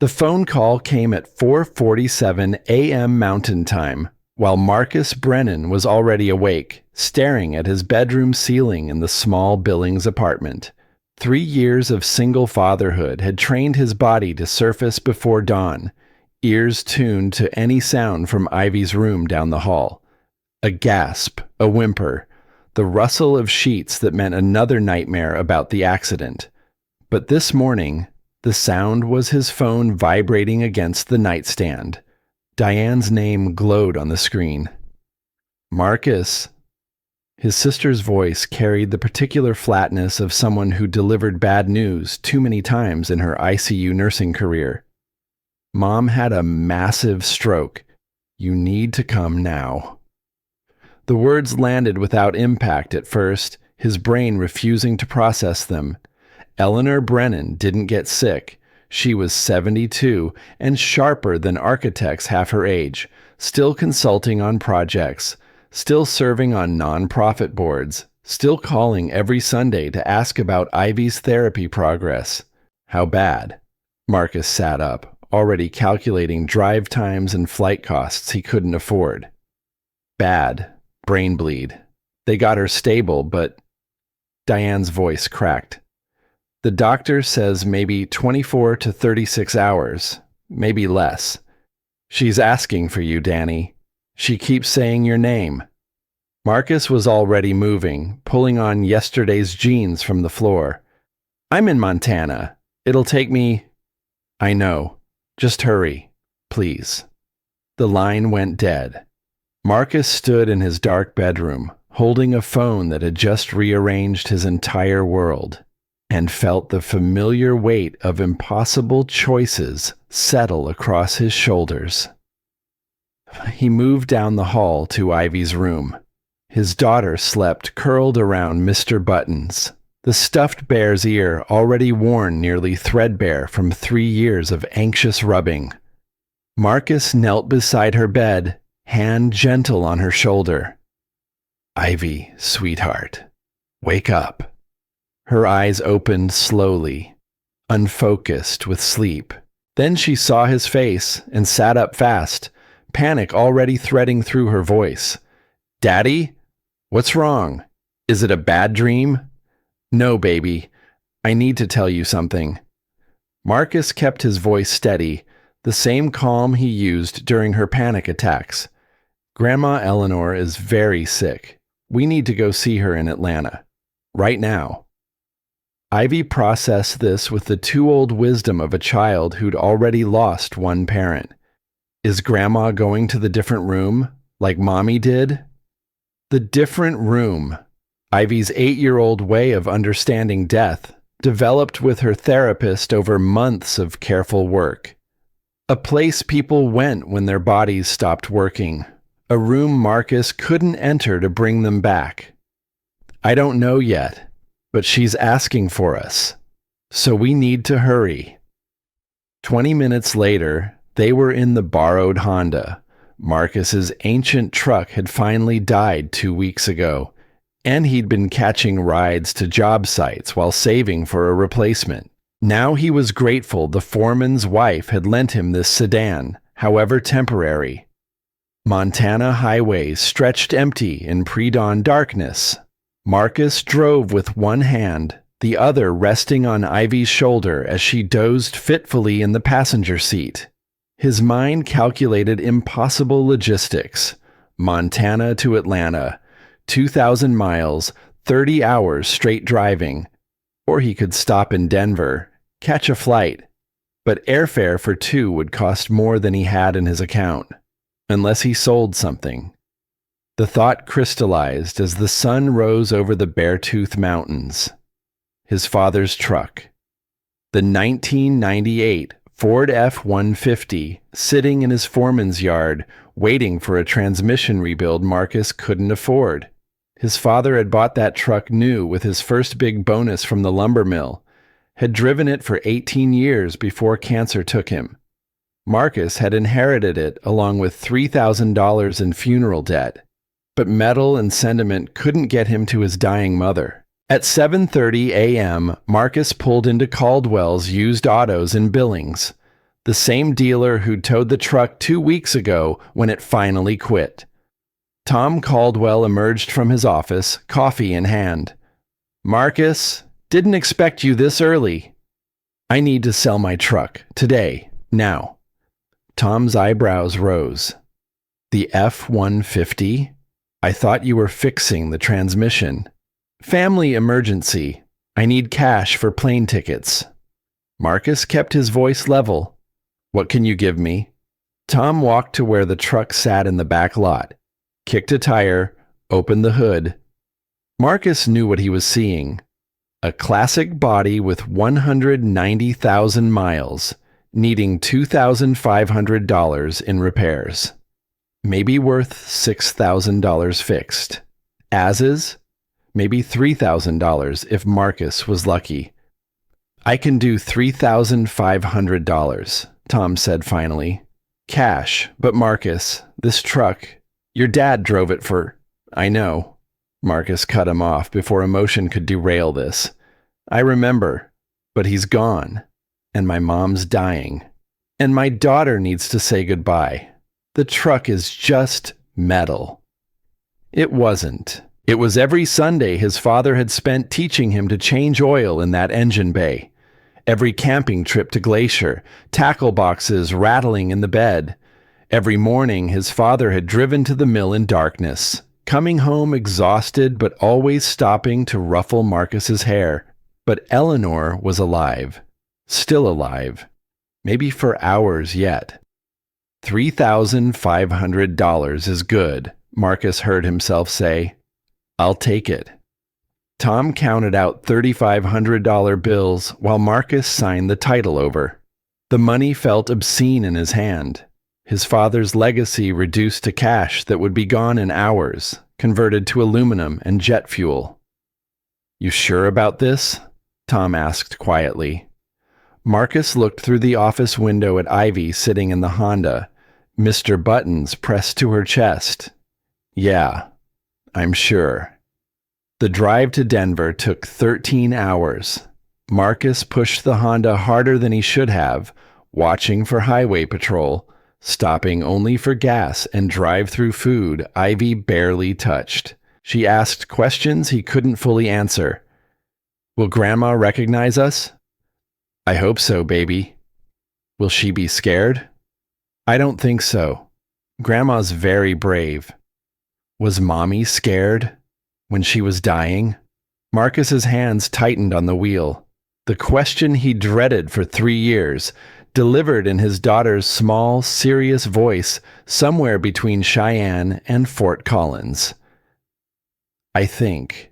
The phone call came at 4:47 a.m. Mountain Time, while Marcus Brennan was already awake, staring at his bedroom ceiling in the small Billings apartment. 3 years of single fatherhood had trained his body to surface before dawn, ears tuned to any sound from Ivy's room down the hall. A gasp, a whimper, the rustle of sheets that meant another nightmare about the accident. But this morning, the sound was his phone vibrating against the nightstand. Diane's name glowed on the screen. Marcus. His sister's voice carried the particular flatness of someone who delivered bad news too many times in her ICU nursing career. Mom had a massive stroke. You need to come now. The words landed without impact at first, his brain refusing to process them. Eleanor Brennan didn't get sick. She was 72 and sharper than architects half her age, still consulting on projects, still serving on non-profit boards, still calling every Sunday to ask about Ivy's therapy progress. How bad? Marcus sat up, already calculating drive times and flight costs he couldn't afford. Bad. Brain bleed. They got her stable, but... Diane's voice cracked. The doctor says maybe 24 to 36 hours, maybe less. She's asking for you, Danny. She keeps saying your name. Marcus was already moving, pulling on yesterday's jeans from the floor. I'm in Montana. It'll take me... I know. Just hurry, please. The line went dead. Marcus stood in his dark bedroom, holding a phone that had just rearranged his entire world, and felt the familiar weight of impossible choices settle across his shoulders. He moved down the hall to Ivy's room. His daughter slept curled around Mr. Buttons, the stuffed bear's ear already worn nearly threadbare from 3 years of anxious rubbing. Marcus knelt beside her bed, hand gentle on her shoulder. Ivy, sweetheart, wake up. Her eyes opened slowly, unfocused with sleep. Then she saw his face and sat up fast, panic already threading through her voice. Daddy? What's wrong? Is it a bad dream? No, baby. I need to tell you something. Marcus kept his voice steady, the same calm he used during her panic attacks. Grandma Eleanor is very sick. We need to go see her in Atlanta. Right now. Ivy processed this with the too-old wisdom of a child who'd already lost one parent. Is Grandma going to the different room, like Mommy did? The different room, Ivy's 8-year-old way of understanding death, developed with her therapist over months of careful work. A place people went when their bodies stopped working. A room Marcus couldn't enter to bring them back. I don't know yet. But she's asking for us, so we need to hurry. 20 minutes later, they were in the borrowed Honda. Marcus's ancient truck had finally died 2 weeks ago, and he'd been catching rides to job sites while saving for a replacement. Now he was grateful the foreman's wife had lent him this sedan, however temporary. Montana highways stretched empty in pre-dawn darkness. Marcus drove with one hand, the other resting on Ivy's shoulder as she dozed fitfully in the passenger seat. His mind calculated impossible logistics. Montana to Atlanta, 2,000 miles, 30 hours straight driving. Or he could stop in Denver, catch a flight. But airfare for two would cost more than he had in his account, unless he sold something. The thought crystallized as the sun rose over the Beartooth Mountains. His father's truck. The 1998 Ford F-150 sitting in his foreman's yard, waiting for a transmission rebuild Marcus couldn't afford. His father had bought that truck new with his first big bonus from the lumber mill, had driven it for 18 years before cancer took him. Marcus had inherited it along with $3,000 in funeral debt. But metal and sentiment couldn't get him to his dying mother. At 7:30 a.m., Marcus pulled into Caldwell's used autos in Billings. The same dealer who towed the truck 2 weeks ago when it finally quit. Tom Caldwell emerged from his office, coffee in hand. "Marcus, didn't expect you this early." "I need to sell my truck. Today. Now." Tom's eyebrows rose. "The F-150? I thought you were fixing the transmission." "Family emergency. I need cash for plane tickets." Marcus kept his voice level. "What can you give me?" Tom walked to where the truck sat in the back lot, kicked a tire, opened the hood. Marcus knew what he was seeing. A classic body with 190,000 miles, needing $2,500 in repairs. Maybe worth $6,000 fixed. As is, maybe $3,000 if Marcus was lucky. "I can do $3,500, Tom said finally. "Cash, but Marcus, this truck, your dad drove it for—" "I know." Marcus cut him off before emotion could derail this. "I remember, but he's gone, and my mom's dying, and my daughter needs to say goodbye. The truck is just metal." It wasn't. It was every Sunday his father had spent teaching him to change oil in that engine bay. Every camping trip to Glacier, tackle boxes rattling in the bed. Every morning his father had driven to the mill in darkness, coming home exhausted but always stopping to ruffle Marcus's hair. But Eleanor was alive. Still alive. Maybe for hours yet. $3,500 is good, Marcus heard himself say. "I'll take it." Tom counted out $3,500 bills while Marcus signed the title over. The money felt obscene in his hand. His father's legacy reduced to cash that would be gone in hours, converted to aluminum and jet fuel. "You sure about this?" Tom asked quietly. Marcus looked through the office window at Ivy sitting in the Honda, Mr. Buttons pressed to her chest. "Yeah, I'm sure." The drive to Denver took 13 hours. Marcus pushed the Honda harder than he should have, watching for highway patrol, stopping only for gas and drive-through food Ivy barely touched. She asked questions he couldn't fully answer. "Will Grandma recognize us?" "I hope so, baby." "Will she be scared?" "I don't think so. Grandma's very brave." "Was Mommy scared when she was dying?" Marcus's hands tightened on the wheel. The question he dreaded for 3 years, delivered in his daughter's small, serious voice somewhere between Cheyenne and Fort Collins. I think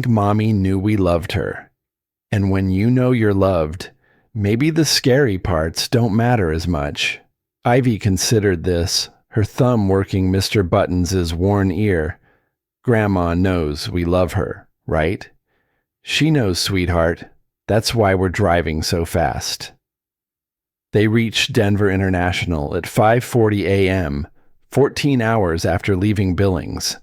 Mommy knew we loved her. And when you know you're loved, maybe the scary parts don't matter as much." Ivy considered this, her thumb working Mr. Buttons' worn ear. "Grandma knows we love her, right?" "She knows, sweetheart. That's why we're driving so fast." They reached Denver International at 5:40 a.m., 14 hours after leaving Billings.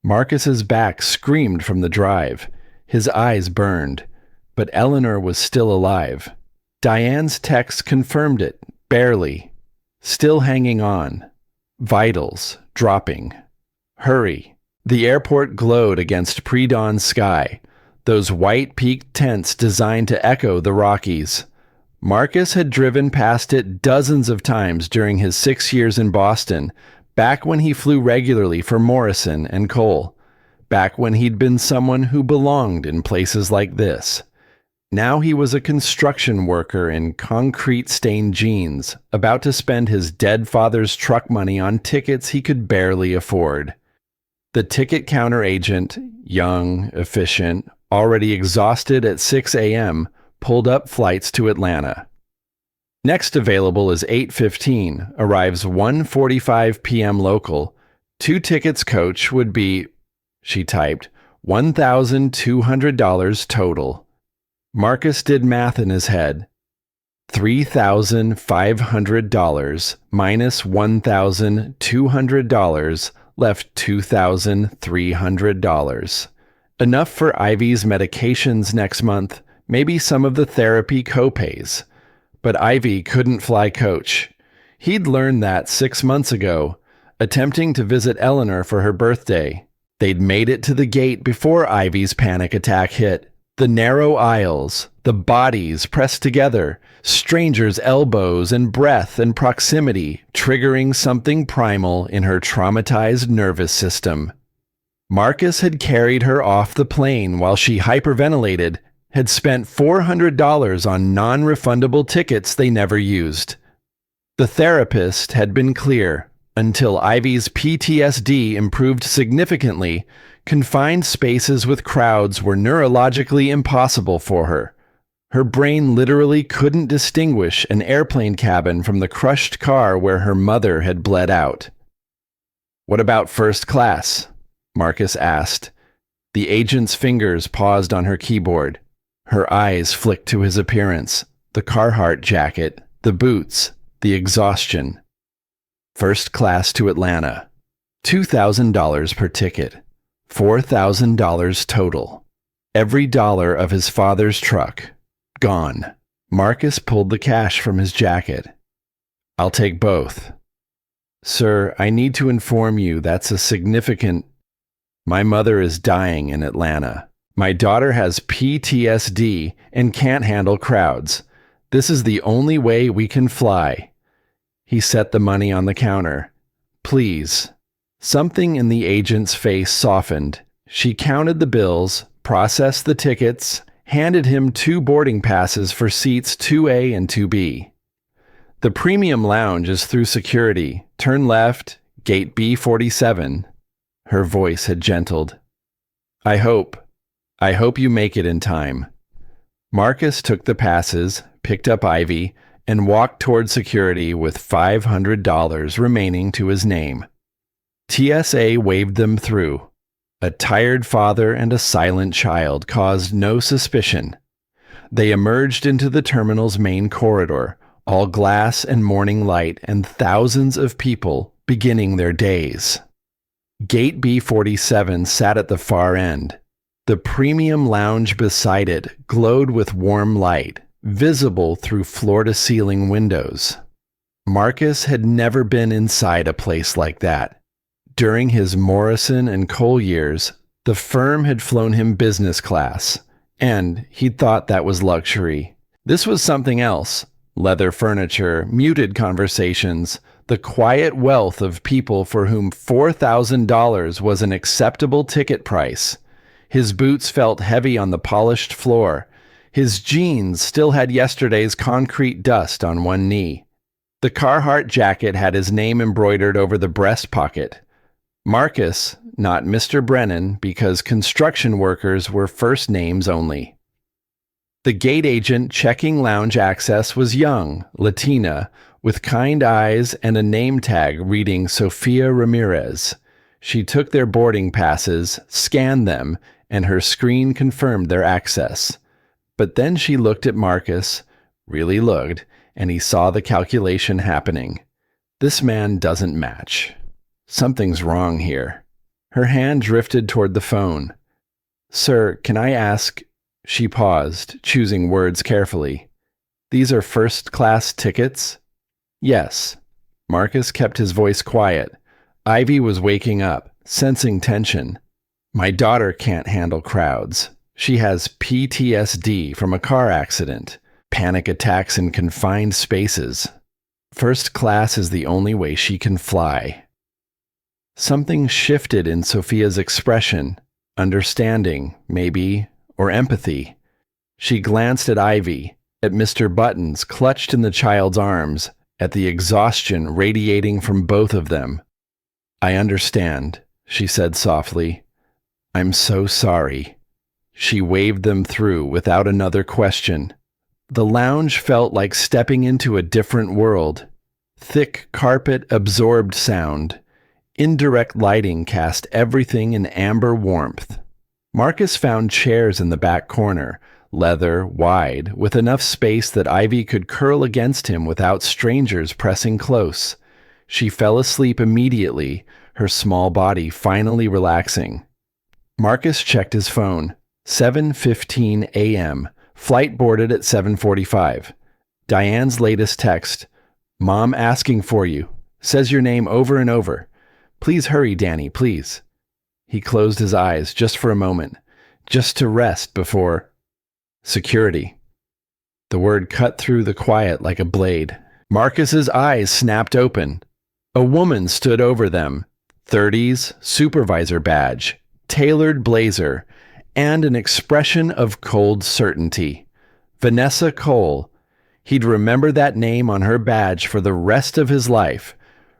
Marcus's back screamed from the drive. His eyes burned. But Eleanor was still alive. Diane's text confirmed it, barely. Still hanging on. Vitals dropping. Hurry. The airport glowed against pre-dawn sky, those white peaked tents designed to echo the Rockies. Marcus had driven past it dozens of times during his 6 years in Boston, back when he flew regularly for Morrison and Cole, back when he'd been someone who belonged in places like this. Now he was a construction worker in concrete-stained jeans, about to spend his dead father's truck money on tickets he could barely afford. The ticket counter agent, young, efficient, already exhausted at 6 a.m., pulled up flights to Atlanta. Next available is 8:15, arrives 1:45 p.m. local. 2 tickets coach would be, she typed, $1,200 total. Marcus did math in his head. $3,500 minus $1,200 left $2,300. Enough for Ivy's medications next month, maybe some of the therapy copays. But Ivy couldn't fly coach. He'd learned that 6 months ago, attempting to visit Eleanor for her birthday. They'd made it to the gate before Ivy's panic attack hit. The narrow aisles, the bodies pressed together, strangers' elbows and breath and proximity triggering something primal in her traumatized nervous system. Marcus had carried her off the plane while she hyperventilated, had spent $400 on non-refundable tickets they never used. The therapist had been clear. Until Ivy's PTSD improved significantly, confined spaces with crowds were neurologically impossible for her. Her brain literally couldn't distinguish an airplane cabin from the crushed car where her mother had bled out. "What about first class?" Marcus asked. The agent's fingers paused on her keyboard. Her eyes flicked to his appearance, the Carhartt jacket, the boots, the exhaustion. "First class to Atlanta. $2,000 per ticket. $4,000 total. Every dollar of his father's truck. Gone." Marcus pulled the cash from his jacket. "I'll take both." "Sir, I need to inform you that's a significant... My mother is dying in Atlanta. My daughter has PTSD and can't handle crowds. This is the only way we can fly." He set the money on the counter. "Please." Something in the agent's face softened. She counted the bills, processed the tickets, handed him 2 boarding passes for seats 2A and 2B. "The premium lounge is through security. Turn left, gate B47. Her voice had gentled. I hope you make it in time." Marcus took the passes, picked up Ivy, and walked toward security with $500 remaining to his name. TSA waved them through. A tired father and a silent child caused no suspicion. They emerged into the terminal's main corridor, all glass and morning light, and thousands of people beginning their days. Gate B47 sat at the far end. The premium lounge beside it glowed with warm light, visible through floor-to-ceiling windows. Marcus had never been inside a place like that. During his Morrison and Cole years, the firm had flown him business class, and he'd thought that was luxury. This was something else. Leather furniture, muted conversations, the quiet wealth of people for whom $4,000 was an acceptable ticket price. His boots felt heavy on the polished floor. His jeans still had yesterday's concrete dust on one knee. The Carhartt jacket had his name embroidered over the breast pocket. Marcus, not Mr. Brennan, because construction workers were first names only. The gate agent checking lounge access was young, Latina, with kind eyes and a name tag reading Sofia Ramirez. She took their boarding passes, scanned them, and her screen confirmed their access. But then she looked at Marcus, really looked, and he saw the calculation happening. This man doesn't match. Something's wrong here. Her hand drifted toward the phone. "Sir, can I ask..." She paused, choosing words carefully. "These are first-class tickets?" "Yes." Marcus kept his voice quiet. Ivy was waking up, sensing tension. "My daughter can't handle crowds. She has PTSD from a car accident, panic attacks in confined spaces. First class is the only way she can fly." Something shifted in Sophia's expression. Understanding, maybe, or empathy. She glanced at Ivy, at Mr. Buttons clutched in the child's arms, at the exhaustion radiating from both of them. "I understand," she said softly. "I'm so sorry." She waved them through without another question. The lounge felt like stepping into a different world. Thick carpet absorbed sound. Indirect lighting cast everything in amber warmth. Marcus found chairs in the back corner, leather, wide, with enough space that Ivy could curl against him without strangers pressing close. She fell asleep immediately, her small body finally relaxing. Marcus checked his phone. 7:15 a.m. Flight boarded at 7:45. Diane's latest text. Mom asking for you. Says your name over and over. Please hurry, Danny, please. He closed his eyes just for a moment, just to rest before security. The word cut through the quiet like a blade. Marcus's eyes snapped open. A woman stood over them. 30s, supervisor badge, tailored blazer, and an expression of cold certainty. Vanessa Cole. He'd remember that name on her badge for the rest of his life.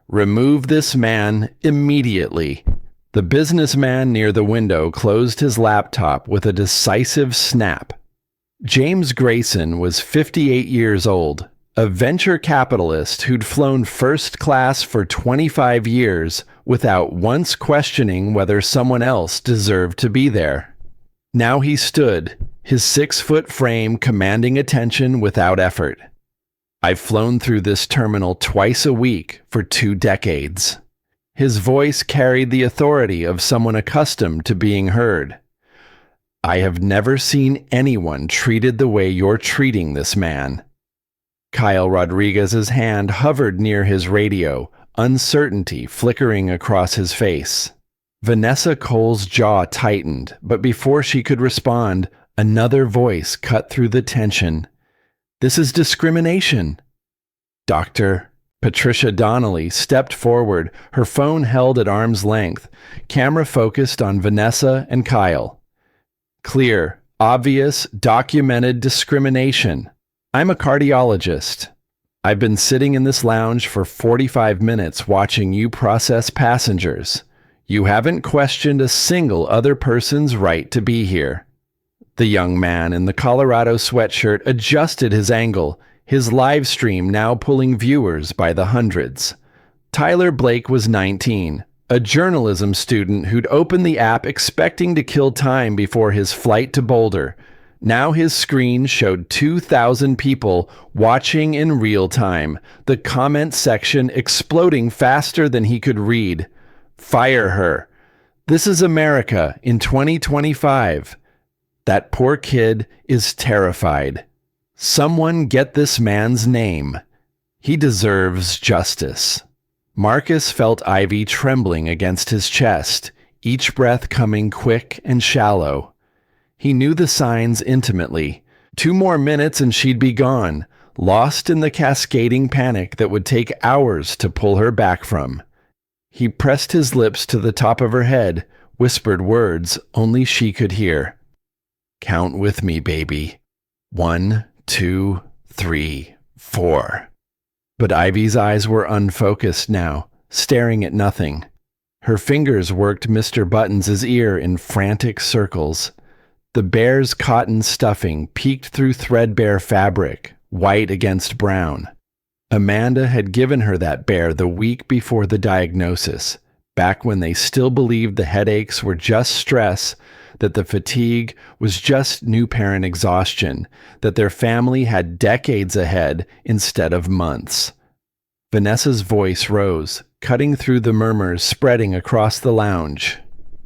Remove this man immediately. The businessman near the window closed his laptop with a decisive snap. James Grayson was 58 years old, a venture capitalist who'd flown first class for 25 years without once questioning whether someone else deserved to be there. Now he stood, his 6-foot frame commanding attention without effort. I've flown through this terminal twice a week for 2 decades. His voice carried the authority of someone accustomed to being heard. I have never seen anyone treated the way you're treating this man. Kyle Rodriguez's hand hovered near his radio, uncertainty flickering across his face. Vanessa Cole's jaw tightened, but before she could respond, another voice cut through the tension. This is discrimination. Doctor. Patricia Donnelly stepped forward, her phone held at arm's length, camera focused on Vanessa and Kyle. Clear, obvious, documented discrimination. I'm a cardiologist. I've been sitting in this lounge for 45 minutes watching you process passengers. You haven't questioned a single other person's right to be here. The young man in the Colorado sweatshirt adjusted his angle, his live stream now pulling viewers by the hundreds. Tyler Blake was 19, a journalism student who'd opened the app expecting to kill time before his flight to Boulder. Now his screen showed 2,000 people watching in real time, the comment section exploding faster than he could read. Fire her. This is America in 2025. That poor kid is terrified. Someone get this man's name. He deserves justice. Marcus felt Ivy trembling against his chest, each breath coming quick and shallow. He knew the signs intimately. 2 more minutes and she'd be gone, lost in the cascading panic that would take hours to pull her back from. He pressed his lips to the top of her head, whispered words only she could hear. Count with me, baby. 1, 2, 3, 4. But Ivy's eyes were unfocused now, staring at nothing. Her fingers worked Mr. Buttons' ear in frantic circles. The bear's cotton stuffing peeked through threadbare fabric, white against brown. Amanda had given her that bear the week before the diagnosis, back when they still believed the headaches were just stress, that the fatigue was just new parent exhaustion, that their family had decades ahead instead of months. Vanessa's voice rose, cutting through the murmurs spreading across the lounge.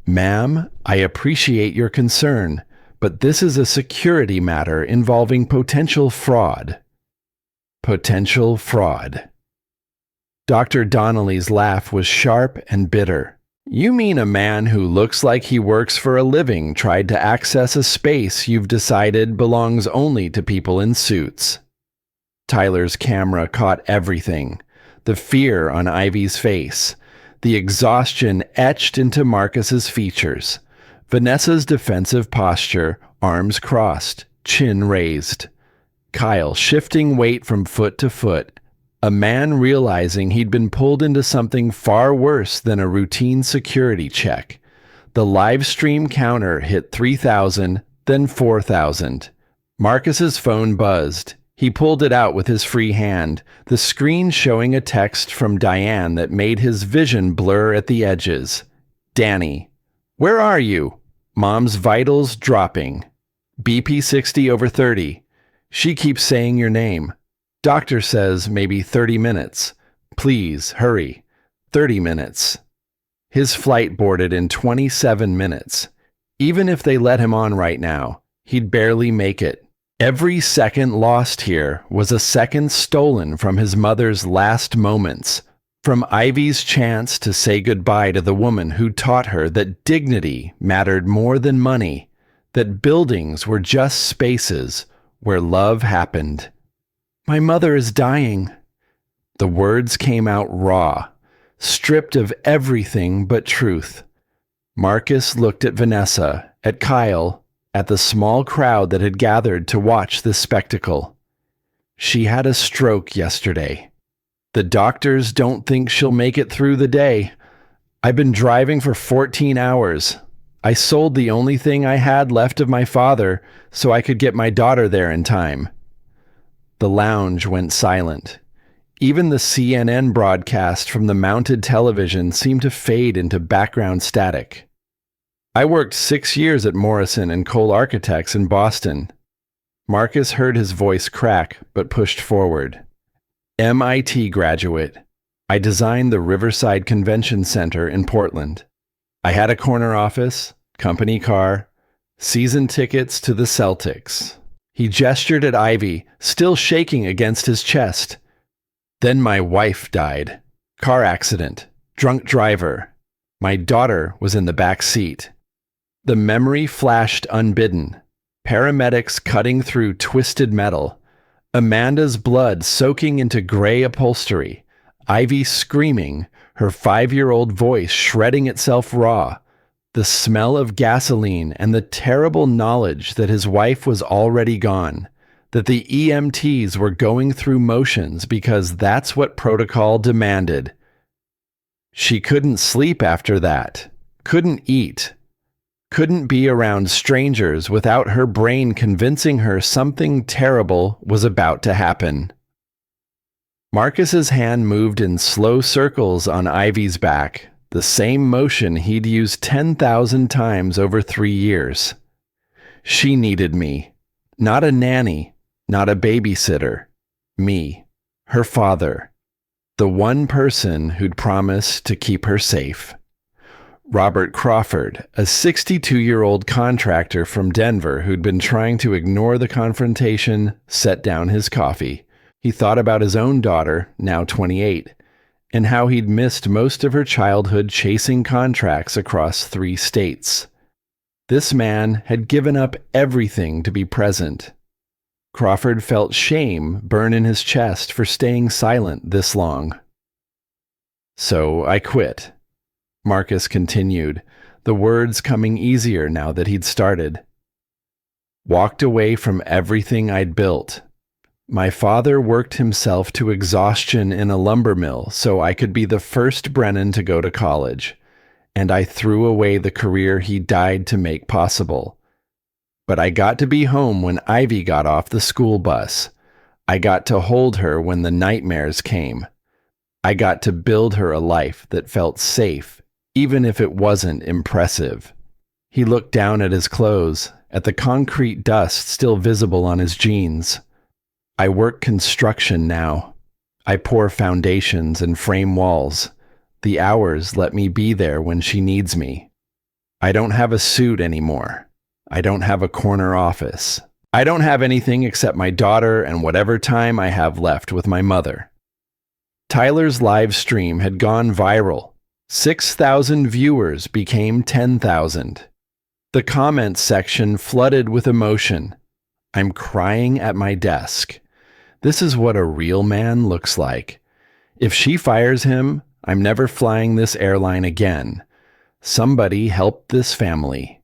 Ma'am, I appreciate your concern, but this is a security matter involving potential fraud. Potential fraud. Dr. Donnelly's laugh was sharp and bitter. You mean a man who looks like he works for a living tried to access a space you've decided belongs only to people in suits. Tyler's camera caught everything. The fear on Ivy's face. The exhaustion etched into Marcus's features. Vanessa's defensive posture, arms crossed, chin raised. Kyle shifting weight from foot to foot. A man realizing he'd been pulled into something far worse than a routine security check. The live stream counter hit 3,000, then 4,000. Marcus's phone buzzed. He pulled it out with his free hand, the screen showing a text from Diane that made his vision blur at the edges. Danny. Where are you? Mom's vitals dropping. BP 60 over 30. She keeps saying your name. Doctor says maybe 30 minutes. Please, hurry. 30 minutes. His flight boarded in 27 minutes. Even if they let him on right now, he'd barely make it. Every second lost here was a second stolen from his mother's last moments, from Ivy's chance to say goodbye to the woman who taught her that dignity mattered more than money, that buildings were just spaces where love happened. "My mother is dying." The words came out raw, stripped of everything but truth. Marcus looked at Vanessa, at Kyle, at the small crowd that had gathered to watch this spectacle. "She had a stroke yesterday. The doctors don't think she'll make it through the day. I've been driving for 14 hours. I sold the only thing I had left of my father so I could get my daughter there in time." The lounge went silent. Even the CNN broadcast from the mounted television seemed to fade into background static. "I worked 6 years at Morrison and Cole Architects in Boston." Marcus heard his voice crack, but pushed forward. "MIT graduate. I designed the Riverside Convention Center in Portland. I had a corner office, company car, season tickets to the Celtics." He gestured at Ivy, still shaking against his chest. "Then my wife died. Car accident. Drunk driver. My daughter was in the back seat." The memory flashed unbidden. Paramedics cutting through twisted metal. Amanda's blood soaking into gray upholstery. Ivy screaming, her 5-year-old voice shredding itself raw. The smell of gasoline and the terrible knowledge that his wife was already gone. That the EMTs were going through motions because that's what protocol demanded. She couldn't sleep after that. Couldn't eat. Couldn't be around strangers without her brain convincing her something terrible was about to happen. Marcus's hand moved in slow circles on Ivy's back, the same motion he'd used 10,000 times over 3 years. "She needed me. Not a nanny, not a babysitter. Me, her father. The one person who'd promised to keep her safe." Robert Crawford, a 62-year-old contractor from Denver who'd been trying to ignore the confrontation, set down his coffee. He thought about his own daughter, now 28, and how he'd missed most of her childhood chasing contracts across 3 states. This man had given up everything to be present. Crawford felt shame burn in his chest for staying silent this long. "So I quit," Marcus continued, the words coming easier now that he'd started. "Walked away from everything I'd built. My father worked himself to exhaustion in a lumber mill so I could be the first Brennan to go to college, and I threw away the career he died to make possible. But I got to be home when Ivy got off the school bus. I got to hold her when the nightmares came. I got to build her a life that felt safe, even if it wasn't impressive." He looked down at his clothes, at the concrete dust still visible on his jeans. "I work construction now. I pour foundations and frame walls. The hours let me be there when she needs me. I don't have a suit anymore. I don't have a corner office. I don't have anything except my daughter and whatever time I have left with my mother." Tyler's live stream had gone viral. 6,000 viewers became 10,000. The comments section flooded with emotion. "I'm crying at my desk. This is what a real man looks like. If she fires him, I'm never flying this airline again. Somebody help this family."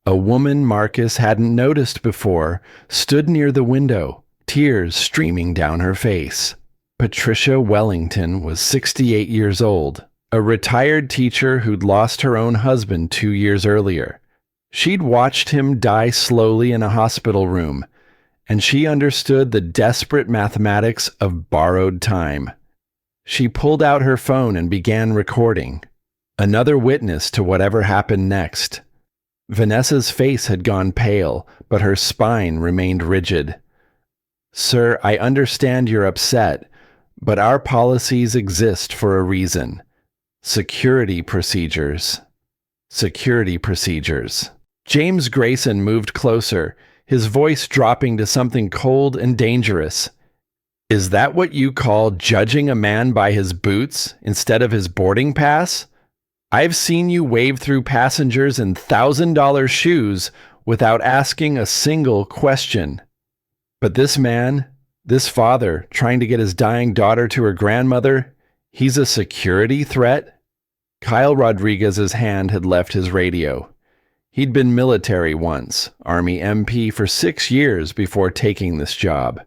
A woman Marcus hadn't noticed before stood near the window, tears streaming down her face. Patricia Wellington was 68 years old, a retired teacher who'd lost her own husband 2 years earlier. She'd watched him die slowly in a hospital room, and she understood the desperate mathematics of borrowed time. She pulled out her phone and began recording. Another witness to whatever happened next. Vanessa's face had gone pale, but her spine remained rigid. "Sir, I understand you're upset, but our policies exist for a reason. Security procedures. Security procedures." James Grayson moved closer, his voice dropping to something cold and dangerous. Is that what you call judging a man by his boots instead of his boarding pass? I've seen you wave through passengers in $1,000 shoes without asking a single question. But this man, this father, trying to get his dying daughter to her grandmother, he's a security threat? Kyle Rodriguez's hand had left his radio. He'd been military once, Army MP for 6 years before taking this job.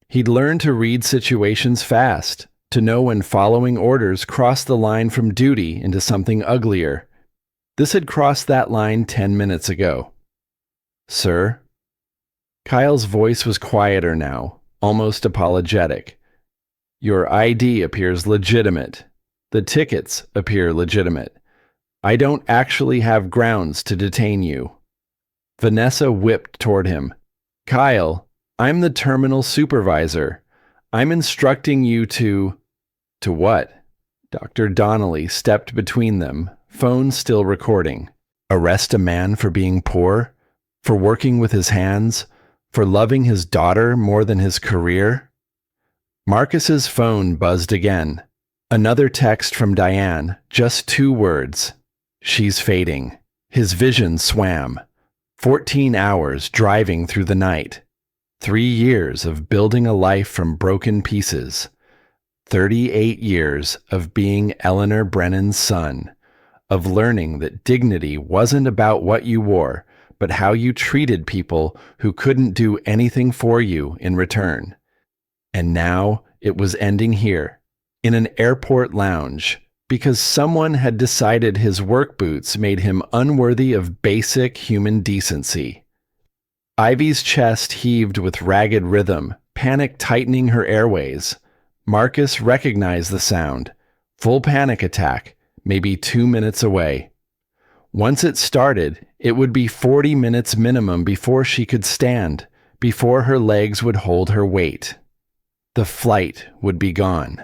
He'd learned to read situations fast, to know when following orders crossed the line from duty into something uglier. This had crossed that line 10 minutes ago. Sir? Kyle's voice was quieter now, almost apologetic. Your ID appears legitimate. The tickets appear legitimate. I don't actually have grounds to detain you. Vanessa whipped toward him. Kyle, I'm the terminal supervisor. I'm instructing you to... To what? Dr. Donnelly stepped between them, phone still recording. Arrest a man for being poor? For working with his hands? For loving his daughter more than his career? Marcus's phone buzzed again. Another text from Diane, just 2 words. She's fading. His vision swam. 14 hours driving through the night. 3 years of building a life from broken pieces. 38 years of being Eleanor Brennan's son, of learning that dignity wasn't about what you wore, but how you treated people who couldn't do anything for you in return. And now it was ending here, in an airport lounge, because someone had decided his work boots made him unworthy of basic human decency. Ivy's chest heaved with ragged rhythm, panic tightening her airways. Marcus recognized the sound. Full panic attack, maybe 2 minutes away. Once it started, it would be 40 minutes minimum before she could stand, before her legs would hold her weight. The flight would be gone.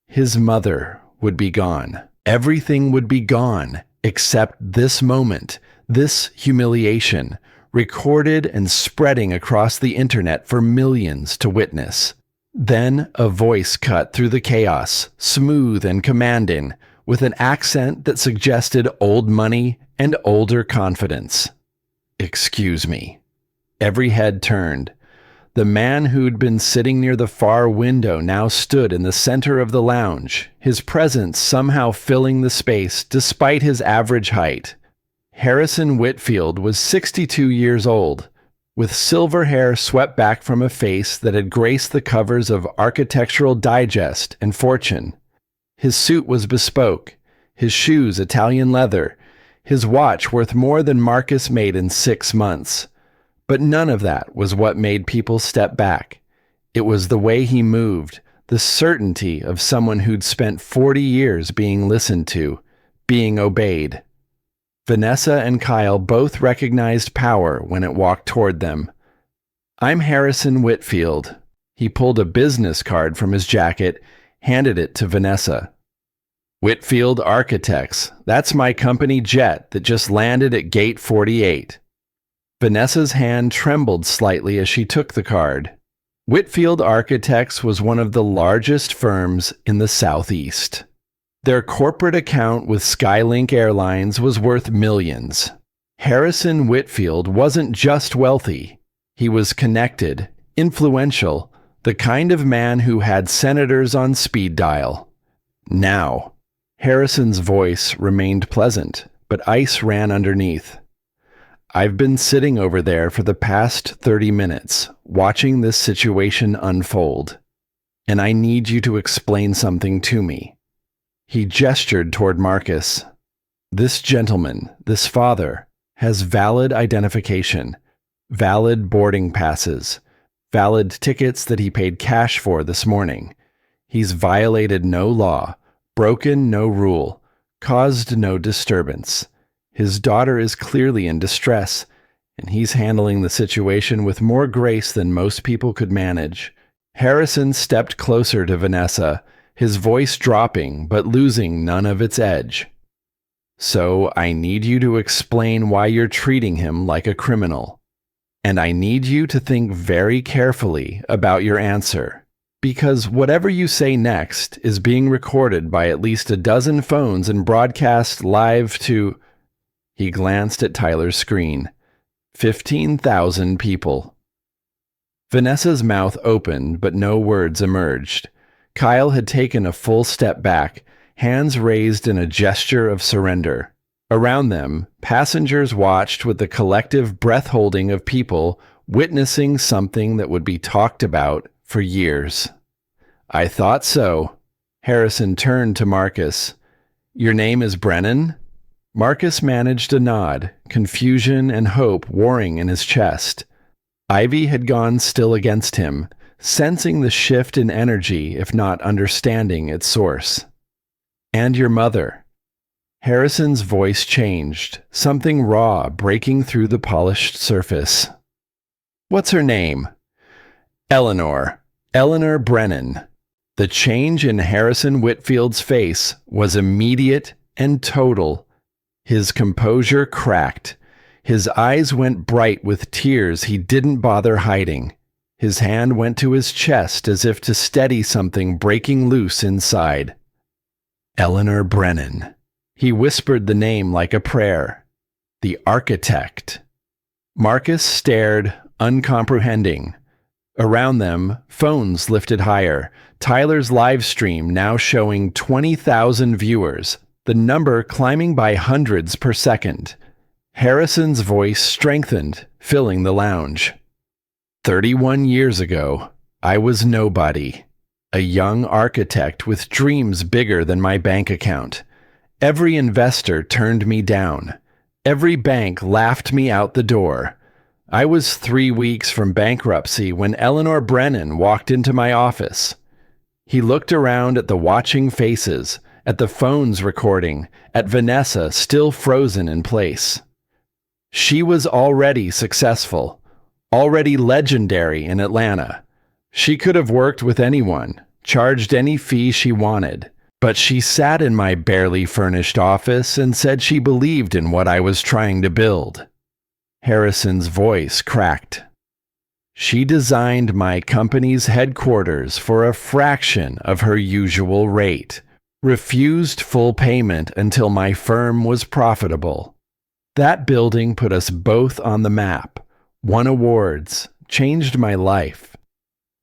His mother would be gone. Everything would be gone, except this moment, this humiliation, recorded and spreading across the internet for millions to witness. Then a voice cut through the chaos, smooth and commanding, with an accent that suggested old money and older confidence. Excuse me. Every head turned. The man who'd been sitting near the far window now stood in the center of the lounge, his presence somehow filling the space despite his average height. Harrison Whitfield was 62 years old, with silver hair swept back from a face that had graced the covers of Architectural Digest and Fortune. His suit was bespoke, his shoes Italian leather, his watch worth more than Marcus made in 6 months. But none of that was what made people step back. It was the way he moved, the certainty of someone who'd spent 40 years being listened to, being obeyed. Vanessa and Kyle both recognized power when it walked toward them. I'm Harrison Whitfield. He pulled a business card from his jacket, handed it to Vanessa. Whitfield Architects. That's my company jet that just landed at Gate 48. Vanessa's hand trembled slightly as she took the card. Whitfield Architects was one of the largest firms in the Southeast. Their corporate account with Skylink Airlines was worth millions. Harrison Whitfield wasn't just wealthy. He was connected, influential, the kind of man who had senators on speed dial. Now, Harrison's voice remained pleasant, but ice ran underneath. I've been sitting over there for the past 30 minutes, watching this situation unfold, and I need you to explain something to me. He gestured toward Marcus. This gentleman, this father, has valid identification, valid boarding passes, valid tickets that he paid cash for this morning. He's violated no law, broken no rule, caused no disturbance. His daughter is clearly in distress, and he's handling the situation with more grace than most people could manage. Harrison stepped closer to Vanessa, his voice dropping but losing none of its edge. So I need you to explain why you're treating him like a criminal. And I need you to think very carefully about your answer, because whatever you say next is being recorded by at least a dozen phones and broadcast live to... He glanced at Tyler's screen. 15,000 people. Vanessa's mouth opened, but no words emerged. Kyle had taken a full step back, hands raised in a gesture of surrender. Around them, passengers watched with the collective breath-holding of people witnessing something that would be talked about for years. I thought so. Harrison turned to Marcus. Your name is Brennan? Marcus managed a nod, confusion and hope warring in his chest. Ivy had gone still against him, sensing the shift in energy if not understanding its source. And your mother? Harrison's voice changed, something raw breaking through the polished surface. What's her name? Eleanor Brennan. The change in Harrison Whitfield's face was immediate and total. His composure cracked. His eyes went bright with tears he didn't bother hiding. His hand went to his chest as if to steady something breaking loose inside. Eleanor Brennan. He whispered the name like a prayer. The architect. Marcus stared, uncomprehending. Around them, phones lifted higher. Tyler's live stream now showing 20,000 viewers, the number climbing by hundreds per second. Harrison's voice strengthened, filling the lounge. 31 years ago, I was nobody. A young architect with dreams bigger than my bank account. Every investor turned me down. Every bank laughed me out the door. I was 3 weeks from bankruptcy when Eleanor Brennan walked into my office. He looked around at the watching faces, at the phones recording, at Vanessa still frozen in place. She was already successful, already legendary in Atlanta. She could have worked with anyone, charged any fee she wanted, but she sat in my barely furnished office and said she believed in what I was trying to build. Harrison's voice cracked. She designed my company's headquarters for a fraction of her usual rate, refused full payment until my firm was profitable. That building put us both on the map, won awards, changed my life.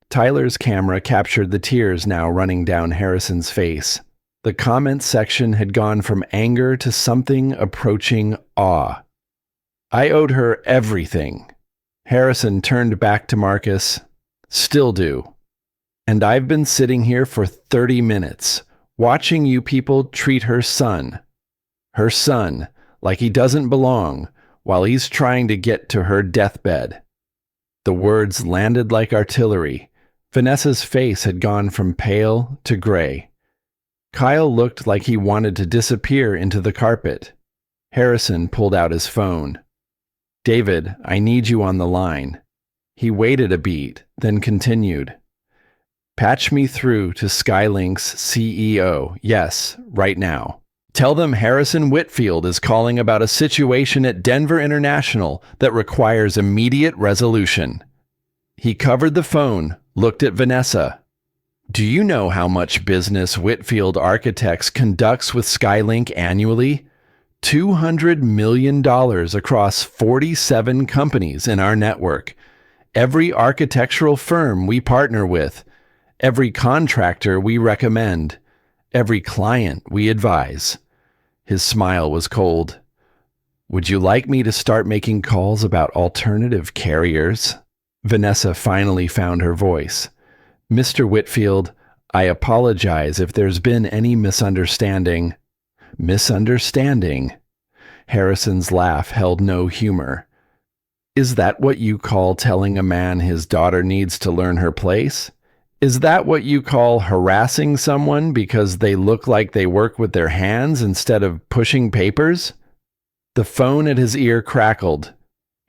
Tyler's camera captured the tears now running down Harrison's face. The comment section had gone from anger to something approaching awe. I owed her everything. Harrison turned back to Marcus. Still do. And I've been sitting here for 30 minutes, watching you people treat her son, like he doesn't belong, while he's trying to get to her deathbed. The words landed like artillery. Vanessa's face had gone from pale to gray. Kyle looked like he wanted to disappear into the carpet. Harrison pulled out his phone. David, I need you on the line. He waited a beat, then continued. Patch me through to Skylink's CEO, yes, right now. Tell them Harrison Whitfield is calling about a situation at Denver International that requires immediate resolution. He covered the phone, looked at Vanessa. Do you know how much business Whitfield Architects conducts with Skylink annually? $200 million across 47 companies in our network. Every architectural firm we partner with, every contractor we recommend, every client we advise. His smile was cold. Would you like me to start making calls about alternative carriers? Vanessa finally found her voice. Mr. Whitfield, I apologize if there's been any misunderstanding. Misunderstanding? Harrison's laugh held no humor. Is that what you call telling a man his daughter needs to learn her place? Is that what you call harassing someone because they look like they work with their hands instead of pushing papers? The phone at his ear crackled.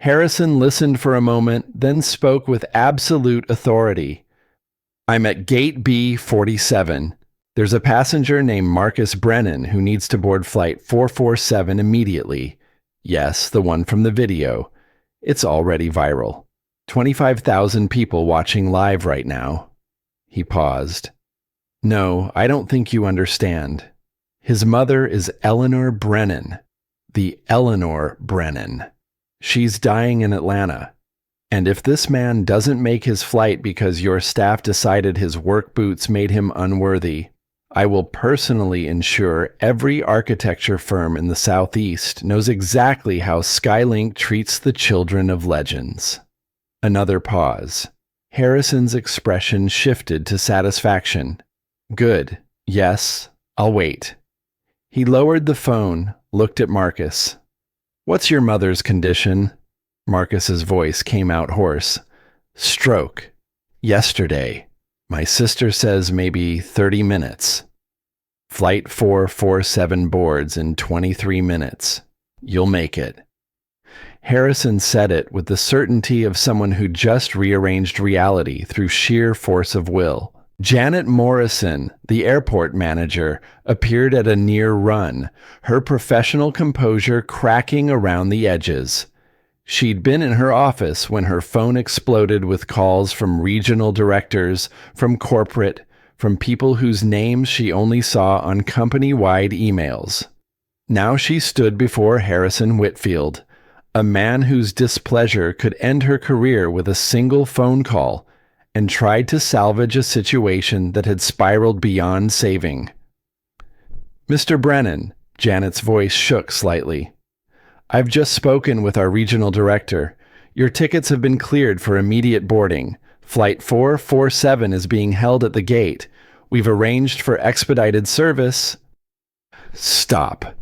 Harrison listened for a moment, then spoke with absolute authority. I'm at gate B47. There's a passenger named Marcus Brennan who needs to board flight 447 immediately. Yes, the one from the video. It's already viral. 25,000 people watching live right now. He paused. No, I don't think you understand. His mother is Eleanor Brennan. The Eleanor Brennan. She's dying in Atlanta. And if this man doesn't make his flight because your staff decided his work boots made him unworthy, I will personally ensure every architecture firm in the Southeast knows exactly how Skylink treats the children of legends. Another pause. Harrison's expression shifted to satisfaction. Good. Yes, I'll wait. He lowered the phone, looked at Marcus. What's your mother's condition? Marcus's voice came out hoarse. Stroke. Yesterday. My sister says maybe 30 minutes. Flight 447 boards in 23 minutes. You'll make it. Harrison said it with the certainty of someone who just rearranged reality through sheer force of will. Janet Morrison, the airport manager, appeared at a near run, her professional composure cracking around the edges. She'd been in her office when her phone exploded with calls from regional directors, from corporate, from people whose names she only saw on company-wide emails. Now she stood before Harrison Whitfield, a man whose displeasure could end her career with a single phone call, and tried to salvage a situation that had spiraled beyond saving. Mr. Brennan, Janet's voice shook slightly. I've just spoken with our regional director. Your tickets have been cleared for immediate boarding. Flight 447 is being held at the gate. We've arranged for expedited service. Stop.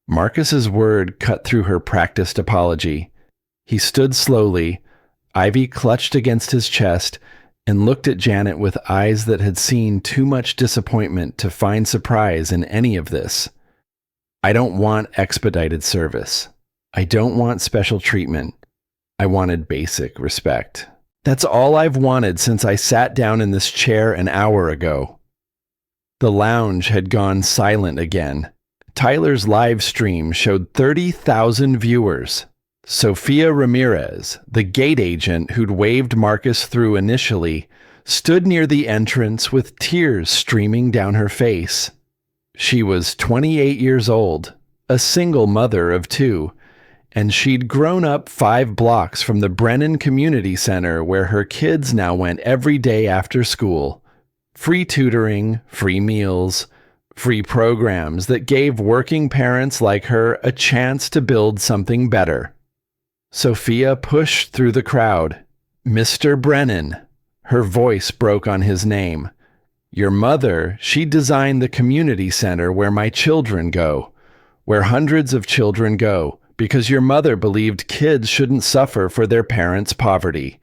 Marcus's word cut through her practiced apology. He stood slowly, Ivy clutched against his chest, and looked at Janet with eyes that had seen too much disappointment to find surprise in any of this. I don't want expedited service. I don't want special treatment. I wanted basic respect. That's all I've wanted since I sat down in this chair an hour ago. The lounge had gone silent again. Tyler's live stream showed 30,000 viewers. Sophia Ramirez, the gate agent who'd waved Marcus through initially, stood near the entrance with tears streaming down her face. She was 28 years old, a single mother of 2, and she'd grown up 5 blocks from the Brennan Community Center where her kids now went every day after school. Free tutoring, free meals, free programs that gave working parents like her a chance to build something better. Sophia pushed through the crowd. Mr. Brennan. Her voice broke on his name. Your mother, she designed the community center where my children go, where hundreds of children go, because your mother believed kids shouldn't suffer for their parents' poverty.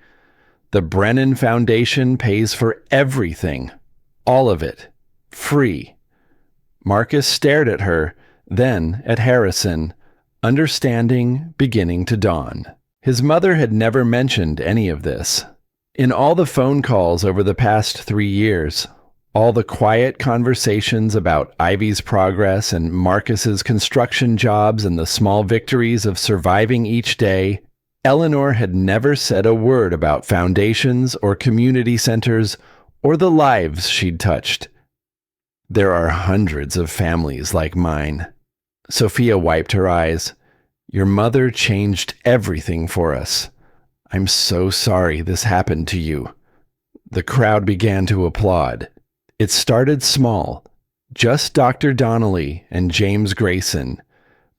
The Brennan Foundation pays for everything. All of it. Free. Marcus stared at her, then at Harrison, understanding beginning to dawn. His mother had never mentioned any of this. In all the phone calls over the past 3 years, all the quiet conversations about Ivy's progress and Marcus's construction jobs and the small victories of surviving each day, Eleanor had never said a word about foundations or community centers or the lives she'd touched. There are hundreds of families like mine. Sophia wiped her eyes. Your mother changed everything for us. I'm so sorry this happened to you. The crowd began to applaud. It started small, just Dr. Donnelly and James Grayson,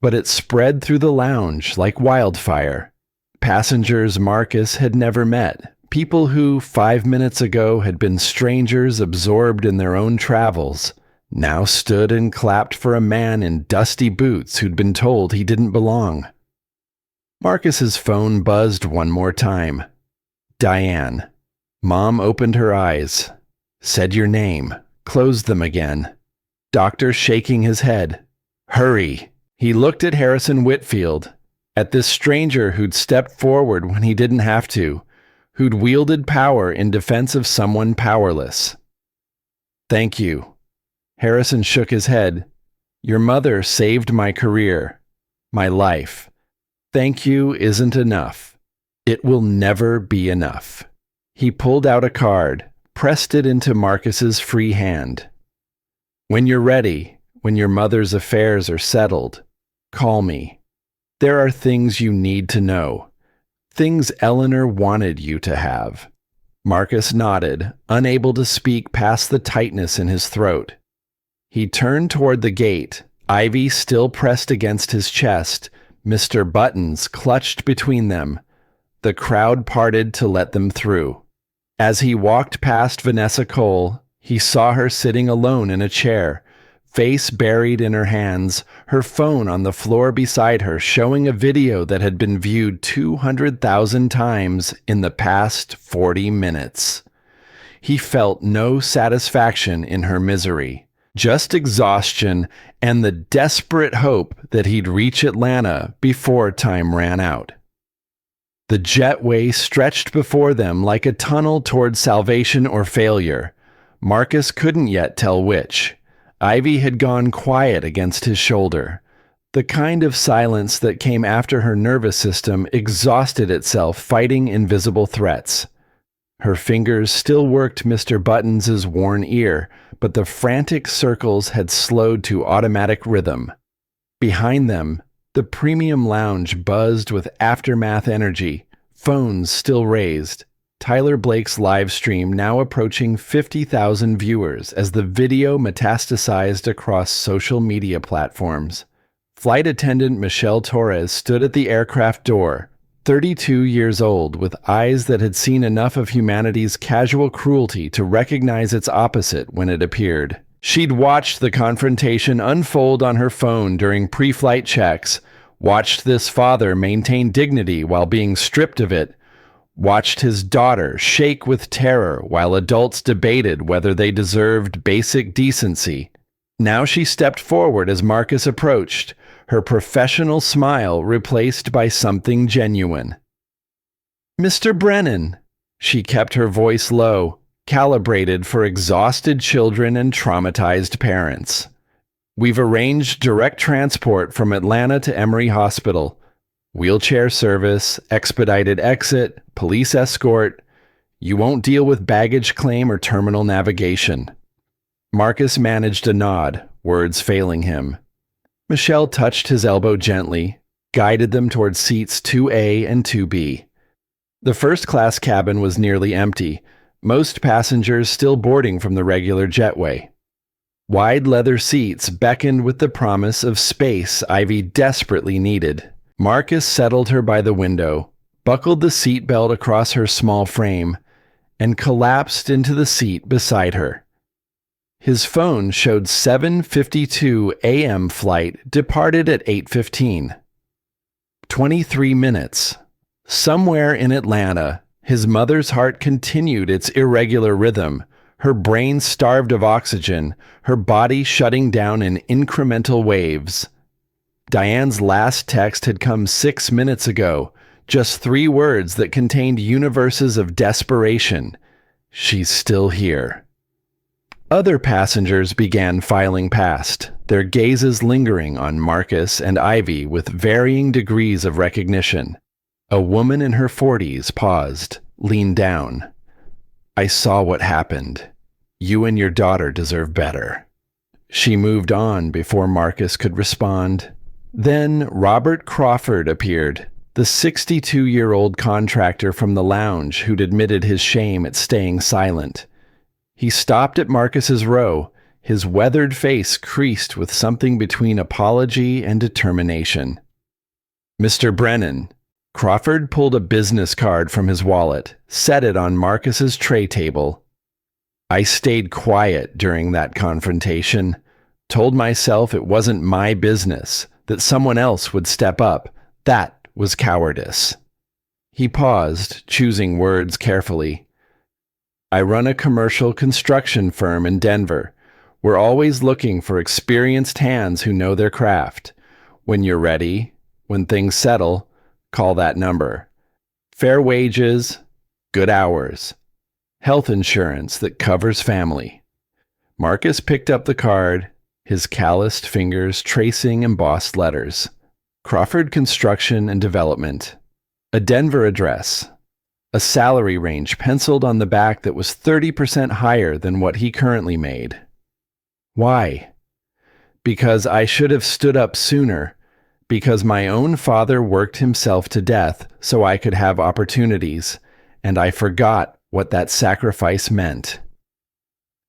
but it spread through the lounge like wildfire. Passengers Marcus had never met, people who 5 minutes ago had been strangers absorbed in their own travels, now stood and clapped for a man in dusty boots who'd been told he didn't belong. Marcus's phone buzzed one more time. Diane. Mom opened her eyes, said your name, closed them again. Doctor shaking his head. Hurry. He looked at Harrison Whitfield, at this stranger who'd stepped forward when he didn't have to, who'd wielded power in defense of someone powerless. Thank you. Harrison shook his head. Your mother saved my career, my life. Thank you isn't enough. It will never be enough. He pulled out a card, pressed it into Marcus's free hand. When you're ready, when your mother's affairs are settled, call me. There are things you need to know. Things Eleanor wanted you to have. Marcus nodded, unable to speak past the tightness in his throat. He turned toward the gate, Ivy still pressed against his chest, Mr. Buttons clutched between them. The crowd parted to let them through. As he walked past Vanessa Cole, he saw her sitting alone in a chair, face buried in her hands, her phone on the floor beside her showing a video that had been viewed 200,000 times in the past 40 minutes. He felt no satisfaction in her misery, just exhaustion and the desperate hope that he'd reach Atlanta before time ran out. The jetway stretched before them like a tunnel toward salvation or failure. Marcus couldn't yet tell which. Ivy had gone quiet against his shoulder. The kind of silence that came after her nervous system exhausted itself fighting invisible threats. Her fingers still worked Mr. Buttons's worn ear, but the frantic circles had slowed to automatic rhythm. Behind them, the premium lounge buzzed with aftermath energy, phones still raised. Tyler Blake's live stream now approaching 50,000 viewers as the video metastasized across social media platforms. Flight attendant Michelle Torres stood at the aircraft door, 32 years old, with eyes that had seen enough of humanity's casual cruelty to recognize its opposite when it appeared. She'd watched the confrontation unfold on her phone during pre-flight checks, watched this father maintain dignity while being stripped of it, watched his daughter shake with terror while adults debated whether they deserved basic decency. Now she stepped forward as Marcus approached, her professional smile replaced by something genuine. "Mr. Brennan," she kept her voice low, calibrated for exhausted children and traumatized parents. "We've arranged direct transport from Atlanta to Emory Hospital. Wheelchair service, expedited exit, police escort. You won't deal with baggage claim or terminal navigation." Marcus managed a nod, words failing him. Michelle touched his elbow gently, guided them towards seats 2A and 2B. The first-class cabin was nearly empty, most passengers still boarding from the regular jetway. Wide leather seats beckoned with the promise of space Ivy desperately needed. Marcus settled her by the window, buckled the seatbelt across her small frame, and collapsed into the seat beside her. His phone showed 7:52 a.m. flight departed at 8:15. 23 minutes. Somewhere in Atlanta, his mother's heart continued its irregular rhythm, her brain starved of oxygen, her body shutting down in incremental waves. Diane's last text had come 6 minutes ago, just 3 words that contained universes of desperation. She's still here. Other passengers began filing past, their gazes lingering on Marcus and Ivy with varying degrees of recognition. A woman in her 40s paused, leaned down. "I saw what happened. You and your daughter deserve better." She moved on before Marcus could respond. Then Robert Crawford appeared, the 62-year-old contractor from the lounge who'd admitted his shame at staying silent. He stopped at Marcus's row, his weathered face creased with something between apology and determination. "Mr. Brennan." Crawford pulled a business card from his wallet, set it on Marcus's tray table. "I stayed quiet during that confrontation, told myself it wasn't my business, that someone else would step up. That was cowardice." He paused, choosing words carefully. "I run a commercial construction firm in Denver. We're always looking for experienced hands who know their craft. When you're ready, when things settle, call that number. Fair wages, good hours, health insurance that covers family." Marcus picked up the card, his calloused fingers tracing embossed letters. Crawford Construction and Development. a Denver address, a salary range penciled on the back that was 30% higher than what he currently made. Why? Because I should have stood up sooner, because my own father worked himself to death so I could have opportunities, and I forgot what that sacrifice meant.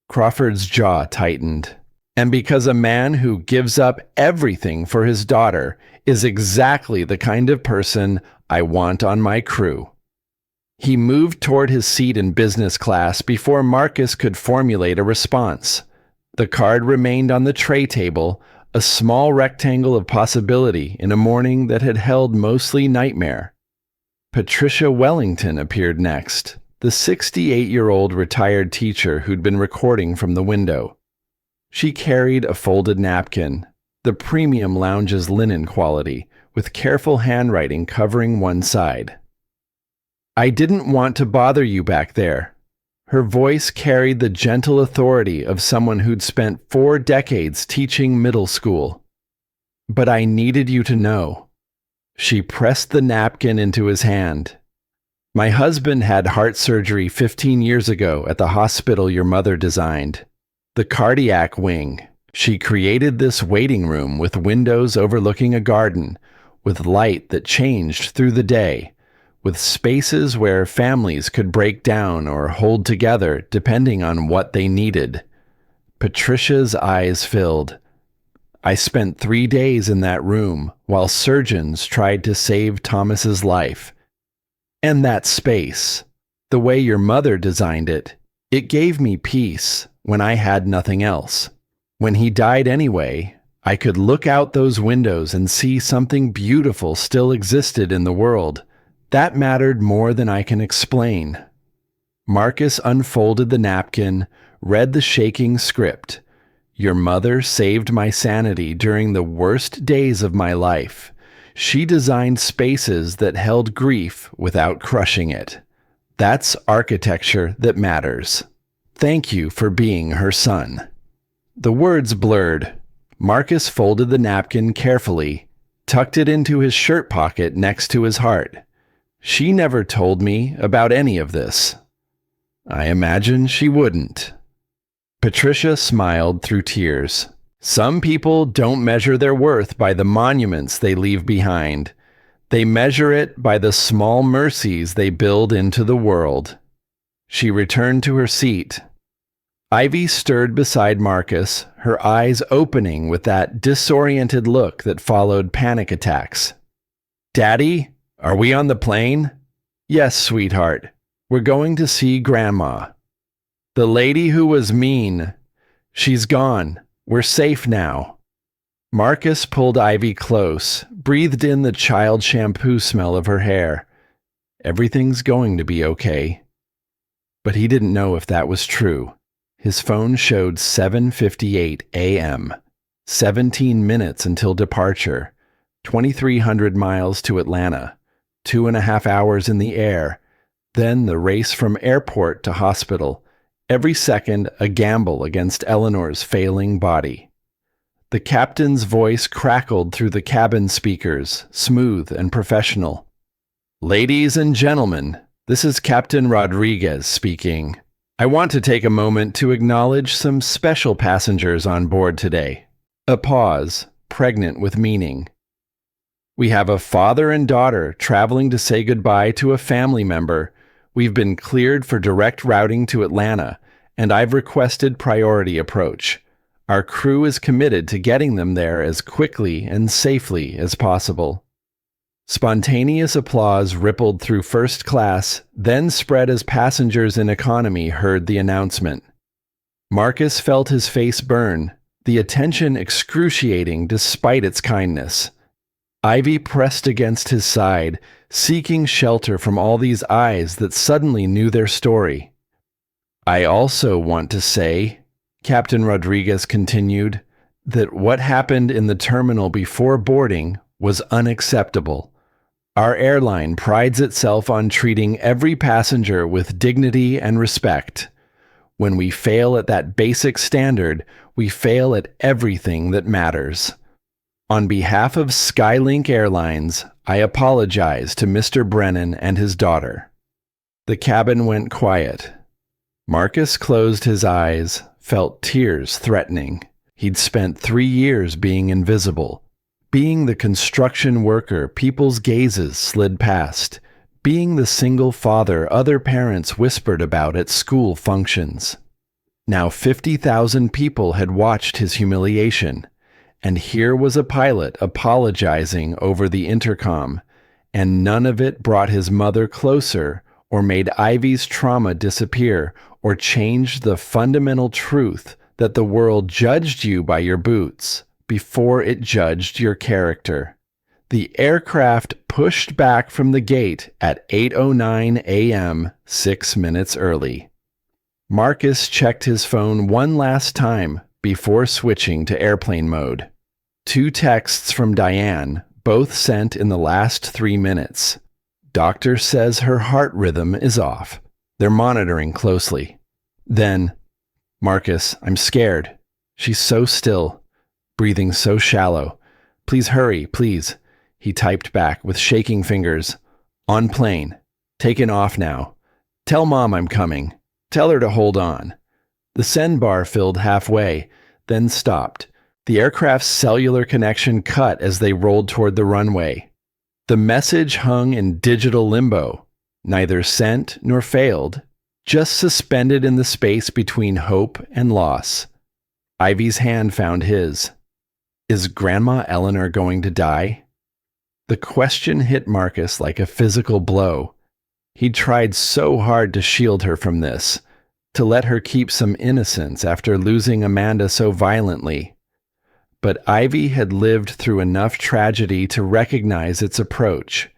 Crawford's jaw tightened. And because a man who gives up everything for his daughter is exactly the kind of person I want on my crew. He moved toward his seat in business class before Marcus could formulate a response. The card remained on the tray table, a small rectangle of possibility in a morning that had held mostly nightmare. Patricia Wellington appeared next, the 68-year-old retired teacher who'd been recording from the window. She carried a folded napkin, the premium lounge's linen quality, with careful handwriting covering one side. I didn't want to bother you back there. Her voice carried the gentle authority of someone who'd spent 4 decades teaching middle school. But I needed you to know. She pressed the napkin into his hand. My husband had heart surgery 15 years ago at the hospital your mother designed. The cardiac wing. She created this waiting room with windows overlooking a garden, with light that changed through the day, with spaces where families could break down or hold together depending on what they needed. Patricia's eyes filled. I spent 3 days in that room while surgeons tried to save Thomas's life. And that space, the way your mother designed it, it gave me peace when I had nothing else. When he died anyway, I could look out those windows and see something beautiful still existed in the world. That mattered more than I can explain. Marcus unfolded the napkin, read the shaking script. Your mother saved my sanity during the worst days of my life. She designed spaces that held grief without crushing it. That's architecture that matters. Thank you for being her son. The words blurred. Marcus folded the napkin carefully, tucked it into his shirt pocket next to his heart. She never told me about any of this. I imagine she wouldn't. Patricia smiled through tears. Some people don't measure their worth by the monuments they leave behind. They measure it by the small mercies they build into the world. She returned to her seat. Ivy stirred beside Marcus, her eyes opening with that disoriented look that followed panic attacks. Daddy, are we on the plane? Yes, sweetheart. We're going to see Grandma. The lady who was mean. She's gone. We're safe now. Marcus pulled Ivy close, breathed in the child shampoo smell of her hair. Everything's going to be okay. But he didn't know if that was true. His phone showed 7:58 a.m., 17 minutes until departure, 2,300 miles to Atlanta, 2.5 hours in the air, then the race from airport to hospital, every second a gamble against Eleanor's failing body. The captain's voice crackled through the cabin speakers, smooth and professional. Ladies and gentlemen, this is Captain Rodriguez speaking. I want to take a moment to acknowledge some special passengers on board today. A pause, pregnant with meaning. We have a father and daughter traveling to say goodbye to a family member. We've been cleared for direct routing to Atlanta, and I've requested priority approach. Our crew is committed to getting them there as quickly and safely as possible. Spontaneous applause rippled through first class, then spread as passengers in economy heard the announcement. Marcus felt his face burn, the attention excruciating despite its kindness. Ivy pressed against his side, seeking shelter from all these eyes that suddenly knew their story. I also want to say, Captain Rodriguez continued, that what happened in the terminal before boarding was unacceptable. Our airline prides itself on treating every passenger with dignity and respect. When we fail at that basic standard, we fail at everything that matters. On behalf of Skylink Airlines, I apologize to Mr. Brennan and his daughter." The cabin went quiet. Marcus closed his eyes, felt tears threatening. He'd spent 3 years being invisible, being the construction worker people's gazes slid past, being the single father other parents whispered about at school functions. Now 50,000 people had watched his humiliation, and here was a pilot apologizing over the intercom, and none of it brought his mother closer or made Ivy's trauma disappear or changed the fundamental truth that the world judged you by your boots before it judged your character. The aircraft pushed back from the gate at 8:09 a.m., 6 minutes early. Marcus checked his phone one last time before switching to airplane mode. 2 texts from Diane, both sent in the last 3 minutes. "Doctor says her heart rhythm is off. They're monitoring closely." Then, "Marcus, I'm scared. She's so still, breathing so shallow. Please hurry, please." He typed back with shaking fingers. "On plane. Taking off now. Tell Mom I'm coming. Tell her to hold on." The send bar filled halfway, then stopped. The aircraft's cellular connection cut as they rolled toward the runway. The message hung in digital limbo, neither sent nor failed, just suspended in the space between hope and loss. Ivy's hand found his. Is Grandma Eleanor going to die? The question hit Marcus like a physical blow. He'd tried so hard to shield her from this, to let her keep some innocence after losing Amanda so violently. But Ivy had lived through enough tragedy to recognize its approach,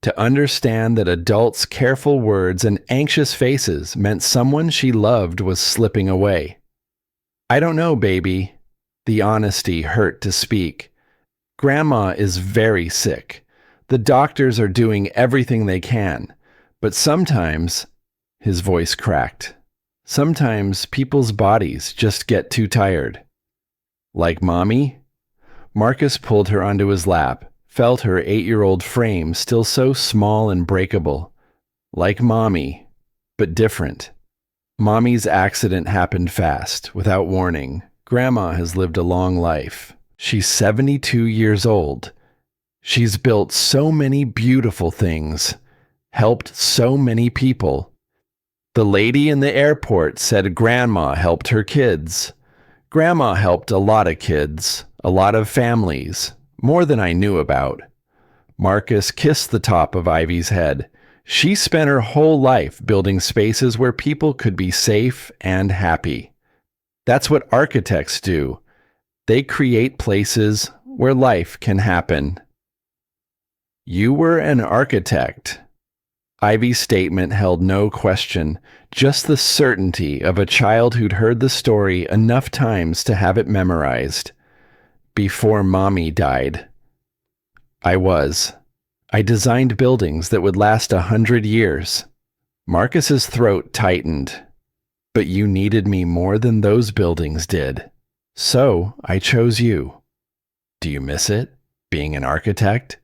to understand that adults' careful words and anxious faces meant someone she loved was slipping away. "I don't know, baby." The honesty hurt to speak. "Grandma is very sick. The doctors are doing everything they can. But sometimes," his voice cracked, "sometimes people's bodies just get too tired." "Like Mommy?" Marcus pulled her onto his lap, felt her 8-year-old frame still so small and breakable. "Like Mommy, but different. Mommy's accident happened fast, without warning. Grandma has lived a long life. She's 72 years old. She's built so many beautiful things, helped so many people. The lady in the airport said Grandma helped her kids. Grandma helped a lot of kids, a lot of families, more than I knew about." Marcus kissed the top of Ivy's head. She spent her whole life building spaces where people could be safe and happy. That's what architects do. They create places where life can happen. "You were an architect." Ivy's statement held no question, just the certainty of a child who'd heard the story enough times to have it memorized. "Before Mommy died." "I was. I designed buildings that would last 100 years. Marcus's throat tightened. "But you needed me more than those buildings did. So I chose you. Do you miss it, being an architect?"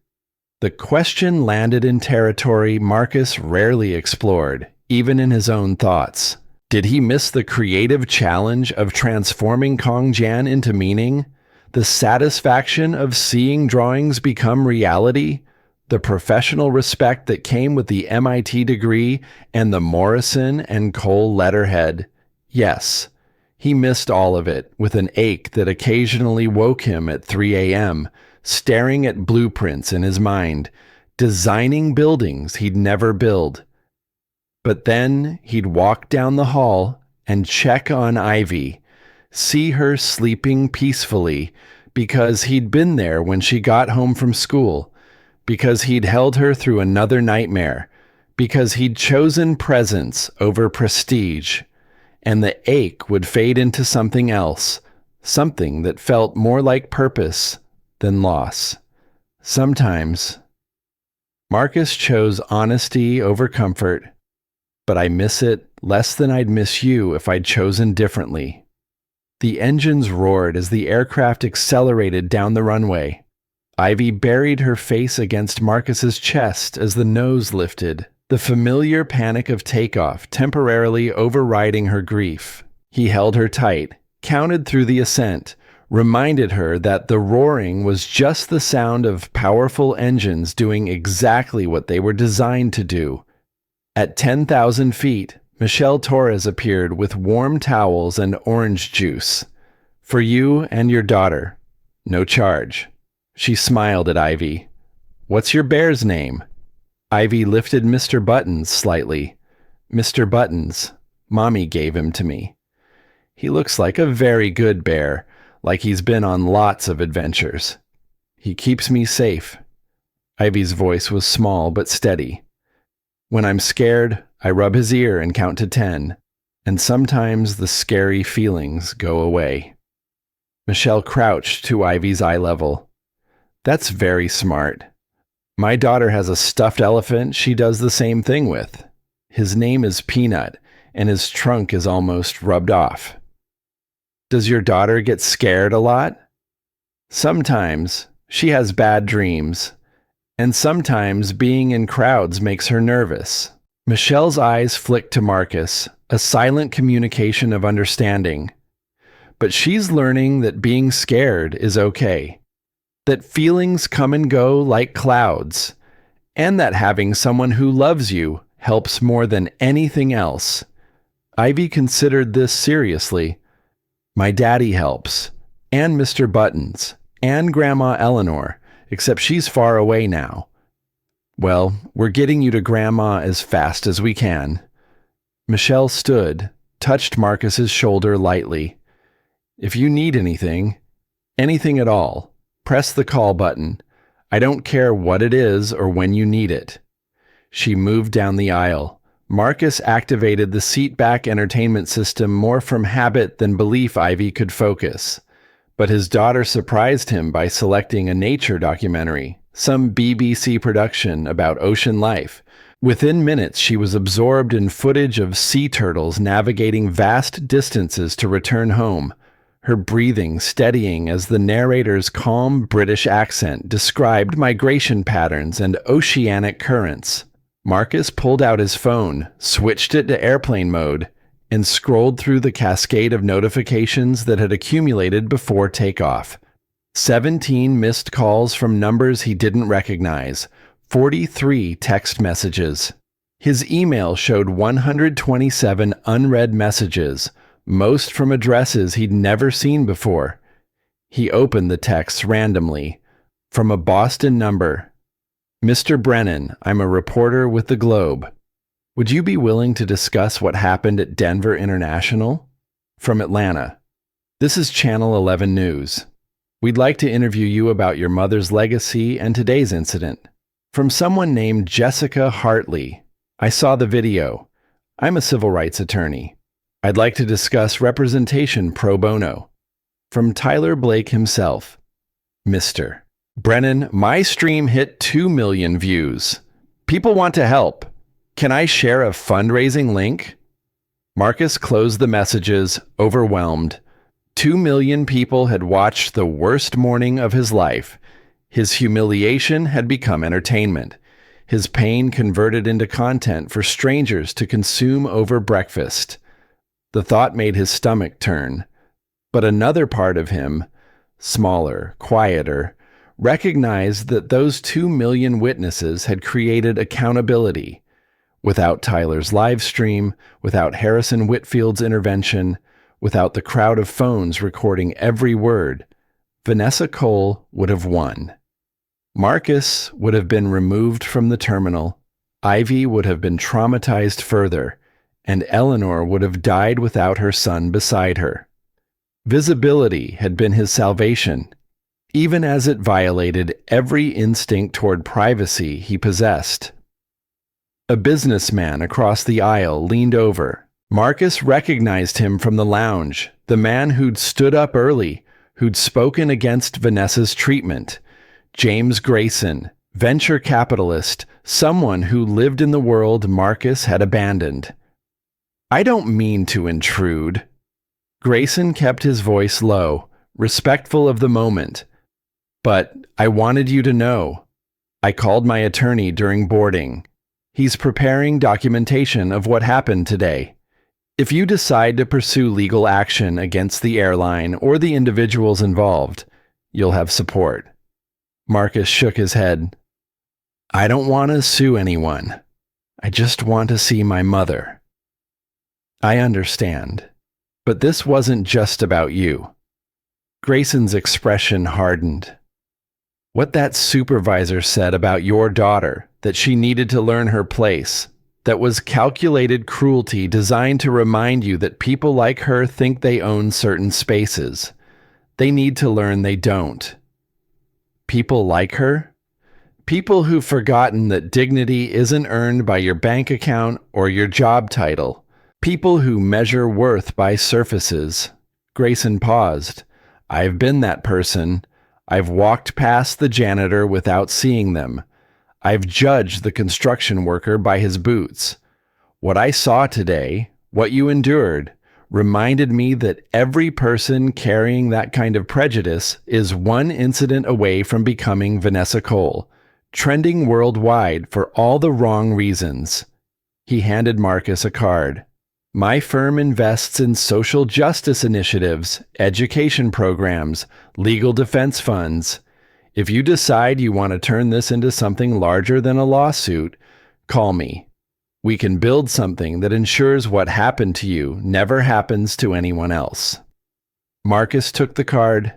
The question landed in territory Marcus rarely explored, even in his own thoughts. Did he miss the creative challenge of transforming Kongjian into meaning? The satisfaction of seeing drawings become reality? The professional respect that came with the MIT degree and the Morrison and Cole letterhead? Yes, he missed all of it with an ache that occasionally woke him at 3 a.m., staring at blueprints in his mind, designing buildings he'd never build. But then he'd walk down the hall and check on Ivy, see her sleeping peacefully because he'd been there when she got home from school, because he'd held her through another nightmare, because he'd chosen presence over prestige, and the ache would fade into something else, something that felt more like purpose than loss. Sometimes Marcus chose honesty over comfort, but I miss it less than I'd miss you if I'd chosen differently. The engines roared as the aircraft accelerated down the runway. Ivy buried her face against Marcus's chest as the nose lifted, the familiar panic of takeoff temporarily overriding her grief. He held her tight, counted through the ascent, reminded her that the roaring was just the sound of powerful engines doing exactly what they were designed to do. At 10,000 feet, Michelle Torres appeared with warm towels and orange juice. For you and your daughter. No charge. She smiled at Ivy. What's your bear's name? Ivy lifted Mr. Buttons slightly. Mr. Buttons. Mommy gave him to me. He looks like a very good bear, like he's been on lots of adventures. He keeps me safe. Ivy's voice was small but steady. When I'm scared, I rub his ear and count to 10, and sometimes the scary feelings go away. Michelle crouched to Ivy's eye level. That's very smart. My daughter has a stuffed elephant she does the same thing with. His name is Peanut, and his trunk is almost rubbed off. Does your daughter get scared a lot? Sometimes. She has bad dreams. And sometimes being in crowds makes her nervous. Michelle's eyes flicked to Marcus, a silent communication of understanding. But she's learning that being scared is okay. That feelings come and go like clouds. And that having someone who loves you helps more than anything else. Ivy considered this seriously. My daddy helps. And Mr. Buttons. And Grandma Eleanor. Except she's far away now. Well, we're getting you to Grandma as fast as we can. Michelle stood, touched Marcus's shoulder lightly. If you need anything at all, press the call button. I don't care what it is or when you need it. She moved down the aisle. Marcus activated the seatback entertainment system more from habit than belief Ivy could focus. But his daughter surprised him by selecting a nature documentary, some BBC production about ocean life. Within minutes, she was absorbed in footage of sea turtles navigating vast distances to return home, her breathing steadying as the narrator's calm British accent described migration patterns and oceanic currents. Marcus pulled out his phone, switched it to airplane mode, and scrolled through the cascade of notifications that had accumulated before takeoff. 17 missed calls from numbers he didn't recognize, 43 text messages. His email showed 127 unread messages, most from addresses he'd never seen before. He opened the texts randomly. From a Boston number. Mr. Brennan, I'm a reporter with the Globe. Would you be willing to discuss what happened at Denver International? From Atlanta. This is Channel 11 News. We'd like to interview you about your mother's legacy and today's incident. From someone named Jessica Hartley. I saw the video. I'm a civil rights attorney. I'd like to discuss representation pro bono. From Tyler Blake himself. Mr. Brennan, my stream hit 2 million views. People want to help. Can I share a fundraising link? Marcus closed the messages, overwhelmed. 2 million people had watched the worst morning of his life. His humiliation had become entertainment. His pain converted into content for strangers to consume over breakfast. The thought made his stomach turn. But another part of him, smaller, quieter, recognized that those 2 million witnesses had created accountability. Without Tyler's live stream, without Harrison Whitfield's intervention, without the crowd of phones recording every word, Vanessa Cole would have won. Marcus would have been removed from the terminal, Ivy would have been traumatized further, and Eleanor would have died without her son beside her. Visibility had been his salvation, even as it violated every instinct toward privacy he possessed. A businessman across the aisle leaned over. Marcus recognized him from the lounge, the man who'd stood up early, who'd spoken against Vanessa's treatment. James Grayson, venture capitalist, someone who lived in the world Marcus had abandoned. I don't mean to intrude. Grayson kept his voice low, respectful of the moment. But I wanted you to know. I called my attorney during boarding. He's preparing documentation of what happened today. If you decide to pursue legal action against the airline or the individuals involved, you'll have support." Marcus shook his head. "I don't want to sue anyone. I just want to see my mother." "I understand. But this wasn't just about you." Grayson's expression hardened. "What that supervisor said about your daughter, that she needed to learn her place, that was calculated cruelty designed to remind you that people like her think they own certain spaces. They need to learn they don't." People like her? People who've forgotten that dignity isn't earned by your bank account or your job title. People who measure worth by surfaces. Grayson paused. "I've been that person. I've walked past the janitor without seeing them. I've judged the construction worker by his boots. What I saw today, what you endured, reminded me that every person carrying that kind of prejudice is one incident away from becoming Vanessa Cole, trending worldwide for all the wrong reasons." He handed Marcus a card. "My firm invests in social justice initiatives, education programs, legal defense funds. If you decide you want to turn this into something larger than a lawsuit, call me. We can build something that ensures what happened to you never happens to anyone else." Marcus took the card,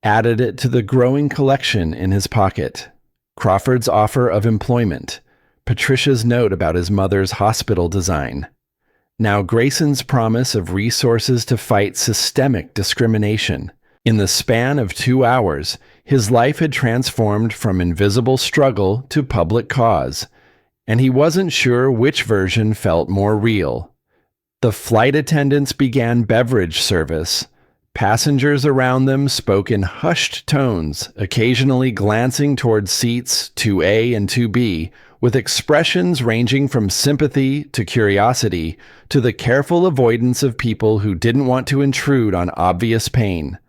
added it to the growing collection in his pocket. Crawford's offer of employment, Patricia's note about his mother's hospital design. Now Grayson's promise of resources to fight systemic discrimination. In the span of 2 hours, his life had transformed from invisible struggle to public cause, and he wasn't sure which version felt more real. The flight attendants began beverage service. Passengers around them spoke in hushed tones, occasionally glancing toward seats 2A and 2B, with expressions ranging from sympathy to curiosity to the careful avoidance of people who didn't want to intrude on obvious pain.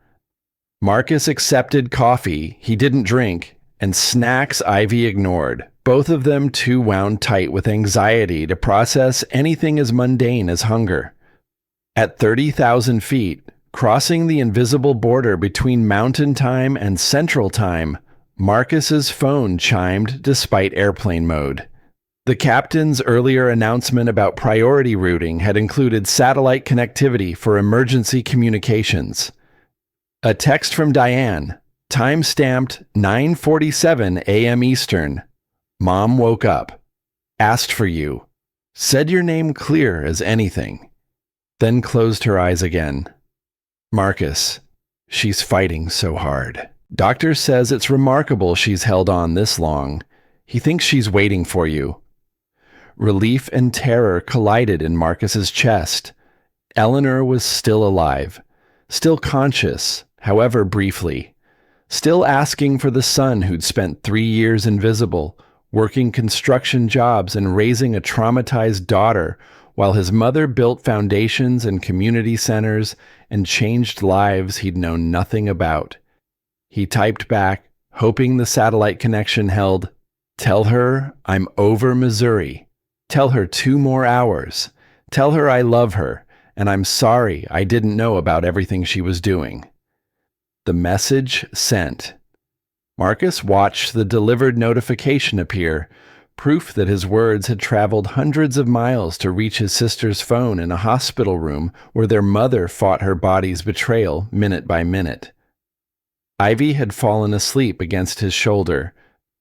Marcus accepted coffee he didn't drink and snacks Ivy ignored, both of them too wound tight with anxiety to process anything as mundane as hunger. At 30,000 feet, crossing the invisible border between Mountain Time and Central Time, Marcus's phone chimed despite airplane mode. The captain's earlier announcement about priority routing had included satellite connectivity for emergency communications. A text from Diane, time-stamped 9:47 a.m. Eastern. "Mom woke up. Asked for you. Said your name clear as anything." Then closed her eyes again. "Marcus, she's fighting so hard. Doctor says it's remarkable she's held on this long. He thinks she's waiting for you." Relief and terror collided in Marcus's chest. Eleanor was still alive, still conscious, however briefly, still asking for the son who'd spent 3 years invisible, working construction jobs and raising a traumatized daughter, while his mother built foundations and community centers and changed lives he'd known nothing about. He typed back, hoping the satellite connection held, "Tell her I'm over Missouri. Tell her 2 more hours. Tell her I love her, and I'm sorry I didn't know about everything she was doing." The message sent. Marcus watched the delivered notification appear, proof that his words had traveled hundreds of miles to reach his sister's phone in a hospital room where their mother fought her body's betrayal minute by minute. Ivy had fallen asleep against his shoulder,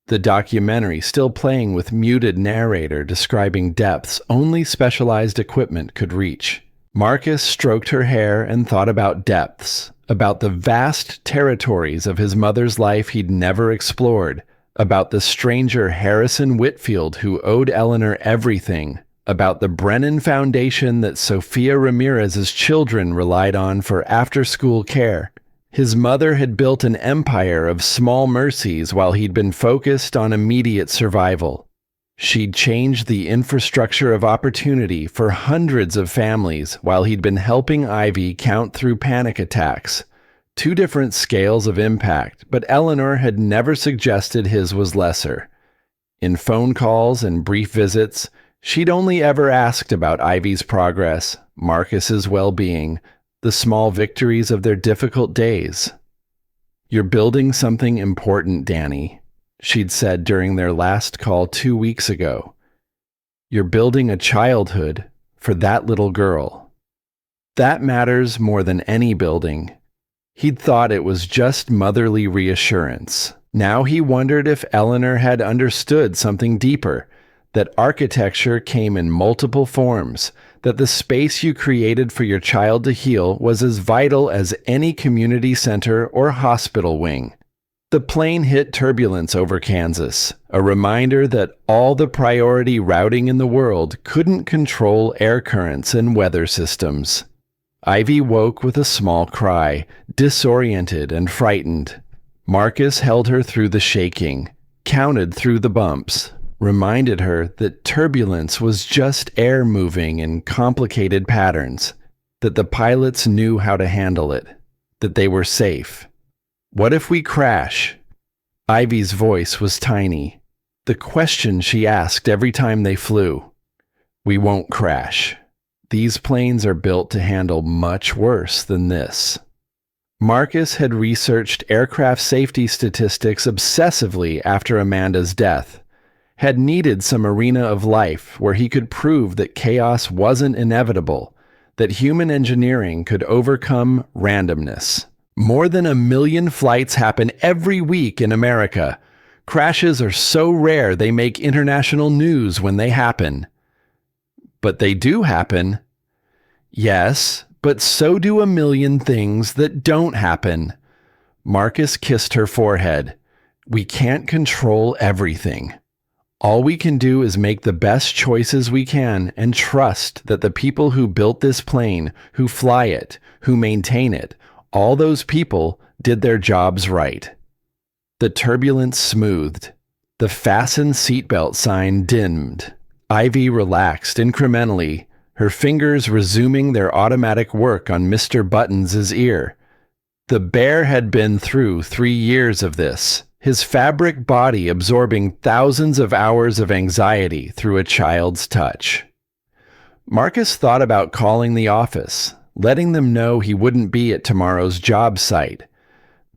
the documentary still playing with muted narrator describing depths only specialized equipment could reach. Marcus stroked her hair and thought about depths, about the vast territories of his mother's life he'd never explored, about the stranger Harrison Whitfield who owed Eleanor everything, about the Brennan Foundation that Sofia Ramirez's children relied on for after-school care. His mother had built an empire of small mercies while he'd been focused on immediate survival. She'd changed the infrastructure of opportunity for hundreds of families while he'd been helping Ivy count through panic attacks, Two different scales of impact, but Eleanor had never suggested his was lesser. In phone calls and brief visits, she'd only ever asked about Ivy's progress, Marcus's well-being, the small victories of their difficult days. "You're building something important, Danny," she'd said during their last call 2 weeks ago. "You're building a childhood for that little girl. That matters more than any building." He'd thought it was just motherly reassurance. Now he wondered if Eleanor had understood something deeper, that architecture came in multiple forms, that the space you created for your child to heal was as vital as any community center or hospital wing. The plane hit turbulence over Kansas, a reminder that all the priority routing in the world couldn't control air currents and weather systems. Ivy woke with a small cry, disoriented and frightened. Marcus held her through the shaking, counted through the bumps, reminded her that turbulence was just air moving in complicated patterns, that the pilots knew how to handle it, that they were safe. "What if we crash?" Ivy's voice was tiny, the question she asked every time they flew. "We won't crash. These planes are built to handle much worse than this." Marcus had researched aircraft safety statistics obsessively after Amanda's death, had needed some arena of life where he could prove that chaos wasn't inevitable, that human engineering could overcome randomness. More than 1 million flights happen every week in America. Crashes are so rare they make international news when they happen. But they do happen. Yes, but so do 1 million things that don't happen. Marcus kissed her forehead. "We can't control everything. All we can do is make the best choices we can and trust that the people who built this plane, who fly it, who maintain it, all those people did their jobs right." The turbulence smoothed. The fasten seatbelt sign dimmed. Ivy relaxed incrementally, her fingers resuming their automatic work on Mr. Buttons' ear. The bear had been through 3 years of this, his fabric body absorbing thousands of hours of anxiety through a child's touch. Marcus thought about calling the office, letting them know he wouldn't be at tomorrow's job site.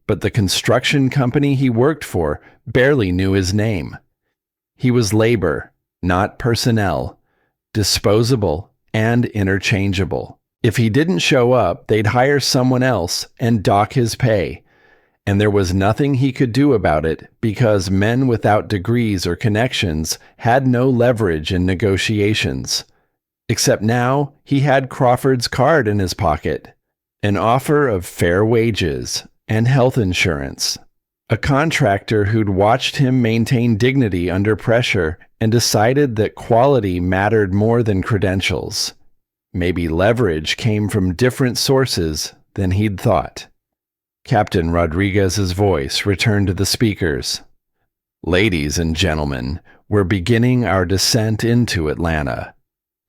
But the construction company he worked for barely knew his name. He was labor, not personnel, disposable and interchangeable. If he didn't show up, they'd hire someone else and dock his pay. And there was nothing he could do about it because men without degrees or connections had no leverage in negotiations. Except now he had Crawford's card in his pocket, an offer of fair wages and health insurance, a contractor who'd watched him maintain dignity under pressure and decided that quality mattered more than credentials. Maybe leverage came from different sources than he'd thought. Captain Rodriguez's voice returned to the speakers. "Ladies and gentlemen, we're beginning our descent into Atlanta.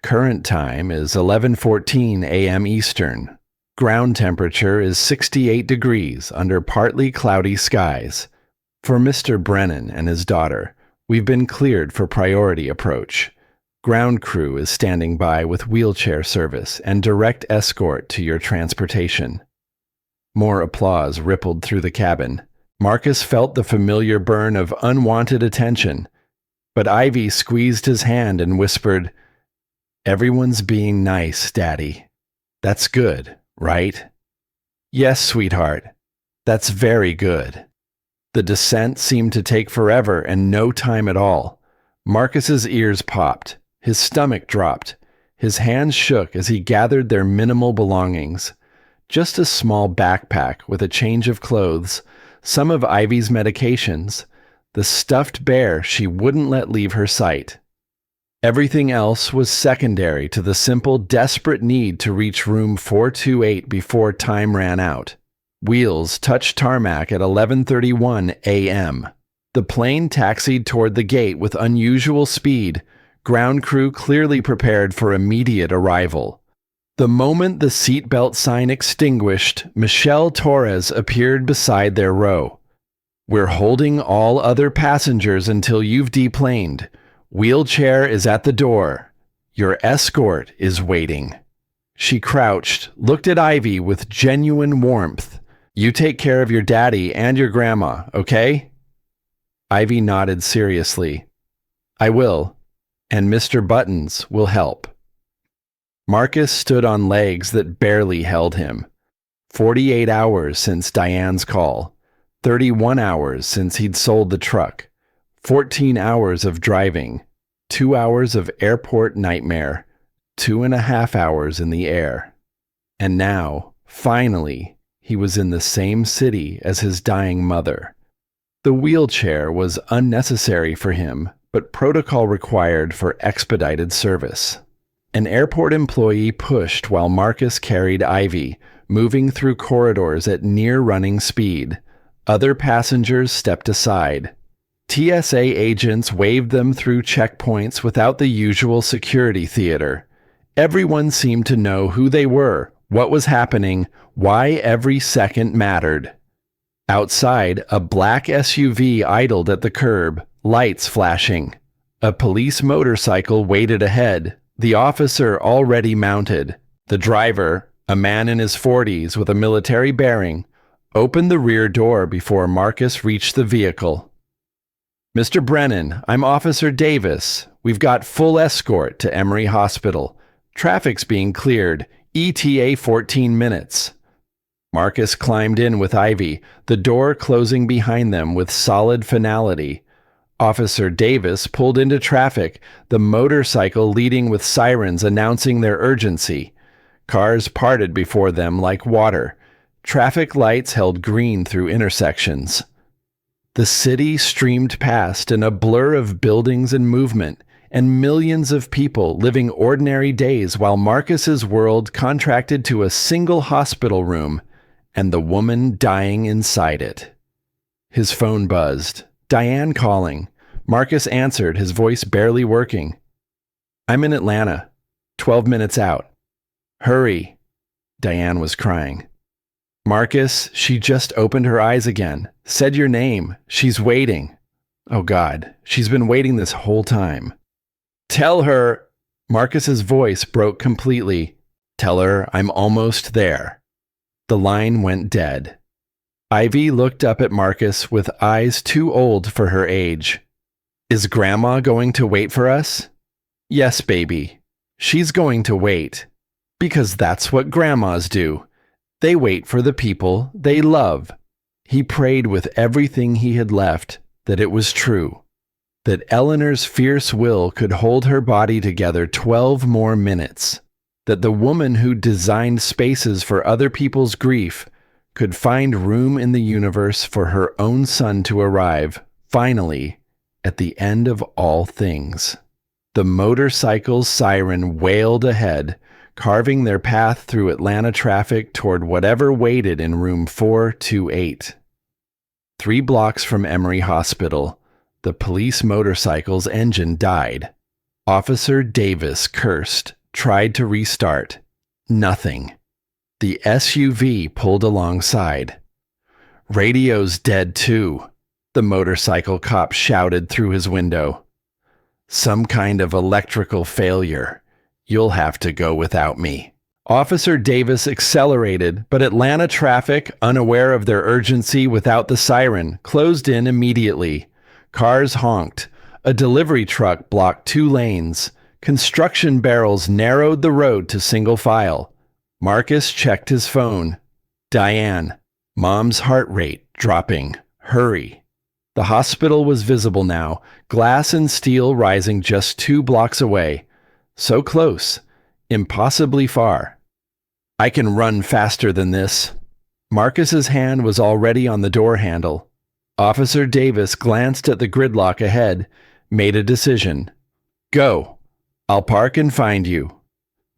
Current time is 11:14 a.m. Eastern. Ground temperature is 68 degrees under partly cloudy skies. For Mr. Brennan and his daughter, we've been cleared for priority approach. Ground crew is standing by with wheelchair service and direct escort to your transportation." More applause rippled through the cabin. Marcus felt the familiar burn of unwanted attention, but Ivy squeezed his hand and whispered, "Everyone's being nice, Daddy. That's good, right?" "Yes, sweetheart. That's very good." The descent seemed to take forever and no time at all. Marcus's ears popped. His stomach dropped. His hands shook as he gathered their minimal belongings. Just a small backpack with a change of clothes, some of Ivy's medications, the stuffed bear she wouldn't let leave her sight. Everything else was secondary to the simple, desperate need to reach room 428 before time ran out. Wheels touched tarmac at 11:31 a.m. The plane taxied toward the gate with unusual speed, ground crew clearly prepared for immediate arrival. The moment the seatbelt sign extinguished, Michelle Torres appeared beside their row. "We're holding all other passengers until you've deplaned. Wheelchair is at the door. Your escort is waiting." She crouched, looked at Ivy with genuine warmth. "You take care of your daddy and your grandma, okay?" Ivy nodded seriously. "I will, and Mr. Buttons will help." Marcus stood on legs that barely held him. 48 hours since Diane's call. 31 hours since he'd sold the truck. 14 hours of driving. 2 hours of airport nightmare. 2.5 hours in the air. And now, finally, he was in the same city as his dying mother. The wheelchair was unnecessary for him, but protocol required for expedited service. An airport employee pushed while Marcus carried Ivy, moving through corridors at near-running speed. Other passengers stepped aside. TSA agents waved them through checkpoints without the usual security theater. Everyone seemed to know who they were, what was happening, why every second mattered. Outside, a black SUV idled at the curb, lights flashing. A police motorcycle waited ahead, the officer already mounted. The driver, a man in his 40s with a military bearing, opened the rear door before Marcus reached the vehicle. "Mr. Brennan, I'm Officer Davis. We've got full escort to Emory Hospital. Traffic's being cleared. ETA 14 minutes. Marcus climbed in with Ivy, the door closing behind them with solid finality. Officer Davis pulled into traffic, the motorcycle leading with sirens announcing their urgency. Cars parted before them like water. Traffic lights held green through intersections. The city streamed past in a blur of buildings and movement, and millions of people living ordinary days while Marcus's world contracted to a single hospital room, and the woman dying inside it. His phone buzzed. Diane calling. Marcus answered, his voice barely working. "I'm in Atlanta. 12 minutes out." "Hurry." Diane was crying. "Marcus, she just opened her eyes again. Said your name. She's waiting." "Oh God, she's been waiting this whole time." "Tell her." Marcus's voice broke completely. "Tell her I'm almost there." The line went dead. Ivy looked up at Marcus with eyes too old for her age. "Is Grandma going to wait for us?" "Yes, baby. She's going to wait. Because that's what grandmas do. They wait for the people they love." He prayed with everything he had left that it was true. That Eleanor's fierce will could hold her body together 12 more minutes. That the woman who designed spaces for other people's grief could find room in the universe for her own son to arrive, finally, at the end of all things. The motorcycle's siren wailed ahead, carving their path through Atlanta traffic toward whatever waited in room 428. 3 blocks from Emory Hospital, the police motorcycle's engine died. Officer Davis cursed, tried to restart. Nothing. The SUV pulled alongside. "Radio's dead too," the motorcycle cop shouted through his window. "Some kind of electrical failure. You'll have to go without me." Officer Davis accelerated, but Atlanta traffic, unaware of their urgency without the siren, closed in immediately. Cars honked. A delivery truck blocked 2 lanes. Construction barrels narrowed the road to single file. Marcus checked his phone. Diane. Mom's heart rate dropping. Hurry. The hospital was visible now, glass and steel rising just 2 blocks away. So close. Impossibly far. "I can run faster than this." Marcus's hand was already on the door handle. Officer Davis glanced at the gridlock ahead, made a decision. "Go. I'll park and find you."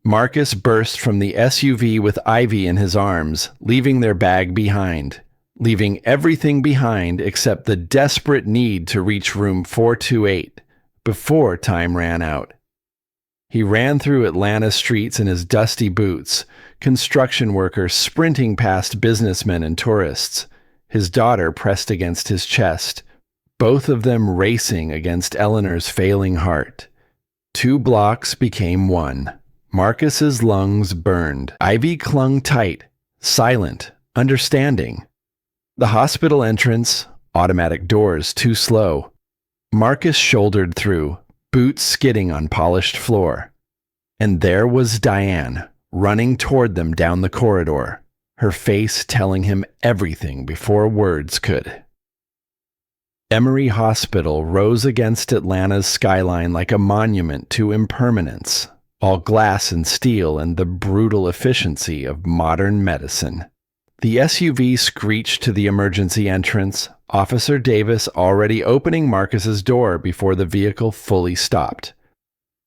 Marcus burst from the SUV with Ivy in his arms, leaving their bag behind. Leaving everything behind except the desperate need to reach room 428 before time ran out. He ran through Atlanta streets in his dusty boots, construction workers sprinting past businessmen and tourists, his daughter pressed against his chest, both of them racing against Eleanor's failing heart. 2 blocks became 1. Marcus's lungs burned. Ivy clung tight, silent, understanding. The hospital entrance, automatic doors too slow. Marcus shouldered through, boots skidding on polished floor. And there was Diane, running toward them down the corridor, her face telling him everything before words could. Emory Hospital rose against Atlanta's skyline like a monument to impermanence, all glass and steel and the brutal efficiency of modern medicine. The SUV screeched to the emergency entrance, Officer Davis already opening Marcus's door before the vehicle fully stopped.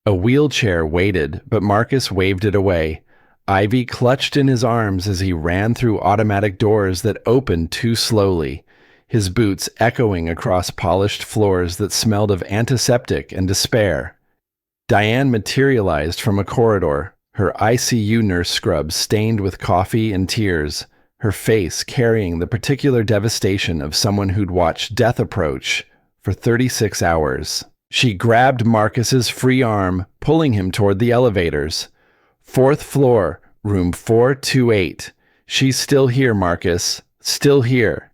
A wheelchair waited, but Marcus waved it away. Ivy clutched in his arms as he ran through automatic doors that opened too slowly, his boots echoing across polished floors that smelled of antiseptic and despair. Diane materialized from a corridor, her ICU nurse scrubs stained with coffee and tears, her face carrying the particular devastation of someone who'd watched death approach for 36 hours. She grabbed Marcus's free arm, pulling him toward the elevators. 4th floor, room 428. She's still here, Marcus. Still here.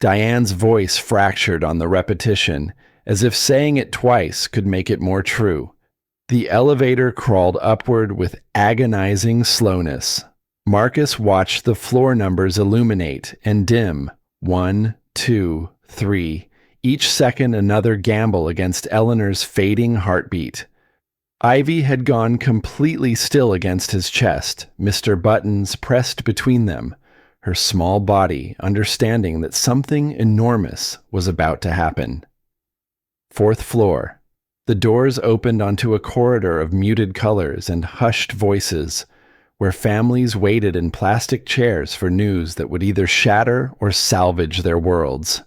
Diane's voice fractured on the repetition, as if saying it twice could make it more true. The elevator crawled upward with agonizing slowness. Marcus watched the floor numbers illuminate and dim. 1, 2, 3. Each second another gamble against Eleanor's fading heartbeat. Ivy had gone completely still against his chest, Mr. Buttons pressed between them, her small body understanding that something enormous was about to happen. 4th floor. The doors opened onto a corridor of muted colors and hushed voices, where families waited in plastic chairs for news that would either shatter or salvage their worlds.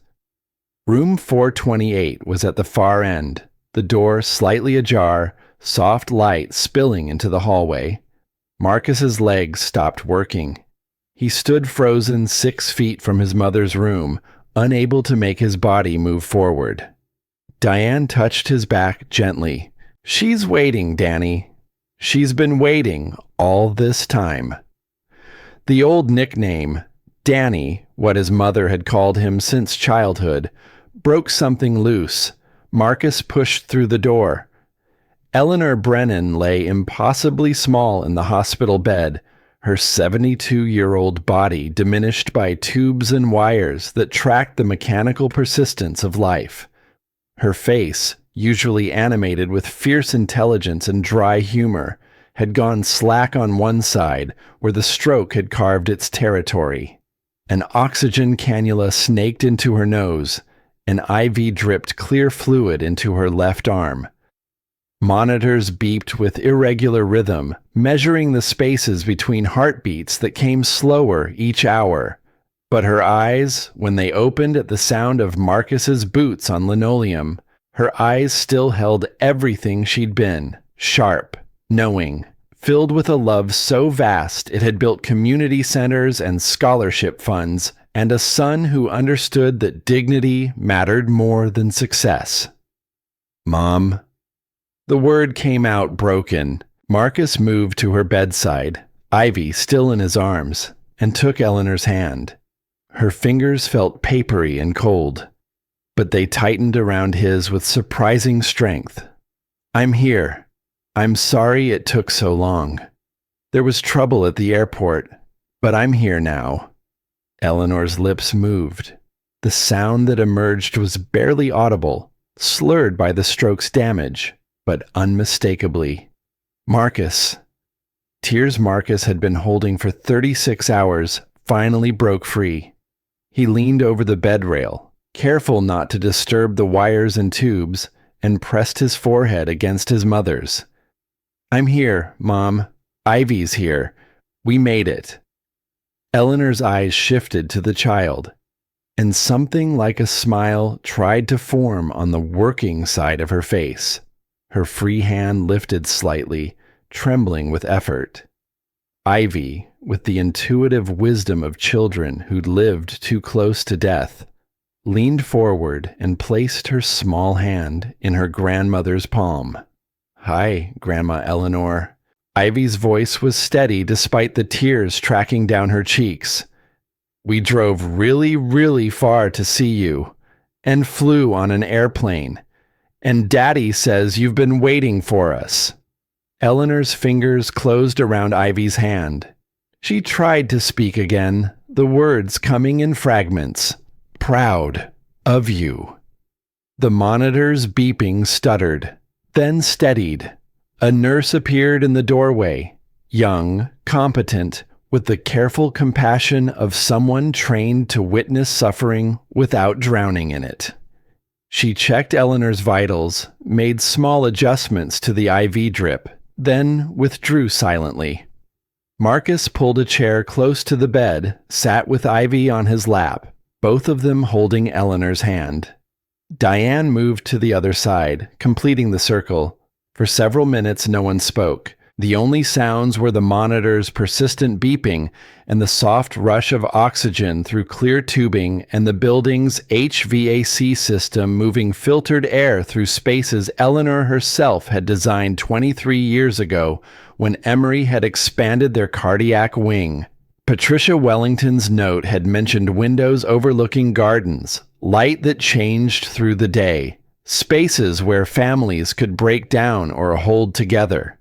Room 428 was at the far end, the door slightly ajar, soft light spilling into the hallway. Marcus's legs stopped working. He stood frozen 6 feet from his mother's room, unable to make his body move forward. Diane touched his back gently. "She's waiting, Danny. She's been waiting all this time." The old nickname, Danny, what his mother had called him since childhood, broke something loose. Marcus pushed through the door. Eleanor Brennan lay impossibly small in the hospital bed, her 72-year-old body diminished by tubes and wires that tracked the mechanical persistence of life. Her face, usually animated with fierce intelligence and dry humor, had gone slack on one side where the stroke had carved its territory. An oxygen cannula snaked into her nose. An IV dripped clear fluid into her left arm. Monitors beeped with irregular rhythm, measuring the spaces between heartbeats that came slower each hour. But her eyes, when they opened at the sound of Marcus's boots on linoleum, her eyes still held everything she'd been, sharp, knowing, filled with a love so vast it had built community centers and scholarship funds, and a son who understood that dignity mattered more than success. "Mom." The word came out broken. Marcus moved to her bedside, Ivy still in his arms, and took Eleanor's hand. Her fingers felt papery and cold, but they tightened around his with surprising strength. "I'm here. I'm sorry it took so long. There was trouble at the airport, but I'm here now." Eleanor's lips moved. The sound that emerged was barely audible, slurred by the stroke's damage, but unmistakably. "Marcus." Tears Marcus had been holding for 36 hours finally broke free. He leaned over the bed rail, careful not to disturb the wires and tubes, and pressed his forehead against his mother's. "I'm here, Mom. Ivy's here. We made it." Eleanor's eyes shifted to the child, and something like a smile tried to form on the working side of her face. Her free hand lifted slightly, trembling with effort. Ivy, with the intuitive wisdom of children who'd lived too close to death, leaned forward and placed her small hand in her grandmother's palm. "Hi, Grandma Eleanor." Ivy's voice was steady despite the tears tracking down her cheeks. "We drove really, really far to see you, and flew on an airplane. And Daddy says you've been waiting for us." Eleanor's fingers closed around Ivy's hand. She tried to speak again, the words coming in fragments. "Proud of you." The monitor's beeping stuttered, then steadied. A nurse appeared in the doorway, young, competent, with the careful compassion of someone trained to witness suffering without drowning in it. She checked Eleanor's vitals, made small adjustments to the IV drip, then withdrew silently. Marcus pulled a chair close to the bed, sat with Ivy on his lap, both of them holding Eleanor's hand. Diane moved to the other side, completing the circle. For several minutes no one spoke. The only sounds were the monitor's persistent beeping and the soft rush of oxygen through clear tubing and the building's HVAC system moving filtered air through spaces Eleanor herself had designed 23 years ago when Emory had expanded their cardiac wing. Patricia Wellington's note had mentioned windows overlooking gardens, light that changed through the day, spaces where families could break down or hold together.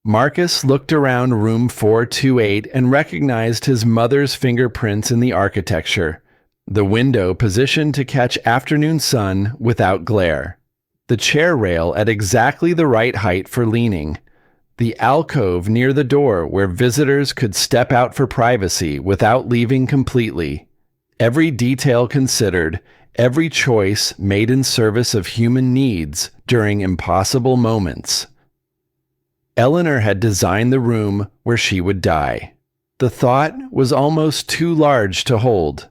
Marcus looked around room 428 and recognized his mother's fingerprints in the architecture, the window positioned to catch afternoon sun without glare, the chair rail at exactly the right height for leaning, the alcove near the door where visitors could step out for privacy without leaving completely. Every detail considered, every choice made in service of human needs during impossible moments. Eleanor had designed the room where she would die. The thought was almost too large to hold.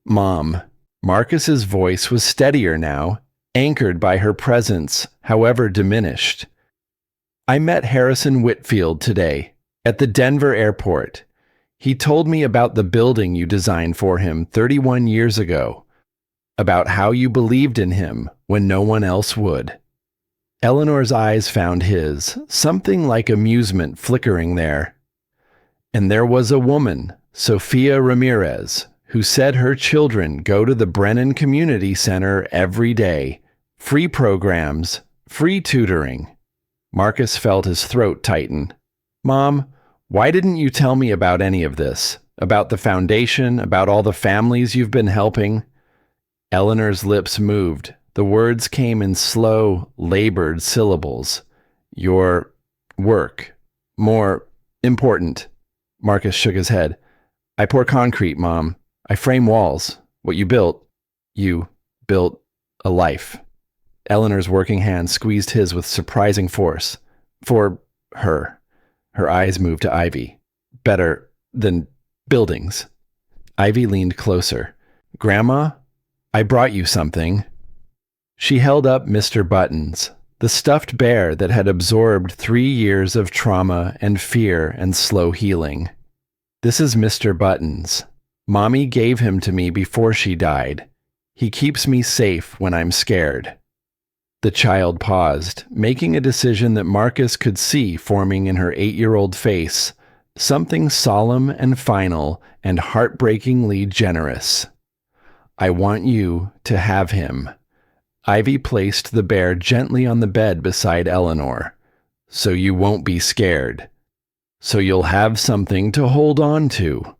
"Mom." Marcus's voice was steadier now, anchored by her presence, however diminished. "I met Harrison Whitfield today, at the Denver airport. He told me about the building you designed for him 31 years ago, about how you believed in him when no one else would." Eleanor's eyes found his, something like amusement flickering there. "And there was a woman, Sophia Ramirez, who said her children go to the Brennan Community Center every day. Free programs, free tutoring." Marcus felt his throat tighten. "Mom, why didn't you tell me about any of this? About the foundation, about all the families you've been helping?" Eleanor's lips moved. The words came in slow, labored syllables. "Your work. More important." Marcus shook his head. "I pour concrete, Mom. I frame walls. What you built a life." Eleanor's working hand squeezed his with surprising force. "For her." Her eyes moved to Ivy. "Better than buildings." Ivy leaned closer. "Grandma, I brought you something." She held up Mr. Buttons, the stuffed bear that had absorbed 3 years of trauma and fear and slow healing. "This is Mr. Buttons. Mommy gave him to me before she died. He keeps me safe when I'm scared." The child paused, making a decision that Marcus could see forming in her 8-year-old face, something solemn and final and heartbreakingly generous. "I want you to have him." Ivy placed the bear gently on the bed beside Eleanor. "So you won't be scared. So you'll have something to hold on to."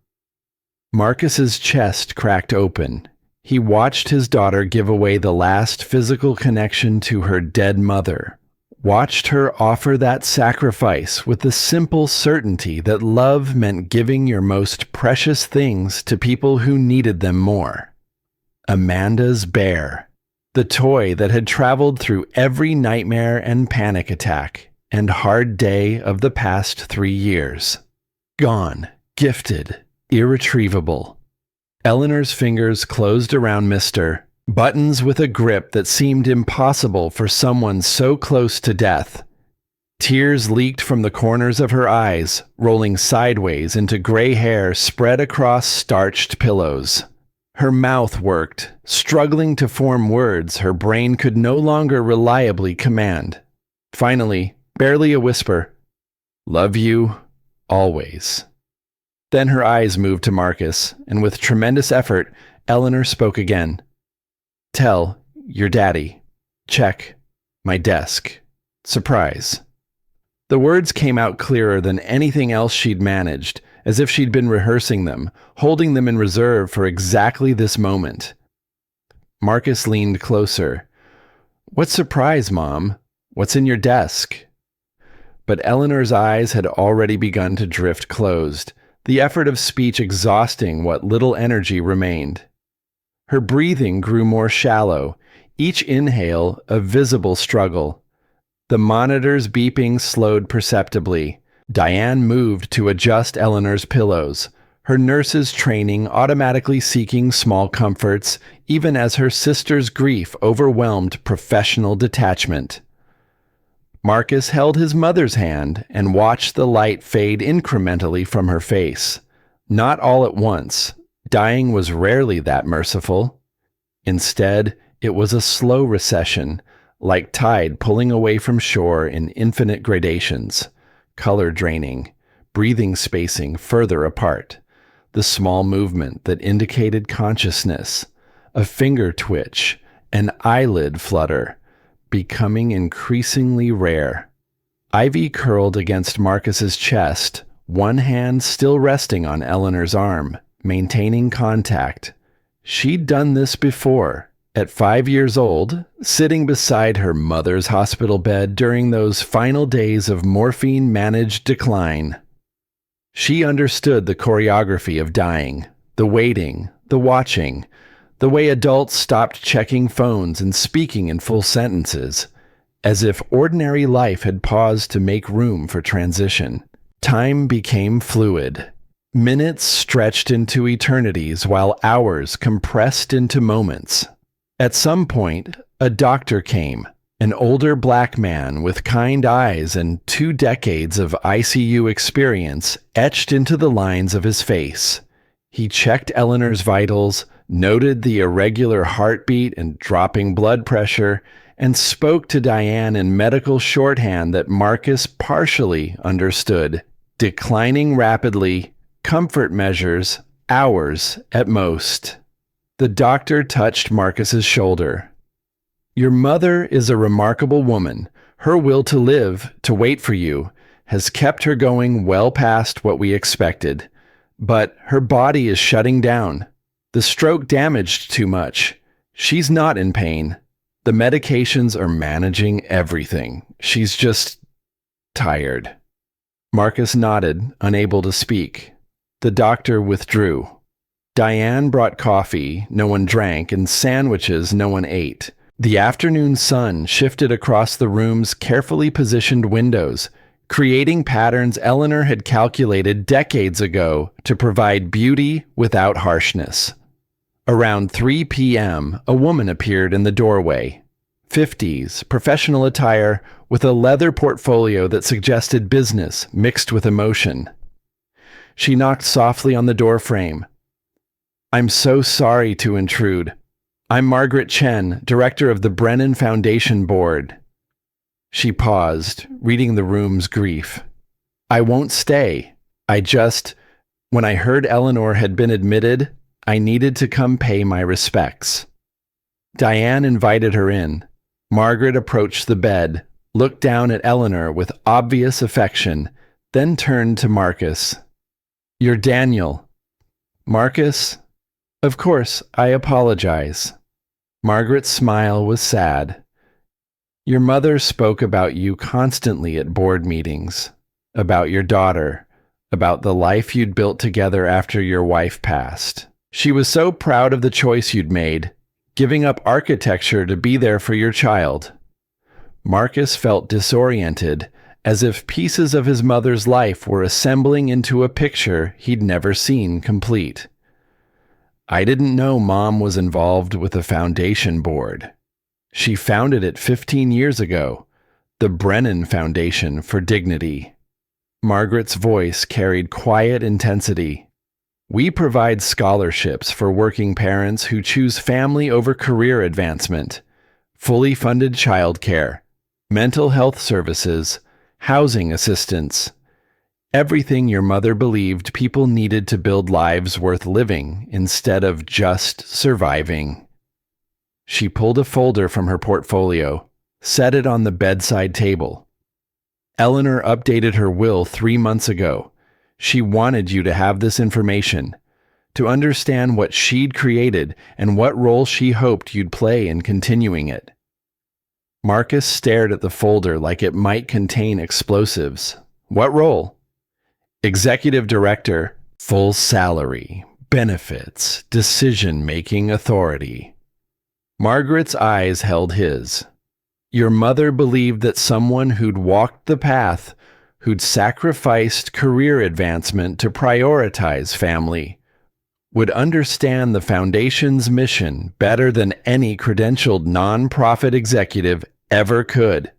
Marcus's chest cracked open. He watched his daughter give away the last physical connection to her dead mother, watched her offer that sacrifice with the simple certainty that love meant giving your most precious things to people who needed them more. Amanda's bear. The toy that had traveled through every nightmare and panic attack and hard day of the past 3 years. Gone, gifted, irretrievable. Eleanor's fingers closed around Mr. buttons with a grip that seemed impossible for someone so close to death. Tears leaked from the corners of her eyes, rolling sideways into gray hair spread across starched pillows. Her mouth worked, struggling to form words her brain could no longer reliably command. Finally, barely a whisper, "Love you, always." Then her eyes moved to Marcus, and with tremendous effort, Eleanor spoke again. "Tell, your daddy. Check, my desk. Surprise." The words came out clearer than anything else she'd managed, as if she'd been rehearsing them, holding them in reserve for exactly this moment. Marcus leaned closer. "What surprise, Mom? What's in your desk?" But Eleanor's eyes had already begun to drift closed, the effort of speech exhausting what little energy remained. Her breathing grew more shallow, each inhale a visible struggle. The monitor's beeping slowed perceptibly. Diane moved to adjust Eleanor's pillows, her nurse's training automatically seeking small comforts, even as her sister's grief overwhelmed professional detachment. Marcus held his mother's hand and watched the light fade incrementally from her face. Not all at once. Dying was rarely that merciful. Instead, it was a slow recession, like tide pulling away from shore in infinite gradations, color draining, breathing spacing further apart, the small movement that indicated consciousness, a finger twitch, an eyelid flutter, becoming increasingly rare. Ivy curled against Marcus's chest, one hand still resting on Eleanor's arm, maintaining contact. She'd done this before. At 5 years old, sitting beside her mother's hospital bed during those final days of morphine-managed decline. She understood the choreography of dying, the waiting, the watching, the way adults stopped checking phones and speaking in full sentences, as if ordinary life had paused to make room for transition. Time became fluid. Minutes stretched into eternities while hours compressed into moments. At some point, a doctor came, an older black man with kind eyes and 2 decades of ICU experience etched into the lines of his face. He checked Eleanor's vitals, noted the irregular heartbeat and dropping blood pressure, and spoke to Diane in medical shorthand that Marcus partially understood. Declining rapidly, comfort measures, hours at most. The doctor touched Marcus's shoulder. "Your mother is a remarkable woman. Her will to live, to wait for you, has kept her going well past what we expected. But her body is shutting down. The stroke damaged too much. She's not in pain. The medications are managing everything. She's just tired." Marcus nodded, unable to speak. The doctor withdrew. Diane brought coffee no one drank and sandwiches no one ate. The afternoon sun shifted across the room's carefully positioned windows, creating patterns Eleanor had calculated decades ago to provide beauty without harshness. Around 3 p.m., a woman appeared in the doorway. 50s, professional attire with a leather portfolio that suggested business mixed with emotion. She knocked softly on the doorframe. "I'm so sorry to intrude. I'm Margaret Chen, director of the Brennan Foundation Board." She paused, reading the room's grief. "I won't stay. When I heard Eleanor had been admitted, I needed to come pay my respects." Diane invited her in. Margaret approached the bed, looked down at Eleanor with obvious affection, then turned to Marcus. "You're Daniel." "Marcus? Of course, I apologize." Margaret's smile was sad. "Your mother spoke about you constantly at board meetings, about your daughter, about the life you'd built together after your wife passed. She was so proud of the choice you'd made, giving up architecture to be there for your child." Marcus felt disoriented, as if pieces of his mother's life were assembling into a picture he'd never seen complete. I didn't know Mom was involved with a foundation board. She founded it 15 years ago, the Brennan Foundation for Dignity. Margaret's voice carried quiet intensity. We provide scholarships for working parents who choose family over career advancement, fully funded childcare, mental health services, housing assistance. Everything your mother believed people needed to build lives worth living instead of just surviving. She pulled a folder from her portfolio, set it on the bedside table. Eleanor updated her will 3 months ago. She wanted you to have this information, to understand what she'd created and what role she hoped you'd play in continuing it. Marcus stared at the folder like it might contain explosives. What role? Executive director, full salary, benefits, decision-making authority. Margaret's eyes held his. Your mother believed that someone who'd walked the path, who'd sacrificed career advancement to prioritize family, would understand the foundation's mission better than any credentialed nonprofit executive ever could.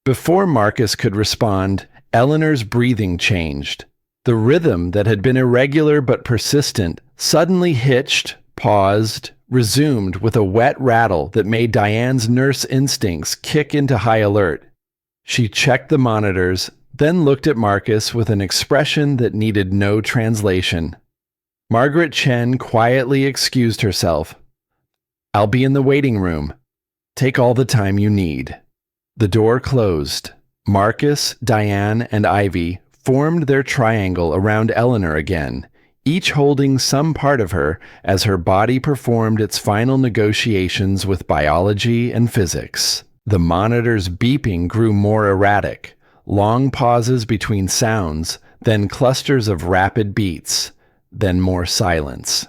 Before Marcus could respond, Eleanor's breathing changed. The rhythm that had been irregular but persistent suddenly hitched, paused, resumed with a wet rattle that made Diane's nurse instincts kick into high alert. She checked the monitors, then looked at Marcus with an expression that needed no translation. Margaret Chen quietly excused herself. I'll be in the waiting room. Take all the time you need. The door closed. Marcus, Diane, and Ivy formed their triangle around Eleanor again, each holding some part of her as her body performed its final negotiations with biology and physics. The monitor's beeping grew more erratic, long pauses between sounds, then clusters of rapid beats, then more silence.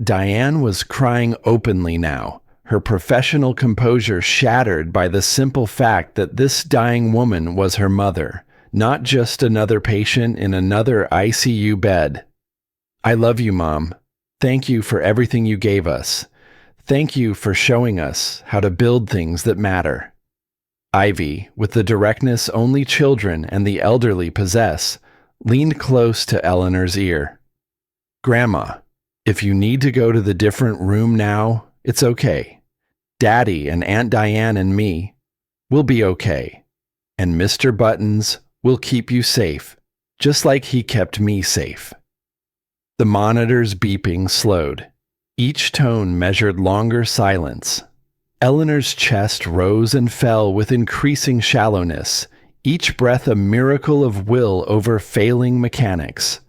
Diane was crying openly now, her professional composure shattered by the simple fact that this dying woman was her mother, not just another patient in another ICU bed. I love you, Mom. Thank you for everything you gave us. Thank you for showing us how to build things that matter. Ivy, with the directness only children and the elderly possess, leaned close to Eleanor's ear. Grandma, if you need to go to the different room now, it's okay. Daddy and Aunt Diane and me, we'll be okay. And Mr. Buttons will keep you safe, just like he kept me safe. The monitor's beeping slowed. Each tone measured longer silence. Eleanor's chest rose and fell with increasing shallowness, each breath a miracle of will over failing mechanics.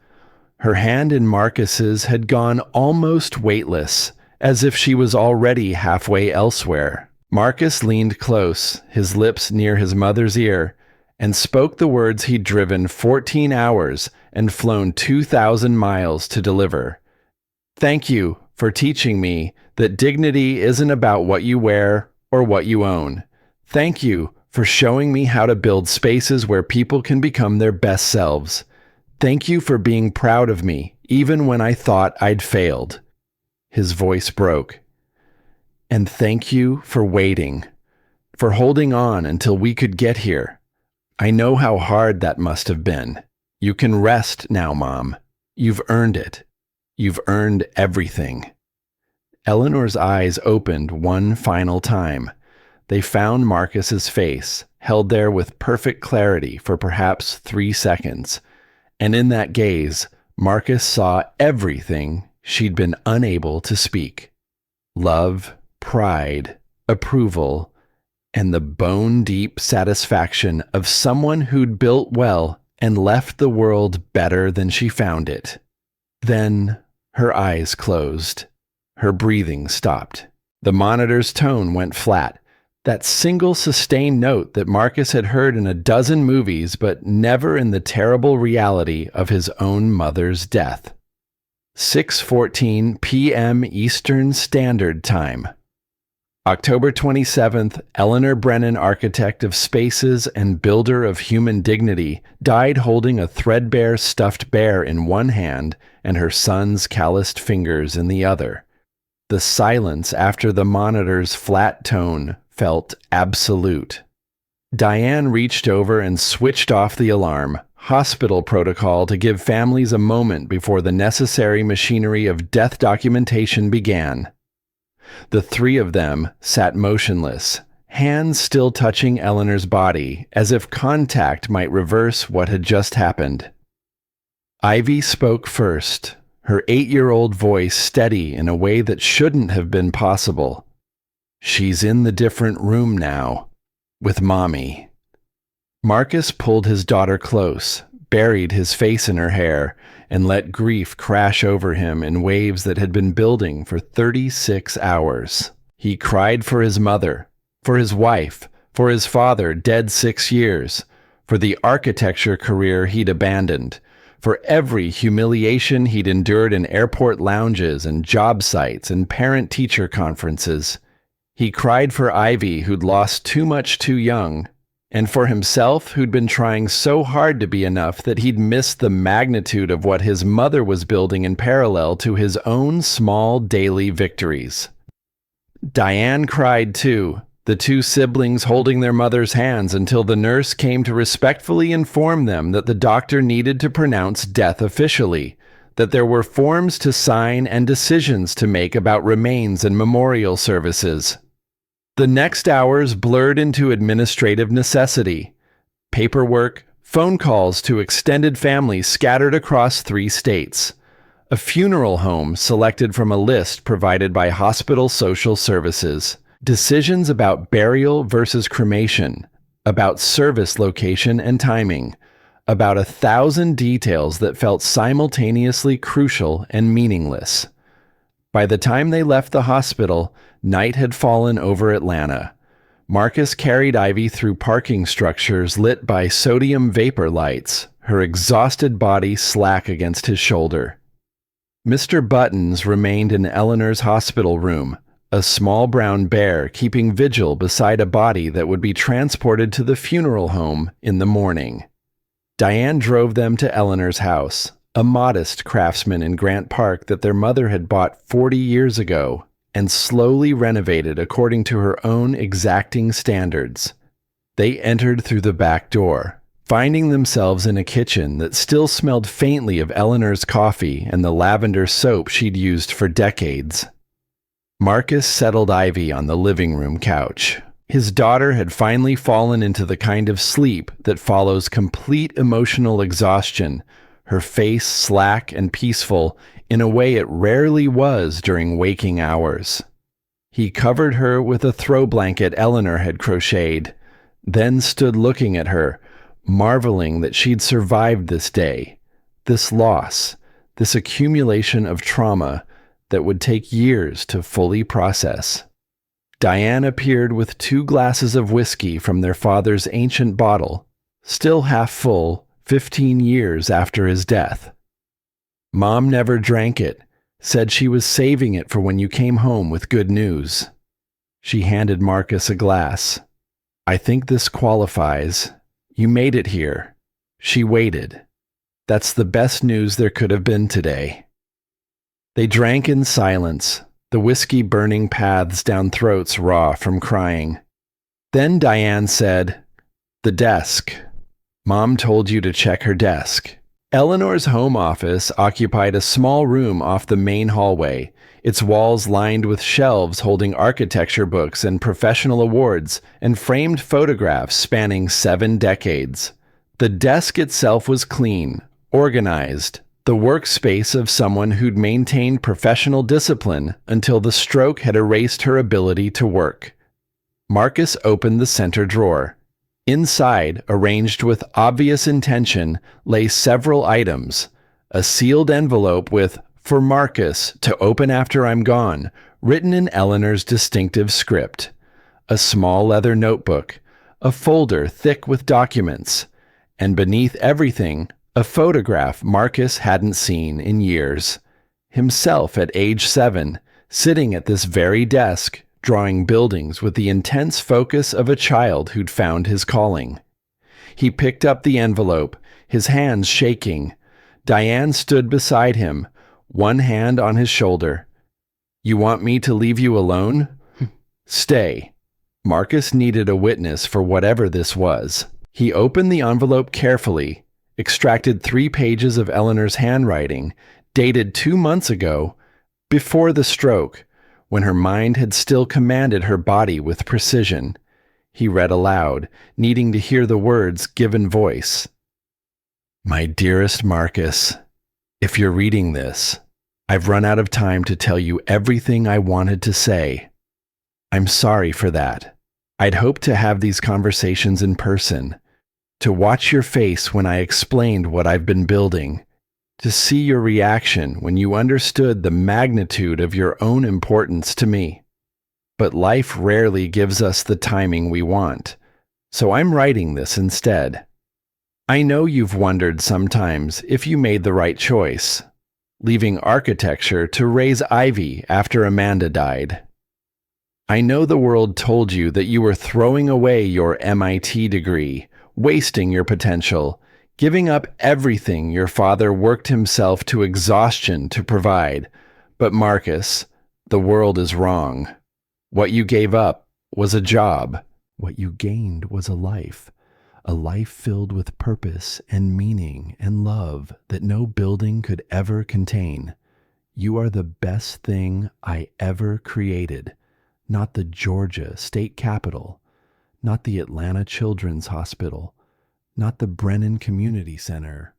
Her hand in Marcus's had gone almost weightless, as if she was already halfway elsewhere. Marcus leaned close, his lips near his mother's ear, and spoke the words he'd driven 14 hours and flown 2,000 miles to deliver. Thank you for teaching me that dignity isn't about what you wear or what you own. Thank you for showing me how to build spaces where people can become their best selves. Thank you for being proud of me, even when I thought I'd failed. His voice broke. And thank you for waiting, for holding on until we could get here. I know how hard that must have been. You can rest now, Mom. You've earned it. You've earned everything. Eleanor's eyes opened one final time. They found Marcus's face, held there with perfect clarity for perhaps 3 seconds. And in that gaze, Marcus saw everything she'd been unable to speak. Love, pride, approval, and the bone-deep satisfaction of someone who'd built well and left the world better than she found it. Then her eyes closed. Her breathing stopped. The monitor's tone went flat, that single sustained note that Marcus had heard in a dozen movies but never in the terrible reality of his own mother's death. 6:14 p.m. Eastern Standard Time. October 27th, Eleanor Brennan, architect of spaces and builder of human dignity, died holding a threadbare stuffed bear in one hand and her son's calloused fingers in the other. The silence after the monitor's flat tone felt absolute. Diane reached over and switched off the alarm, hospital protocol to give families a moment before the necessary machinery of death documentation began. The three of them sat motionless, hands still touching Eleanor's body, as if contact might reverse what had just happened. Ivy spoke first, her 8-year-old voice steady in a way that shouldn't have been possible. "She's in the different room now, with Mommy." Marcus pulled his daughter close, buried his face in her hair, and let grief crash over him in waves that had been building for 36 hours. He cried for his mother, for his wife, for his father dead 6 years, for the architecture career he'd abandoned, for every humiliation he'd endured in airport lounges and job sites and parent-teacher conferences. He cried for Ivy, who'd lost too much too young, and for himself, who'd been trying so hard to be enough that he'd missed the magnitude of what his mother was building in parallel to his own small daily victories. Diane cried too, the two siblings holding their mother's hands until the nurse came to respectfully inform them that the doctor needed to pronounce death officially, that there were forms to sign and decisions to make about remains and memorial services. The next hours blurred into administrative necessity. Paperwork, phone calls to extended families scattered across 3 states. A funeral home selected from a list provided by Hospital Social Services. Decisions about burial versus cremation. About service location and timing. About 1,000 details that felt simultaneously crucial and meaningless. By the time they left the hospital, night had fallen over Atlanta. Marcus carried Ivy through parking structures lit by sodium vapor lights, her exhausted body slack against his shoulder. Mr. Buttons remained in Eleanor's hospital room, a small brown bear keeping vigil beside a body that would be transported to the funeral home in the morning. Diane drove them to Eleanor's house, a modest craftsman in Grant Park that their mother had bought 40 years ago and slowly renovated according to her own exacting standards. They entered through the back door, finding themselves in a kitchen that still smelled faintly of Eleanor's coffee and the lavender soap she'd used for decades. Marcus settled Ivy on the living room couch. His daughter had finally fallen into the kind of sleep that follows complete emotional exhaustion, her face slack and peaceful in a way it rarely was during waking hours. He covered her with a throw blanket Eleanor had crocheted, then stood looking at her, marveling that she'd survived this day, this loss, this accumulation of trauma that would take years to fully process. Diane appeared with 2 glasses of whiskey from their father's ancient bottle, still half full, 15 years after his death. "Mom never drank it, said she was saving it for when you came home with good news." She handed Marcus a glass. "I think this qualifies. You made it here." She waited. "That's the best news there could have been today." They drank in silence, the whiskey burning paths down throats raw from crying. Then Diane said, "The desk. Mom told you to check her desk." Eleanor's home office occupied a small room off the main hallway, its walls lined with shelves holding architecture books and professional awards and framed photographs spanning 7 decades. The desk itself was clean, organized, the workspace of someone who'd maintained professional discipline until the stroke had erased her ability to work. Marcus opened the center drawer. Inside, arranged with obvious intention, lay several items. A sealed envelope with "For Marcus, to open after I'm gone," written in Eleanor's distinctive script. A small leather notebook. A folder thick with documents. And beneath everything, a photograph Marcus hadn't seen in years. Himself at age 7, sitting at this very desk, drawing buildings with the intense focus of a child who'd found his calling. He picked up the envelope, his hands shaking. Diane stood beside him, one hand on his shoulder. "You want me to leave you alone? Stay." Marcus needed a witness for whatever this was. He opened the envelope carefully, extracted 3 pages of Eleanor's handwriting, dated 2 months ago, before the stroke, when her mind had still commanded her body with precision. He read aloud, needing to hear the words given voice. "My dearest Marcus, if you're reading this, I've run out of time to tell you everything I wanted to say. I'm sorry for that. I'd hoped to have these conversations in person, to watch your face when I explained what I've been building, to see your reaction when you understood the magnitude of your own importance to me. But life rarely gives us the timing we want, so I'm writing this instead. I know you've wondered sometimes if you made the right choice, leaving architecture to raise Ivy after Amanda died. I know the world told you that you were throwing away your MIT degree, wasting your potential, giving up everything your father worked himself to exhaustion to provide. But Marcus, the world is wrong. What you gave up was a job. What you gained was a life filled with purpose and meaning and love that no building could ever contain. You are the best thing I ever created. Not the Georgia State Capitol, not the Atlanta Children's Hospital, not the Brennan Community Center,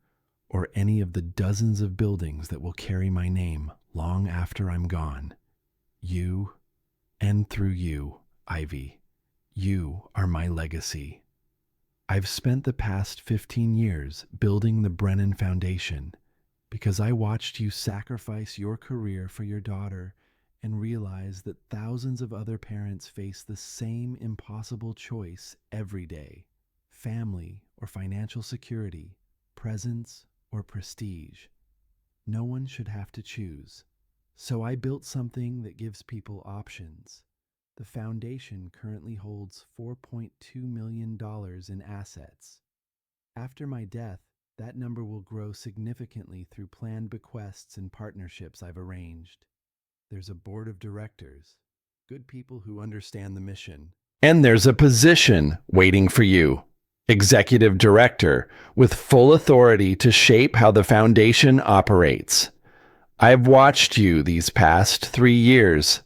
or any of the dozens of buildings that will carry my name long after I'm gone. You, and through you, Ivy, you are my legacy. I've spent the past 15 years building the Brennan Foundation because I watched you sacrifice your career for your daughter and realize that thousands of other parents face the same impossible choice every day: family or financial security, presence or prestige. No one should have to choose. So I built something that gives people options. The foundation currently holds $4.2 million in assets. After my death, that number will grow significantly through planned bequests and partnerships I've arranged. There's a board of directors, good people who understand the mission. And there's a position waiting for you, executive director, with full authority to shape how the foundation operates. I've watched you these past 3 years.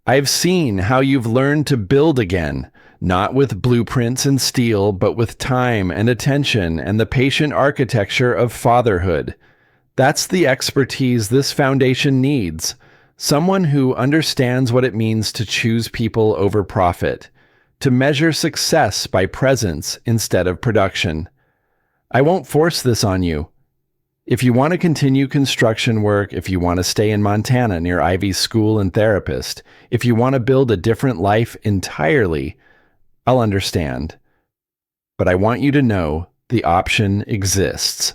I've seen how you've learned to build again, not with blueprints and steel, but with time and attention and the patient architecture of fatherhood. That's the expertise this foundation needs. Someone who understands what it means to choose people over profit, to measure success by presence instead of production. I won't force this on you. If you want to continue construction work, if you want to stay in Montana near Ivy's school and therapist, if you want to build a different life entirely, I'll understand. But I want you to know the option exists,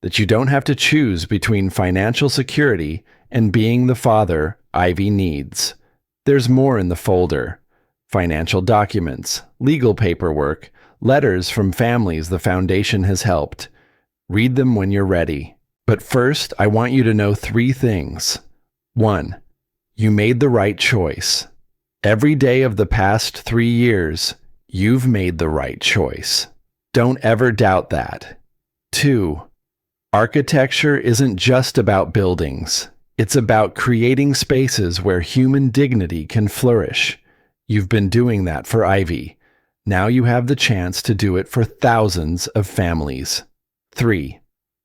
that you don't have to choose between financial security and being the father Ivy needs. There's more in the folder: financial documents, legal paperwork, letters from families the foundation has helped. Read them when you're ready. But first, I want you to know 3 things. 1, you made the right choice. Every day of the past 3 years, you've made the right choice. Don't ever doubt that. 2, architecture isn't just about buildings. It's about creating spaces where human dignity can flourish. You've been doing that for Ivy. Now you have the chance to do it for thousands of families. 3,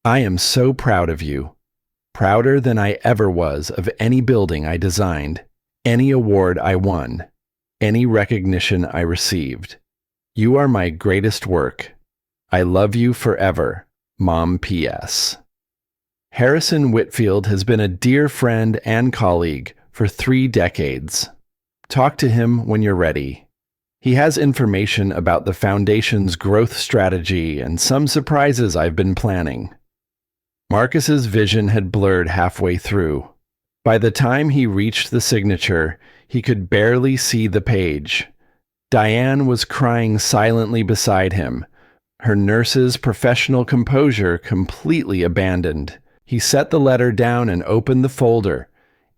I am so proud of you. Prouder than I ever was of any building I designed, any award I won, any recognition I received. You are my greatest work. I love you forever. Mom P.S. Harrison Whitfield has been a dear friend and colleague for 3 decades. Talk to him when you're ready. He has information about the foundation's growth strategy and some surprises I've been planning. Marcus's vision had blurred halfway through. By the time he reached the signature, He could barely see the page. Diane was crying silently beside him, her nurse's professional composure completely abandoned. He set the letter down and opened the folder.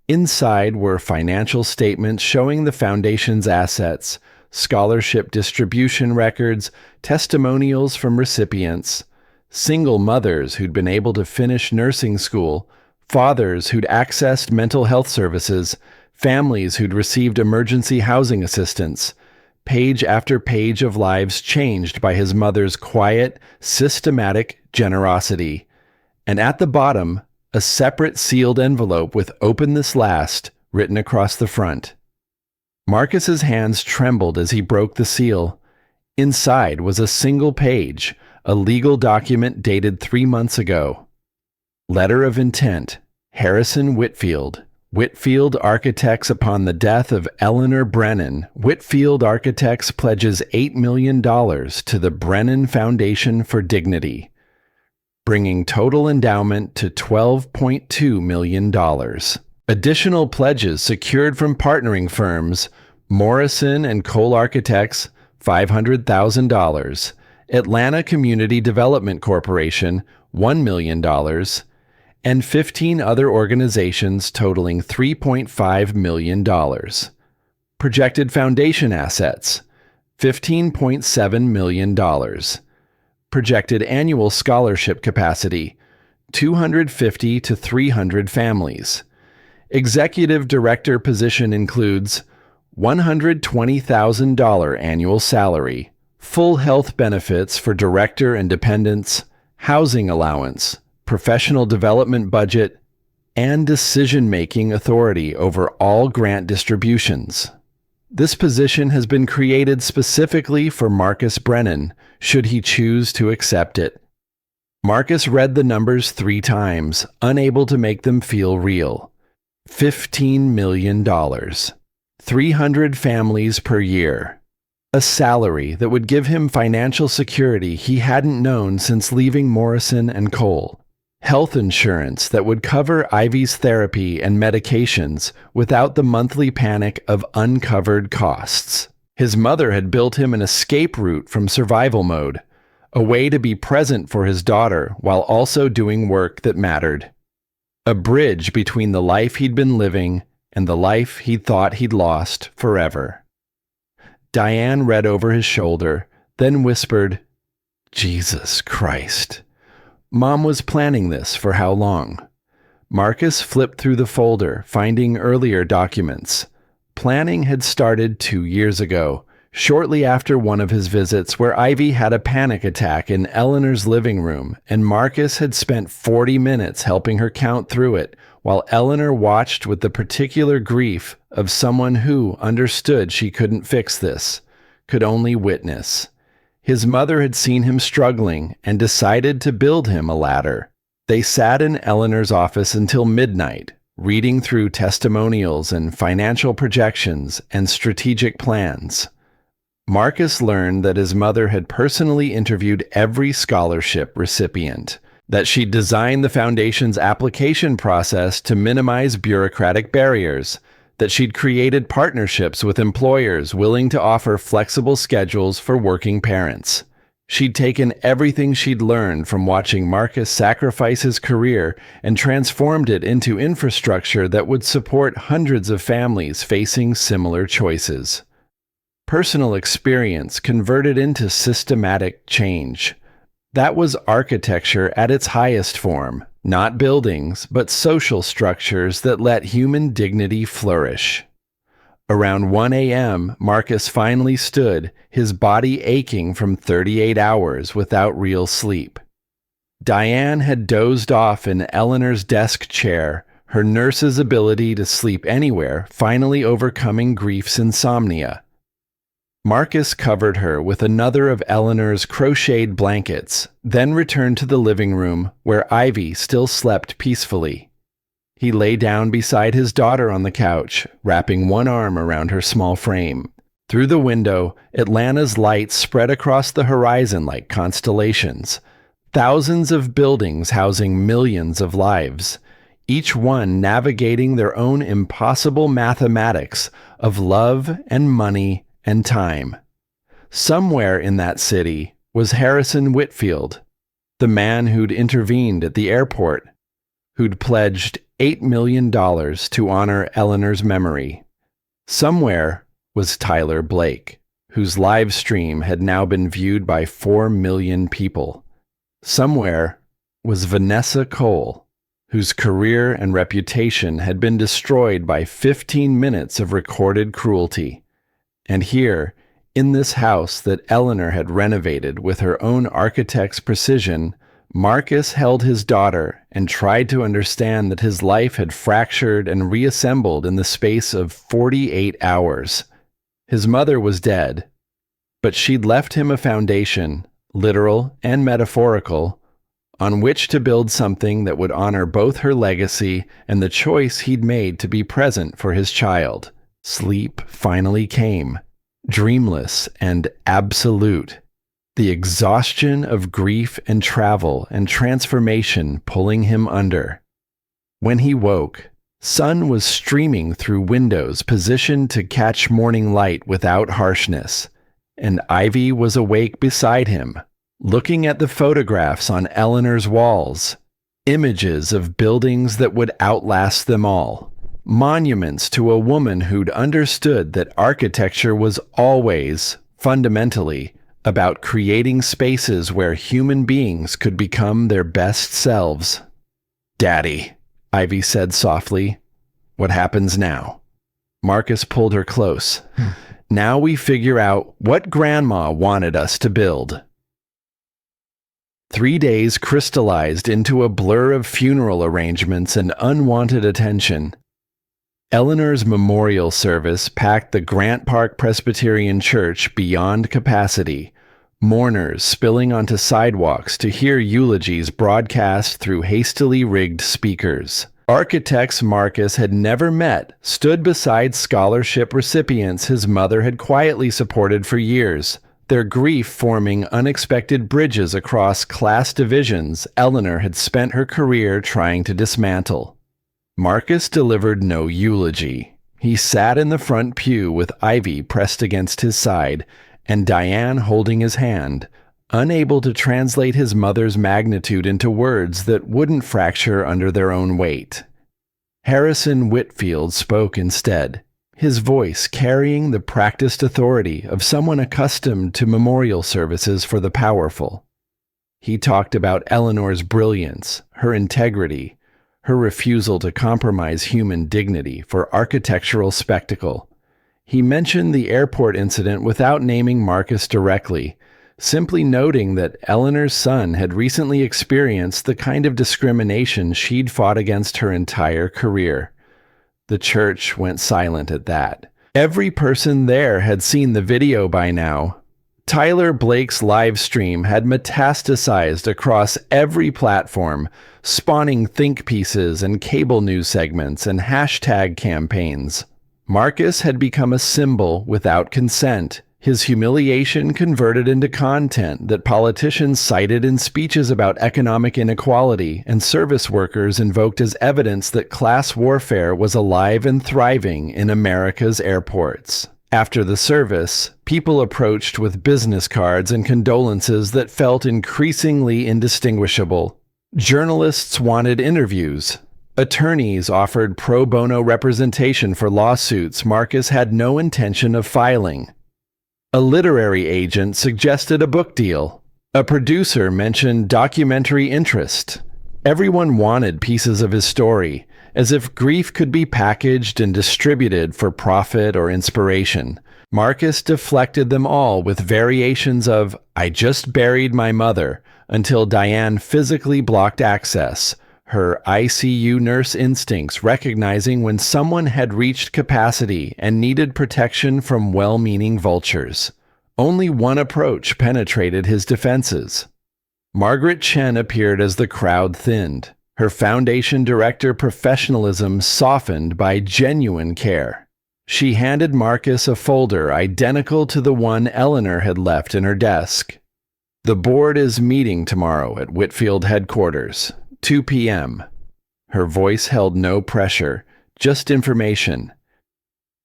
Inside were financial statements showing the foundation's assets, scholarship distribution records, testimonials from recipients, single mothers who'd been able to finish nursing school, fathers who'd accessed mental health services, families who'd received emergency housing assistance, page after page of lives changed by his mother's quiet, systematic generosity. And at the bottom, a separate sealed envelope with "Open this last" written across the front. Marcus's hands trembled as he broke the seal. Inside was a single page, a legal document dated 3 months ago. Letter of intent, Harrison Whitfield. Whitfield Architects upon the death of Eleanor Brennan. Whitfield Architects pledges $8 million to the Brennan Foundation for Dignity, bringing total endowment to $12.2 million. Additional pledges secured from partnering firms: Morrison and Cole Architects, $500,000, Atlanta Community Development Corporation, $1 million, and 15 other organizations totaling $3.5 million. Projected foundation assets, $15.7 million. Projected annual scholarship capacity, 250 to 300 families. Executive director position includes $120,000 annual salary, full health benefits for director and dependents, housing allowance, professional development budget, and decision-making authority over all grant distributions. This position has been created specifically for Marcus Brennan, should he choose to accept it. Marcus read the numbers 3 times, unable to make them feel real. $15 million. 300 families per year. A salary that would give him financial security he hadn't known since leaving Morrison and Cole. Health insurance that would cover Ivy's therapy and medications without the monthly panic of uncovered costs. His mother had built him an escape route from survival mode, a way to be present for his daughter while also doing work that mattered. A bridge between the life he'd been living and the life he'd thought he'd lost forever. Diane read over his shoulder, then whispered, "Jesus Christ." Mom was planning this for how long? Marcus flipped through the folder, finding earlier documents. Planning had started 2 years ago, shortly after one of his visits where Ivy had a panic attack in Eleanor's living room, and Marcus had spent 40 minutes helping her count through it, while Eleanor watched with the particular grief of someone who understood she couldn't fix this, could only witness. His mother had seen him struggling and decided to build him a ladder. They sat in Eleanor's office until midnight, reading through testimonials and financial projections and strategic plans. Marcus learned that his mother had personally interviewed every scholarship recipient, that she'd designed the foundation's application process to minimize bureaucratic barriers, that she'd created partnerships with employers willing to offer flexible schedules for working parents. She'd taken everything she'd learned from watching Marcus sacrifice his career and transformed it into infrastructure that would support hundreds of families facing similar choices. Personal experience converted into systematic change. That was architecture at its highest form, not buildings, but social structures that let human dignity flourish. Around 1 a.m., Marcus finally stood, his body aching from 38 hours without real sleep. Diane had dozed off in Eleanor's desk chair, her nurse's ability to sleep anywhere finally overcoming grief's insomnia. Marcus covered her with another of Eleanor's crocheted blankets, then returned to the living room where Ivy still slept peacefully. He lay down beside his daughter on the couch, wrapping one arm around her small frame. Through the window, Atlanta's lights spread across the horizon like constellations. Thousands of buildings housing millions of lives. each one navigating their own impossible mathematics of love and money and time. Somewhere in that city was Harrison Whitfield, the man who'd intervened at the airport, who'd pledged $8 million to honor Eleanor's memory. Somewhere was Tyler Blake, whose live stream had now been viewed by 4 million people. Somewhere was Vanessa Cole, whose career and reputation had been destroyed by 15 minutes of recorded cruelty. And here, in this house that Eleanor had renovated with her own architect's precision, Marcus held his daughter and tried to understand that his life had fractured and reassembled in the space of 48 hours. His mother was dead, but she'd left him a foundation, literal and metaphorical, on which to build something that would honor both her legacy and the choice he'd made to be present for his child. Sleep finally came, dreamless and absolute. The exhaustion of grief and travel and transformation pulling him under. When he woke, sun was streaming through windows positioned to catch morning light without harshness, and Ivy was awake beside him, looking at the photographs on Eleanor's walls, images of buildings that would outlast them all, monuments to a woman who'd understood that architecture was always, fundamentally, about creating spaces where human beings could become their best selves. "Daddy," Ivy said softly, "what happens now?" Marcus pulled her close. "Now we figure out what Grandma wanted us to build." 3 days crystallized into a blur of funeral arrangements and unwanted attention. Eleanor's memorial service packed the Grant Park Presbyterian Church beyond capacity, mourners spilling onto sidewalks to hear eulogies broadcast through hastily rigged speakers. Architects Marcus had never met stood beside scholarship recipients his mother had quietly supported for years, their grief forming unexpected bridges across class divisions Eleanor had spent her career trying to dismantle. Marcus delivered no eulogy. He sat in the front pew with Ivy pressed against his side and Diane holding his hand, unable to translate his mother's magnitude into words that wouldn't fracture under their own weight. Harrison Whitfield spoke instead, his voice carrying the practiced authority of someone accustomed to memorial services for the powerful. He talked about Eleanor's brilliance, her integrity, her refusal to compromise human dignity for architectural spectacle. He mentioned the airport incident without naming Marcus directly, simply noting that Eleanor's son had recently experienced the kind of discrimination she'd fought against her entire career. The church went silent at that. Every person there had seen the video by now. Tyler Blake's live stream had metastasized across every platform, spawning think pieces and cable news segments and hashtag campaigns. Marcus had become a symbol without consent, his humiliation converted into content that politicians cited in speeches about economic inequality and service workers invoked as evidence that class warfare was alive and thriving in America's airports. After the service, people approached with business cards and condolences that felt increasingly indistinguishable. Journalists wanted interviews. Attorneys offered pro bono representation for lawsuits Marcus had no intention of filing. A literary agent suggested a book deal. A producer mentioned documentary interest. Everyone wanted pieces of his story, as if grief could be packaged and distributed for profit or inspiration. Marcus deflected them all with variations of, "I just buried my mother," until Diane physically blocked access, her ICU nurse instincts recognizing when someone had reached capacity and needed protection from well-meaning vultures. Only one approach penetrated his defenses. Margaret Chen appeared as the crowd thinned, her foundation director professionalism softened by genuine care. She handed Marcus a folder identical to the one Eleanor had left in her desk. "The board is meeting tomorrow at Whitfield headquarters, 2 p.m. Her voice held no pressure, just information.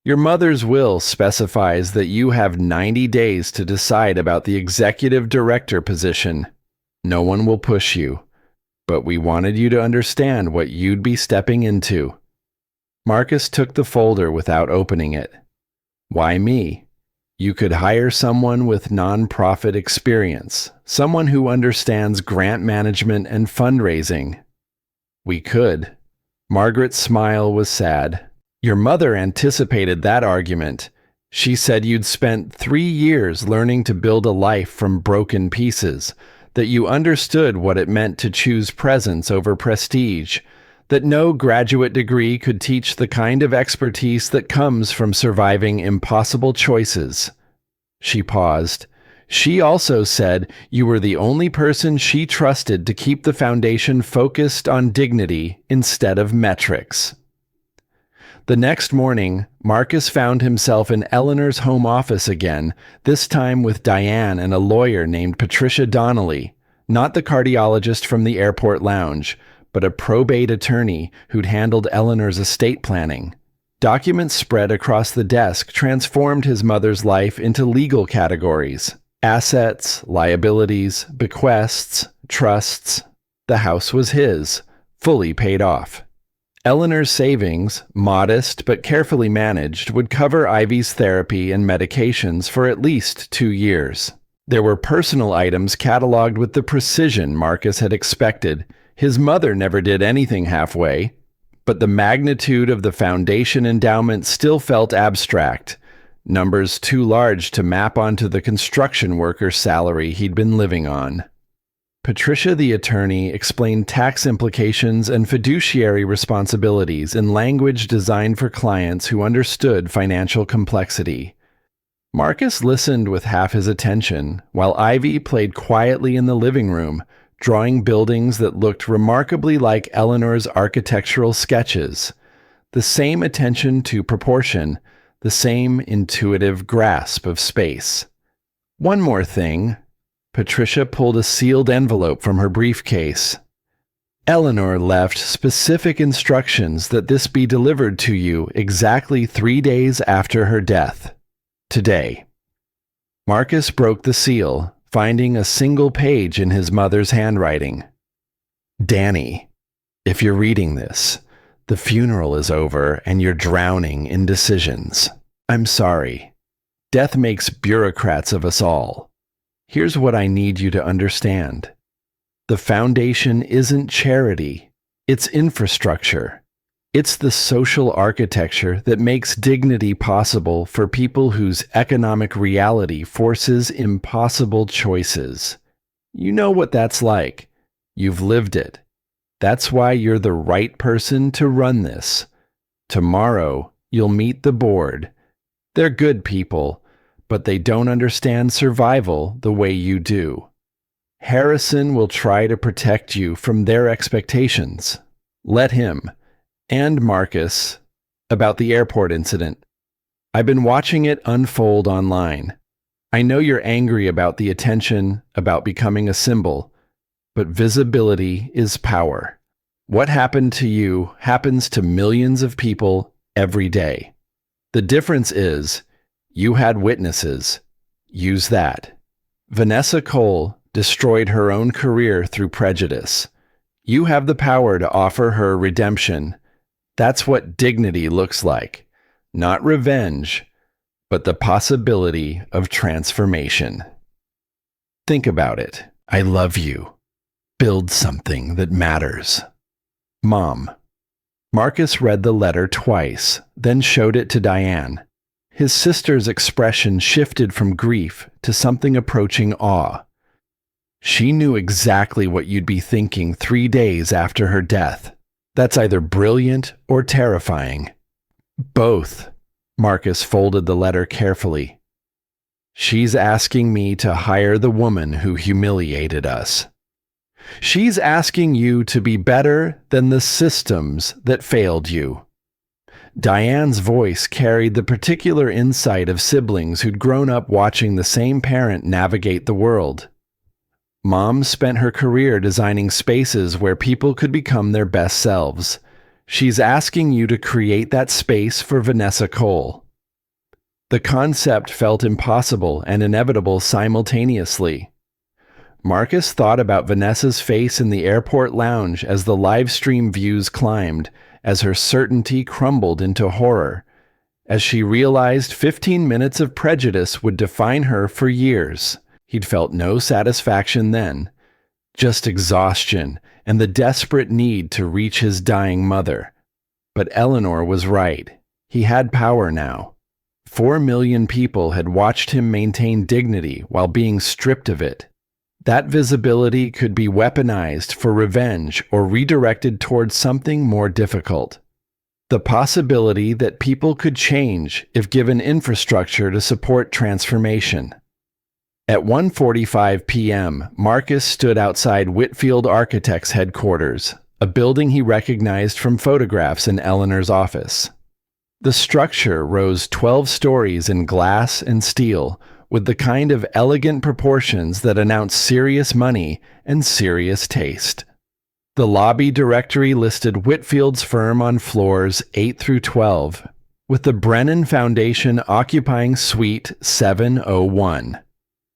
Your mother's will specifies that you have 90 days to decide about the executive director position. No one will push you, but we wanted you to understand what you'd be stepping into. Marcus took the folder without opening it. Why me? You could hire someone with nonprofit experience, someone who understands grant management and fundraising. We could. Margaret's smile was sad. Your mother anticipated that argument. She said you'd spent 3 years learning to build a life from broken pieces, that you understood what it meant to choose presence over prestige, that no graduate degree could teach the kind of expertise that comes from surviving impossible choices. She paused. She also said you were the only person she trusted to keep the foundation focused on dignity instead of metrics. The next morning, Marcus found himself in Eleanor's home office again, this time with Diane and a lawyer named Patricia Donnelly, not the cardiologist from the airport lounge, but a probate attorney who'd handled Eleanor's estate planning. Documents spread across the desk transformed his mother's life into legal categories: assets, liabilities, bequests, trusts. The house was his, fully paid off. Eleanor's savings, modest but carefully managed, would cover Ivy's therapy and medications for at least 2 years. There were personal items cataloged with the precision Marcus had expected. His mother never did anything halfway, but the magnitude of the foundation endowment still felt abstract, numbers too large to map onto the construction worker salary he'd been living on. Patricia, the attorney, explained tax implications and fiduciary responsibilities in language designed for clients who understood financial complexity. Marcus listened with half his attention, while Ivy played quietly in the living room, drawing buildings that looked remarkably like Eleanor's architectural sketches. The same attention to proportion, the same intuitive grasp of space. One more thing. Patricia pulled a sealed envelope from her briefcase. Eleanor left specific instructions that this be delivered to you exactly 3 days after her death. Today. Marcus broke the seal, finding a single page in his mother's handwriting. Danny, if you're reading this, the funeral is over and you're drowning in decisions. I'm sorry. Death makes bureaucrats of us all. Here's what I need you to understand. The foundation isn't charity. It's infrastructure. It's the social architecture that makes dignity possible for people whose economic reality forces impossible choices. You know what that's like. You've lived it. That's why you're the right person to run this. Tomorrow, you'll meet the board. They're good people, but they don't understand survival the way you do. Harrison will try to protect you from their expectations. Let him. And Marcus, about the airport incident. I've been watching it unfold online. I know you're angry about the attention, about becoming a symbol, but visibility is power. What happened to you happens to millions of people every day. The difference is, you had witnesses. Use that. Vanessa Cole destroyed her own career through prejudice. You have the power to offer her redemption. That's what dignity looks like. Not revenge, but the possibility of transformation. Think about it. I love you. Build something that matters. Mom. Marcus read the letter twice, then showed it to Diane. His sister's expression shifted from grief to something approaching awe. She knew exactly what you'd be thinking 3 days after her death. That's either brilliant or terrifying. Both. Marcus folded the letter carefully. She's asking me to hire the woman who humiliated us. She's asking you to be better than the systems that failed you. Diane's voice carried the particular insight of siblings who'd grown up watching the same parent navigate the world. Mom spent her career designing spaces where people could become their best selves. She's asking you to create that space for Vanessa Cole. The concept felt impossible and inevitable simultaneously. Marcus thought about Vanessa's face in the airport lounge as the live stream views climbed, as her certainty crumbled into horror, as she realized 15 minutes of prejudice would define her for years. He'd felt no satisfaction then, just exhaustion and the desperate need to reach his dying mother. But Eleanor was right. He had power now. 4 million people had watched him maintain dignity while being stripped of it. That visibility could be weaponized for revenge or redirected towards something more difficult. The possibility that people could change if given infrastructure to support transformation. At 1:45 p.m., Marcus stood outside Whitfield Architects' headquarters, a building he recognized from photographs in Eleanor's office. The structure rose 12 stories in glass and steel, with the kind of elegant proportions that announce serious money and serious taste. The lobby directory listed Whitfield's firm on floors 8 through 12, with the Brennan Foundation occupying Suite 701.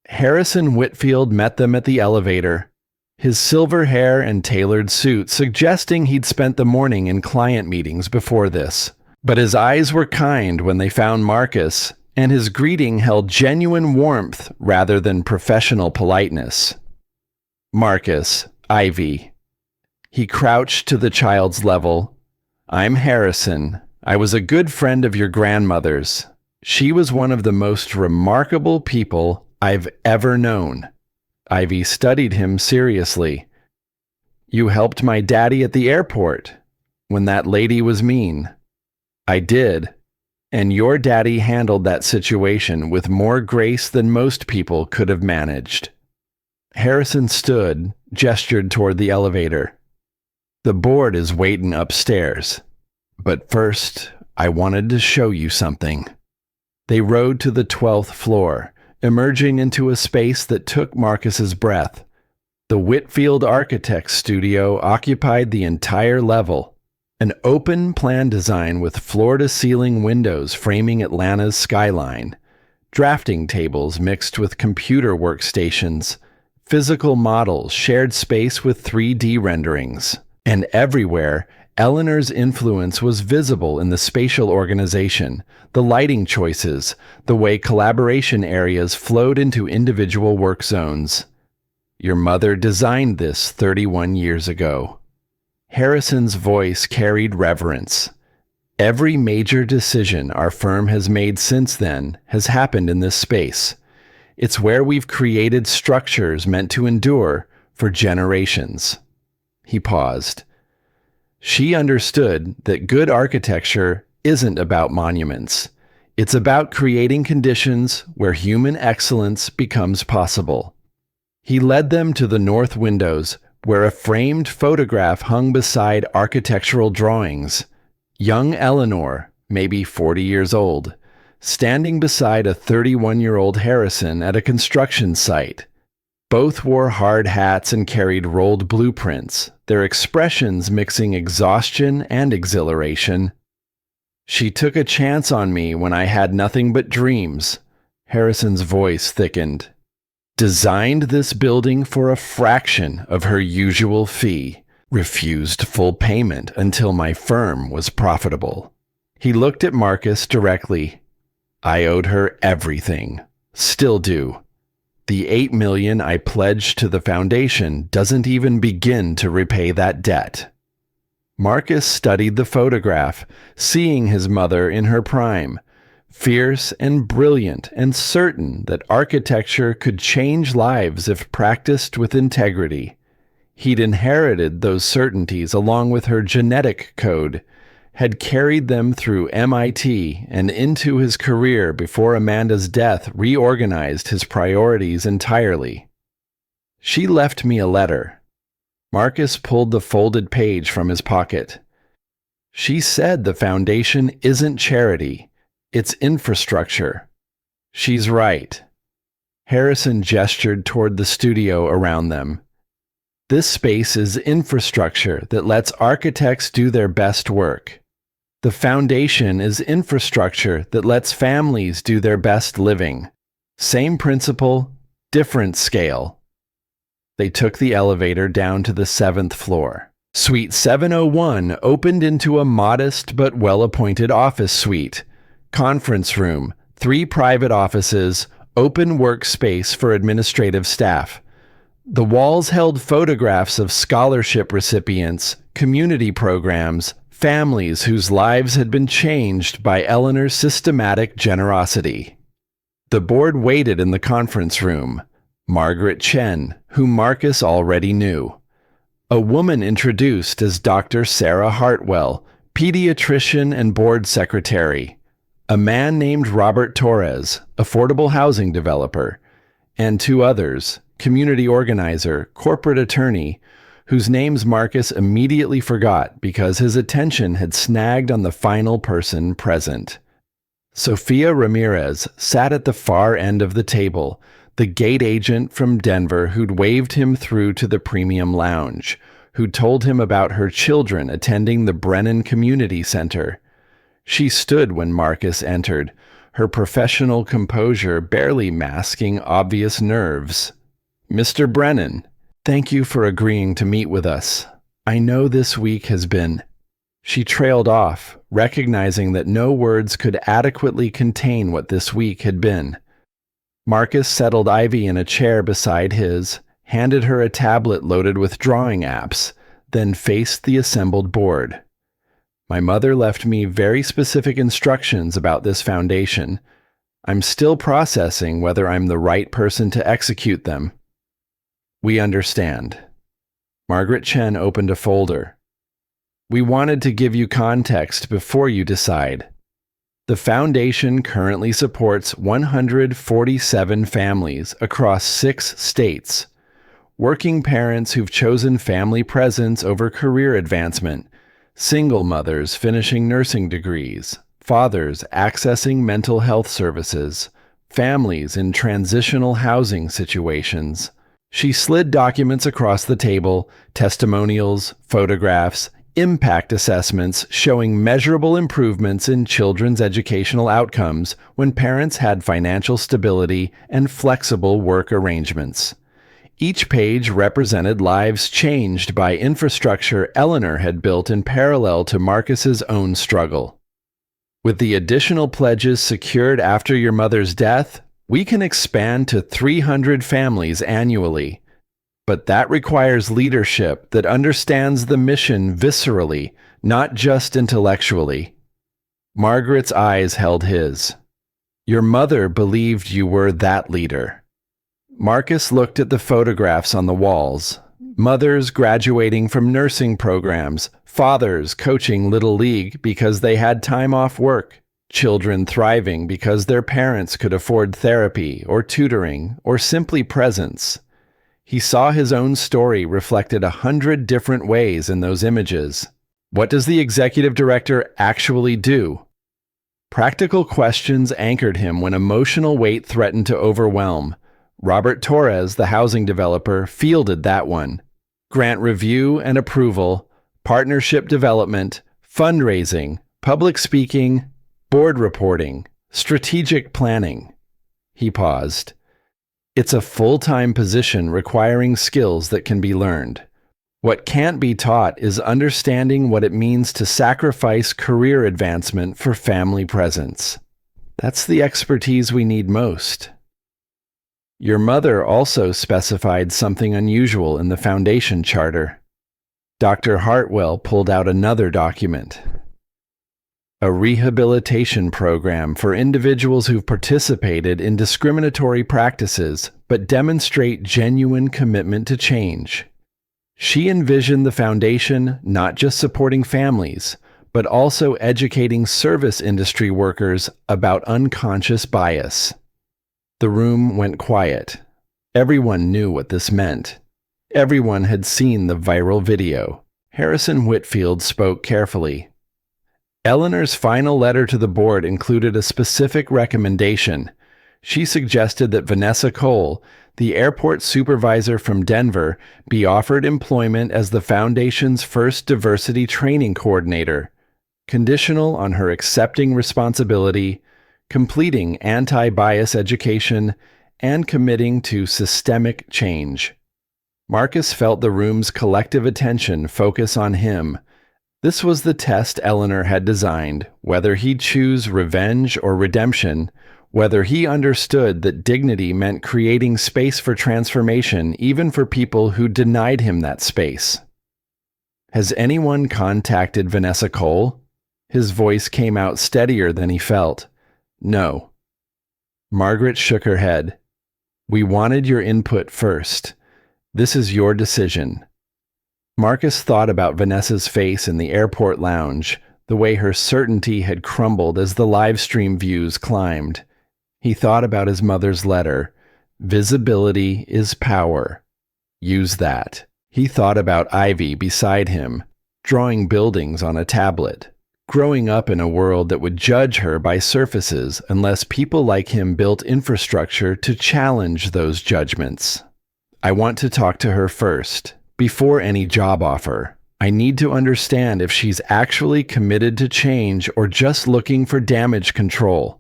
Harrison Whitfield met them at the elevator, his silver hair and tailored suit suggesting he'd spent the morning in client meetings before this. But his eyes were kind when they found Marcus, and his greeting held genuine warmth rather than professional politeness. Marcus, Ivy. He crouched to the child's level. I'm Harrison. I was a good friend of your grandmother's. She was one of the most remarkable people I've ever known. Ivy studied him seriously. You helped my daddy at the airport when that lady was mean. I did, and your daddy handled that situation with more grace than most people could have managed. Harrison stood, gestured toward the elevator. The board is waiting upstairs, but first, I wanted to show you something. They rode to the 12th floor, emerging into a space that took Marcus's breath. The Whitfield Architects studio occupied the entire level. An open plan design with floor-to-ceiling windows framing Atlanta's skyline, drafting tables mixed with computer workstations, physical models shared space with 3D renderings, and everywhere, Eleanor's influence was visible in the spatial organization, the lighting choices, the way collaboration areas flowed into individual work zones. Your mother designed this 31 years ago. Harrison's voice carried reverence. Every major decision our firm has made since then has happened in this space. It's where we've created structures meant to endure for generations. He paused. She understood that good architecture isn't about monuments. It's about creating conditions where human excellence becomes possible. He led them to the north windows, where a framed photograph hung beside architectural drawings. Young Eleanor, maybe 40 years old, standing beside a 31-year-old Harrison at a construction site. Both wore hard hats and carried rolled blueprints, their expressions mixing exhaustion and exhilaration. She took a chance on me when I had nothing but dreams. Harrison's voice thickened. Designed this building for a fraction of her usual fee, refused full payment until my firm was profitable. He looked at Marcus directly. I owed her everything. Still do. The $8 million I pledged to the foundation doesn't even begin to repay that debt. Marcus studied the photograph, seeing his mother in her prime, fierce and brilliant and certain that architecture could change lives if practiced with integrity. He'd inherited those certainties along with her genetic code, had carried them through MIT and into his career before Amanda's death reorganized his priorities entirely. She left me a letter. Marcus pulled the folded page from his pocket. She said the foundation isn't charity. It's infrastructure. She's right. Harrison gestured toward the studio around them. This space is infrastructure that lets architects do their best work. The foundation is infrastructure that lets families do their best living. Same principle, different scale. They took the elevator down to the 7th floor. Suite 701 opened into a modest but well-appointed office suite. Conference room, 3 private offices, open workspace for administrative staff. The walls held photographs of scholarship recipients, community programs, families whose lives had been changed by Eleanor's systematic generosity. The board waited in the conference room. Margaret Chen, whom Marcus already knew. A woman introduced as Dr. Sarah Hartwell, pediatrician and board secretary. A man named Robert Torres, affordable housing developer. And 2 others, community organizer, corporate attorney, whose names Marcus immediately forgot because his attention had snagged on the final person present. Sophia Ramirez sat at the far end of the table, the gate agent from Denver who'd waved him through to the premium lounge, who told him about her children attending the Brennan Community Center. She stood when Marcus entered, her professional composure barely masking obvious nerves. "Mr. Brennan, thank you for agreeing to meet with us. I know this week has been..." She trailed off, recognizing that no words could adequately contain what this week had been. Marcus settled Ivy in a chair beside his, handed her a tablet loaded with drawing apps, then faced the assembled board. "My mother left me very specific instructions about this foundation. I'm still processing whether I'm the right person to execute them." "We understand." Margaret Chen opened a folder. "We wanted to give you context before you decide. The foundation currently supports 147 families across 6 states. Working parents who've chosen family presence over career advancement, single mothers finishing nursing degrees, fathers accessing mental health services, families in transitional housing situations." She slid documents across the table, testimonials, photographs, impact assessments showing measurable improvements in children's educational outcomes when parents had financial stability and flexible work arrangements. Each page represented lives changed by infrastructure Eleanor had built in parallel to Marcus's own struggle. "With the additional pledges secured after your mother's death, we can expand to 300 families annually. But that requires leadership that understands the mission viscerally, not just intellectually." Margaret's eyes held his. "Your mother believed you were that leader." Marcus looked at the photographs on the walls. Mothers graduating from nursing programs, fathers coaching Little League because they had time off work, children thriving because their parents could afford therapy or tutoring or simply presence. He saw his own story reflected 100 different ways in those images. What does the executive director actually do? Practical questions anchored him when emotional weight threatened to overwhelm. Robert Torres, the housing developer, fielded that one. Grant review and approval, partnership development, fundraising, public speaking, board reporting, strategic planning. He paused. It's a full-time position requiring skills that can be learned. What can't be taught is understanding what it means to sacrifice career advancement for family presence. That's the expertise we need most. Your mother also specified something unusual in the foundation charter. Dr. Hartwell pulled out another document. A rehabilitation program for individuals who've participated in discriminatory practices but demonstrate genuine commitment to change. She envisioned the foundation not just supporting families, but also educating service industry workers about unconscious bias. The room went quiet. Everyone knew what this meant. Everyone had seen the viral video. Harrison Whitfield spoke carefully. Eleanor's final letter to the board included a specific recommendation. She suggested that Vanessa Cole, the airport supervisor from Denver, be offered employment as the foundation's first diversity training coordinator, conditional on her accepting responsibility, completing anti-bias education, and committing to systemic change. Marcus felt the room's collective attention focus on him. This was the test Eleanor had designed, whether he'd choose revenge or redemption, whether he understood that dignity meant creating space for transformation even for people who denied him that space. "Has anyone contacted Vanessa Cole?" His voice came out steadier than he felt. "No." Margaret shook her head. "We wanted your input first. This is your decision." Marcus thought about Vanessa's face in the airport lounge, the way her certainty had crumbled as the live stream views climbed. He thought about his mother's letter, "Visibility is power. Use that." He thought about Ivy beside him, drawing buildings on a tablet, growing up in a world that would judge her by surfaces unless people like him built infrastructure to challenge those judgments. "I want to talk to her first, before any job offer. I need to understand if she's actually committed to change or just looking for damage control."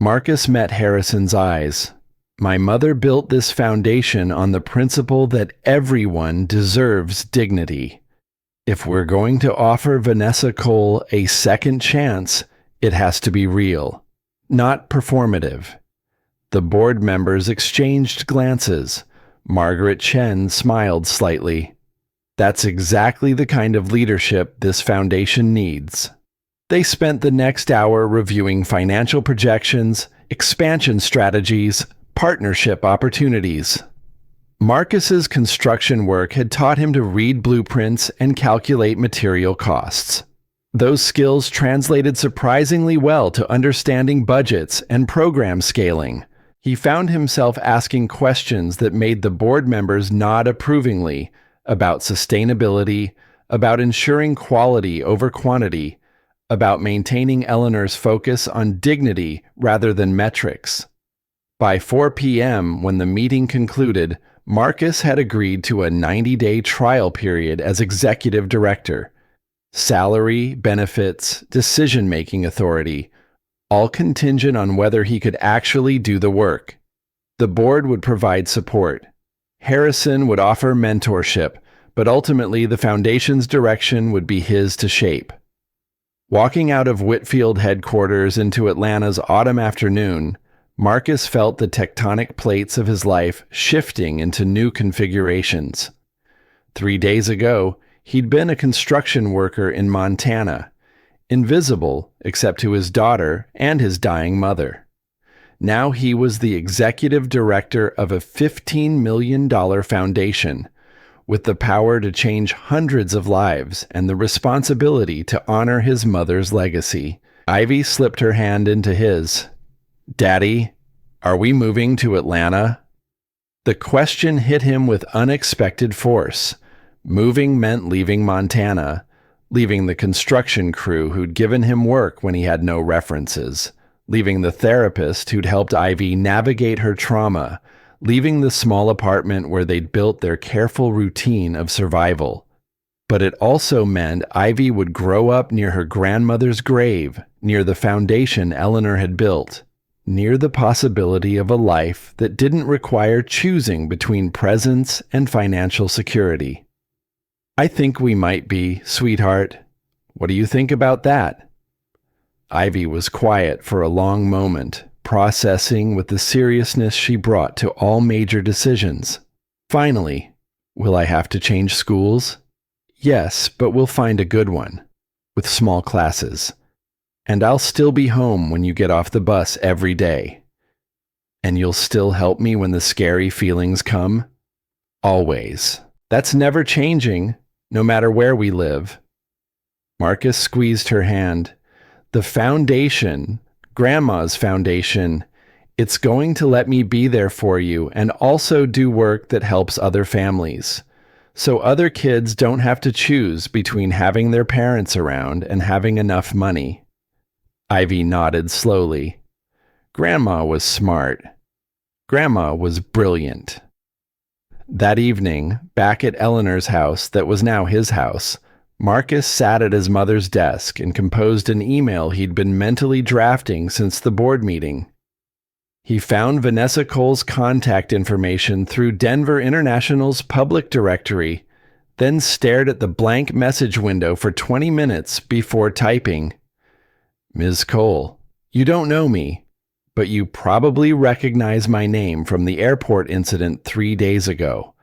Marcus met Harrison's eyes. "My mother built this foundation on the principle that everyone deserves dignity. If we're going to offer Vanessa Cole a second chance, it has to be real, not performative." The board members exchanged glances. Margaret Chen smiled slightly. "That's exactly the kind of leadership this foundation needs." They spent the next hour reviewing financial projections, expansion strategies, partnership opportunities. Marcus's construction work had taught him to read blueprints and calculate material costs. Those skills translated surprisingly well to understanding budgets and program scaling. He found himself asking questions that made the board members nod approvingly about sustainability, about ensuring quality over quantity, about maintaining Eleanor's focus on dignity rather than metrics. By 4 p.m., when the meeting concluded, Marcus had agreed to a 90-day trial period as executive director. Salary, benefits, decision-making authority, all contingent on whether he could actually do the work. The board would provide support. Harrison would offer mentorship, but ultimately the foundation's direction would be his to shape. Walking out of Whitfield headquarters into Atlanta's autumn afternoon, Marcus felt the tectonic plates of his life shifting into new configurations. 3 days ago, he'd been a construction worker in Montana, invisible except to his daughter and his dying mother. Now he was the executive director of a $15 million foundation, with the power to change hundreds of lives and the responsibility to honor his mother's legacy. Ivy slipped her hand into his. "Daddy, are we moving to Atlanta?" The question hit him with unexpected force. Moving meant leaving Montana, leaving the construction crew who'd given him work when he had no references, leaving the therapist who'd helped Ivy navigate her trauma, leaving the small apartment where they'd built their careful routine of survival. But it also meant Ivy would grow up near her grandmother's grave, near the foundation Eleanor had built, near the possibility of a life that didn't require choosing between presence and financial security. "I think we might be, sweetheart. What do you think about that?" Ivy was quiet for a long moment, processing with the seriousness she brought to all major decisions. Finally, "Will I have to change schools?" "Yes, but we'll find a good one, with small classes. And I'll still be home when you get off the bus every day. And you'll still help me when the scary feelings come?" "Always. That's never changing, no matter where we live." Marcus squeezed her hand. "The foundation, Grandma's foundation, it's going to let me be there for you and also do work that helps other families, so other kids don't have to choose between having their parents around and having enough money." Ivy nodded slowly. Grandma was smart. Grandma was brilliant. That evening, back at Eleanor's house that was now his house, Marcus sat at his mother's desk and composed an email he'd been mentally drafting since the board meeting. He found Vanessa Cole's contact information through Denver International's public directory, then stared at the blank message window for 20 minutes before typing, "Ms. Cole, you don't know me, but you probably recognize my name from the airport incident 3 days ago.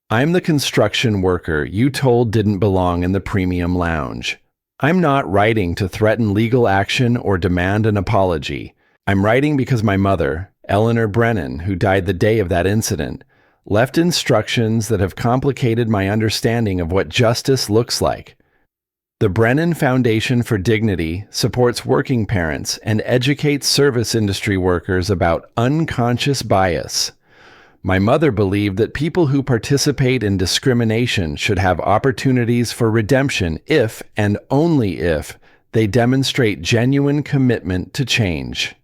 I'm the construction worker you told didn't belong in the premium lounge. I'm not writing to threaten legal action or demand an apology. I'm writing because my mother, Eleanor Brennan, who died the day of that incident, left instructions that have complicated my understanding of what justice looks like. The Brennan Foundation for Dignity supports working parents and educates service industry workers about unconscious bias. My mother believed that people who participate in discrimination should have opportunities for redemption if, and only if, they demonstrate genuine commitment to change.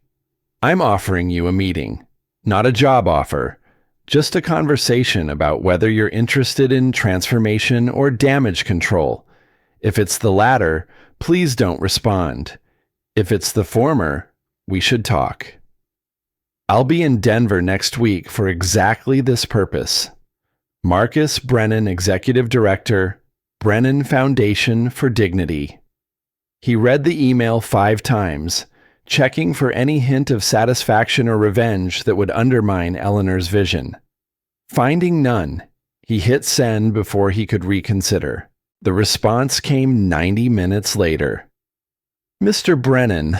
I'm offering you a meeting, not a job offer, just a conversation about whether you're interested in transformation or damage control. If it's the latter, please don't respond. If it's the former, we should talk. I'll be in Denver next week for exactly this purpose. Marcus Brennan, Executive Director, Brennan Foundation for Dignity." He read the email 5 times, checking for any hint of satisfaction or revenge that would undermine Eleanor's vision. Finding none, he hit send before he could reconsider. The response came 90 minutes later. "Mr. Brennan,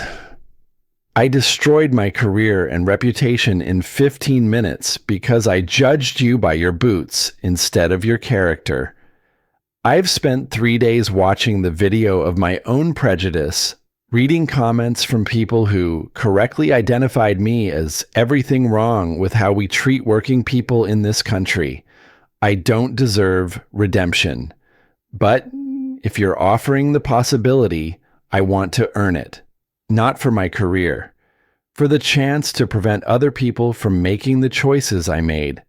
I destroyed my career and reputation in 15 minutes because I judged you by your boots instead of your character. I've spent 3 days watching the video of my own prejudice, reading comments from people who correctly identified me as everything wrong with how we treat working people in this country. I don't deserve redemption. But if you're offering the possibility, I want to earn it. Not for my career, for the chance to prevent other people from making the choices I made.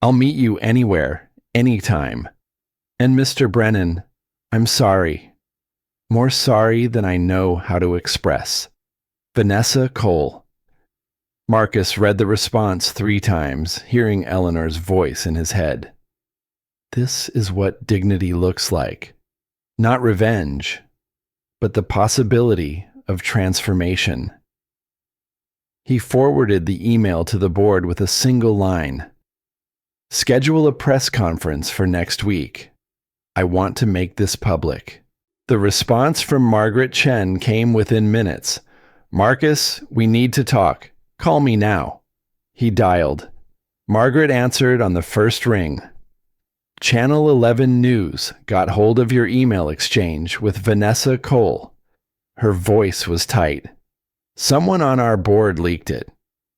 I'll meet you anywhere, anytime. And Mr. Brennan, I'm sorry. More sorry than I know how to express. Vanessa Cole." Marcus read the response 3 times, hearing Eleanor's voice in his head. This is what dignity looks like. Not revenge, but the possibility of transformation. He forwarded the email to the board with a single line. "Schedule a press conference for next week. I want to make this public." The response from Margaret Chen came within minutes. "Marcus, we need to talk. Call me now." He dialed. Margaret answered on the first ring. "Channel 11 News got hold of your email exchange with Vanessa Cole." Her voice was tight. "Someone on our board leaked it.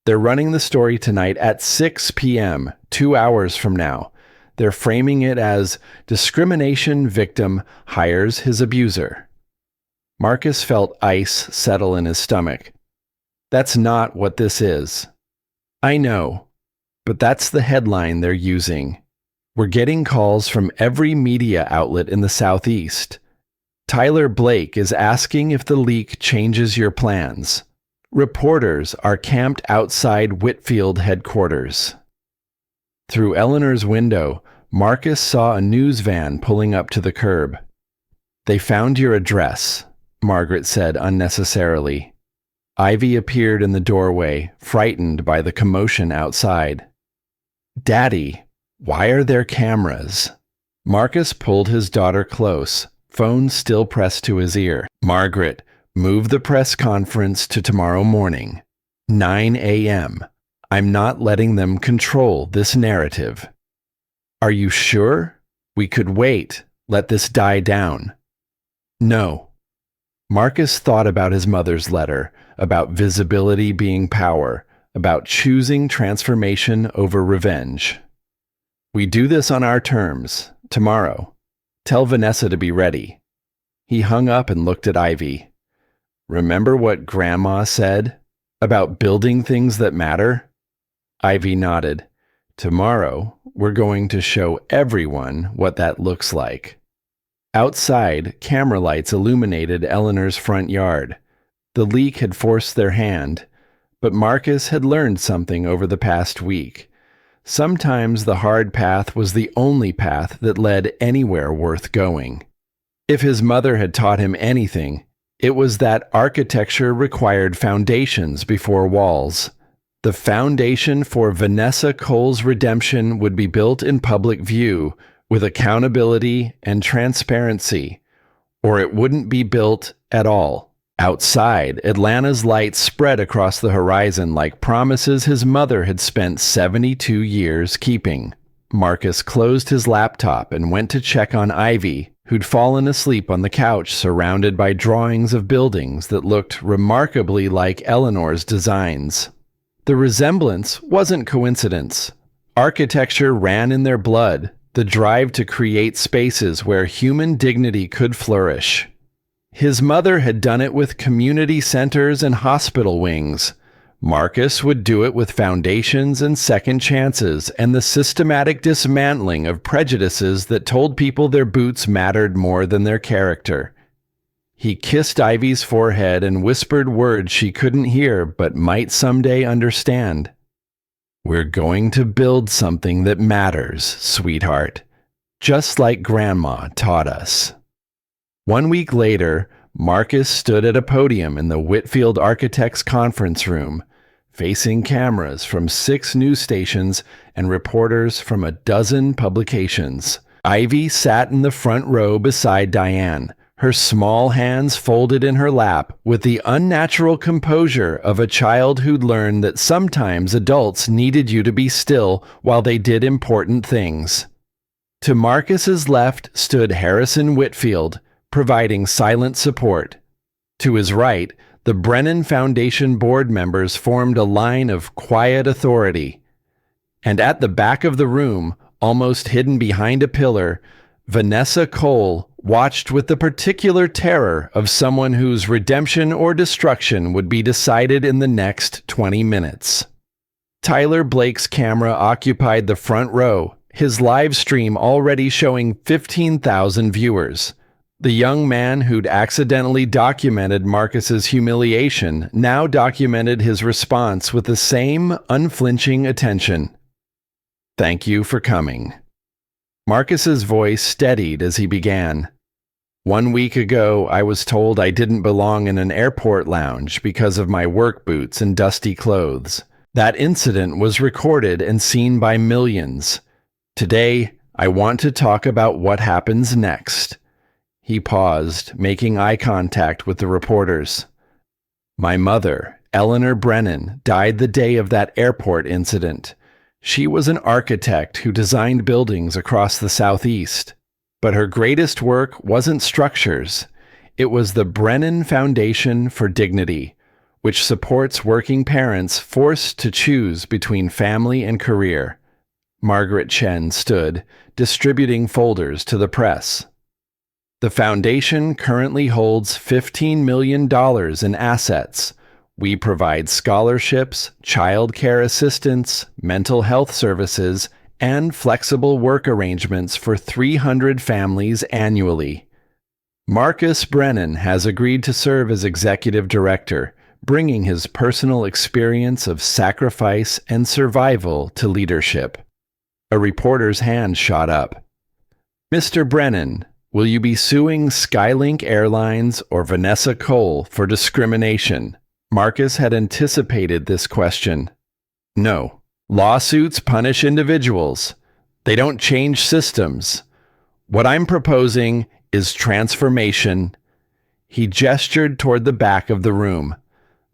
They're running the story tonight at 6 p.m., 2 hours from now. They're framing it as discrimination victim hires his abuser." Marcus felt ice settle in his stomach. "That's not what this is." "I know, but that's the headline they're using. We're getting calls from every media outlet in the Southeast. Tyler Blake is asking if the leak changes your plans. Reporters are camped outside Whitfield headquarters." Through Eleanor's window, Marcus saw a news van pulling up to the curb. "They found your address," Margaret said unnecessarily. Ivy appeared in the doorway, frightened by the commotion outside. "Daddy, why are there cameras?" Marcus pulled his daughter close, phone still pressed to his ear. "Margaret, move the press conference to tomorrow morning, 9 a.m. I'm not letting them control this narrative." "Are you sure? We could wait. Let this die down." "No." Marcus thought about his mother's letter, about visibility being power, about choosing transformation over revenge. "We do this on our terms, tomorrow. Tell Vanessa to be ready." He hung up and looked at Ivy. "Remember what Grandma said? About building things that matter? Ivy nodded. Tomorrow, we're going to show everyone what that looks like. Outside, camera lights illuminated Eleanor's front yard. The leak had forced their hand, but Marcus had learned something over the past week. Sometimes the hard path was the only path that led anywhere worth going. If his mother had taught him anything, it was that architecture required foundations before walls. The foundation for Vanessa Cole's redemption would be built in public view, with accountability and transparency, or it wouldn't be built at all. Outside, Atlanta's lights spread across the horizon like promises his mother had spent 72 years keeping. Marcus closed his laptop and went to check on Ivy, who'd fallen asleep on the couch surrounded by drawings of buildings that looked remarkably like Eleanor's designs. The resemblance wasn't coincidence. Architecture ran in their blood, the drive to create spaces where human dignity could flourish. His mother had done it with community centers and hospital wings. Marcus would do it with foundations and second chances and the systematic dismantling of prejudices that told people their boots mattered more than their character. He kissed Ivy's forehead and whispered words she couldn't hear but might someday understand. We're going to build something that matters, sweetheart, just like Grandma taught us. 1 week later, Marcus stood at a podium in the Whitfield Architects Conference Room, facing cameras from 6 news stations and reporters from a dozen publications. Ivy sat in the front row beside Diane, her small hands folded in her lap with the unnatural composure of a child who'd learned that sometimes adults needed you to be still while they did important things. To Marcus's left stood Harrison Whitfield, providing silent support. To his right, the Brennan Foundation board members formed a line of quiet authority. And at the back of the room, almost hidden behind a pillar, Vanessa Cole watched with the particular terror of someone whose redemption or destruction would be decided in the next 20 minutes. Tyler Blake's camera occupied the front row, his live stream already showing 15,000 viewers. The young man who'd accidentally documented Marcus's humiliation now documented his response with the same unflinching attention. Thank you for coming. Marcus's voice steadied as he began. 1 week ago, I was told I didn't belong in an airport lounge because of my work boots and dusty clothes. That incident was recorded and seen by millions. Today, I want to talk about what happens next. He paused, making eye contact with the reporters. My mother, Eleanor Brennan, died the day of that airport incident. She was an architect who designed buildings across the Southeast. But her greatest work wasn't structures. It was the Brennan Foundation for Dignity, which supports working parents forced to choose between family and career. Margaret Chen stood, distributing folders to the press. The foundation currently holds $15 million in assets. We provide scholarships, child care assistance, mental health services, and flexible work arrangements for 300 families annually. Marcus Brennan has agreed to serve as executive director, bringing his personal experience of sacrifice and survival to leadership. A reporter's hand shot up. Mr. Brennan, will you be suing Skylink Airlines or Vanessa Cole for discrimination? Marcus had anticipated this question. No. Lawsuits punish individuals. They don't change systems. What I'm proposing is transformation. He gestured toward the back of the room.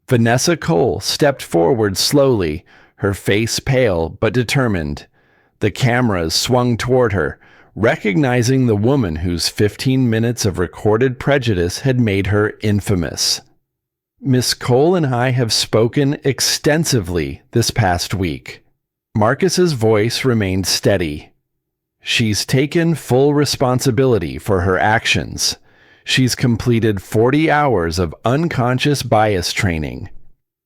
Vanessa Cole stepped forward slowly, her face pale but determined. The cameras swung toward her, recognizing the woman whose 15 minutes of recorded prejudice had made her infamous. Miss Cole and I have spoken extensively this past week. Marcus's voice remained steady. She's taken full responsibility for her actions. She's completed 40 hours of unconscious bias training.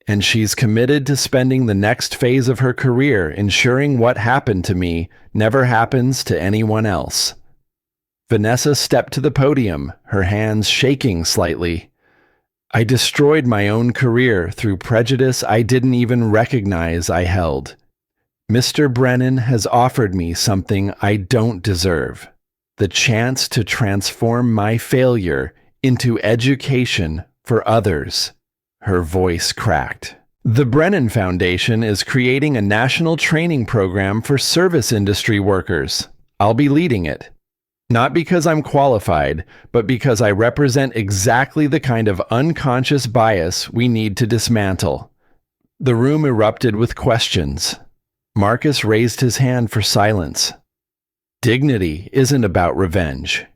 and she's committed to spending the next phase of her career ensuring what happened to me never happens to anyone else. Vanessa stepped to the podium, her hands shaking slightly. I destroyed my own career through prejudice I didn't even recognize I held. Mr. Brennan has offered me something I don't deserve, the chance to transform my failure into education for others. Her voice cracked. The Brennan Foundation is creating a national training program for service industry workers. I'll be leading it. Not because I'm qualified, but because I represent exactly the kind of unconscious bias we need to dismantle. The room erupted with questions. Marcus raised his hand for silence. Dignity isn't about revenge.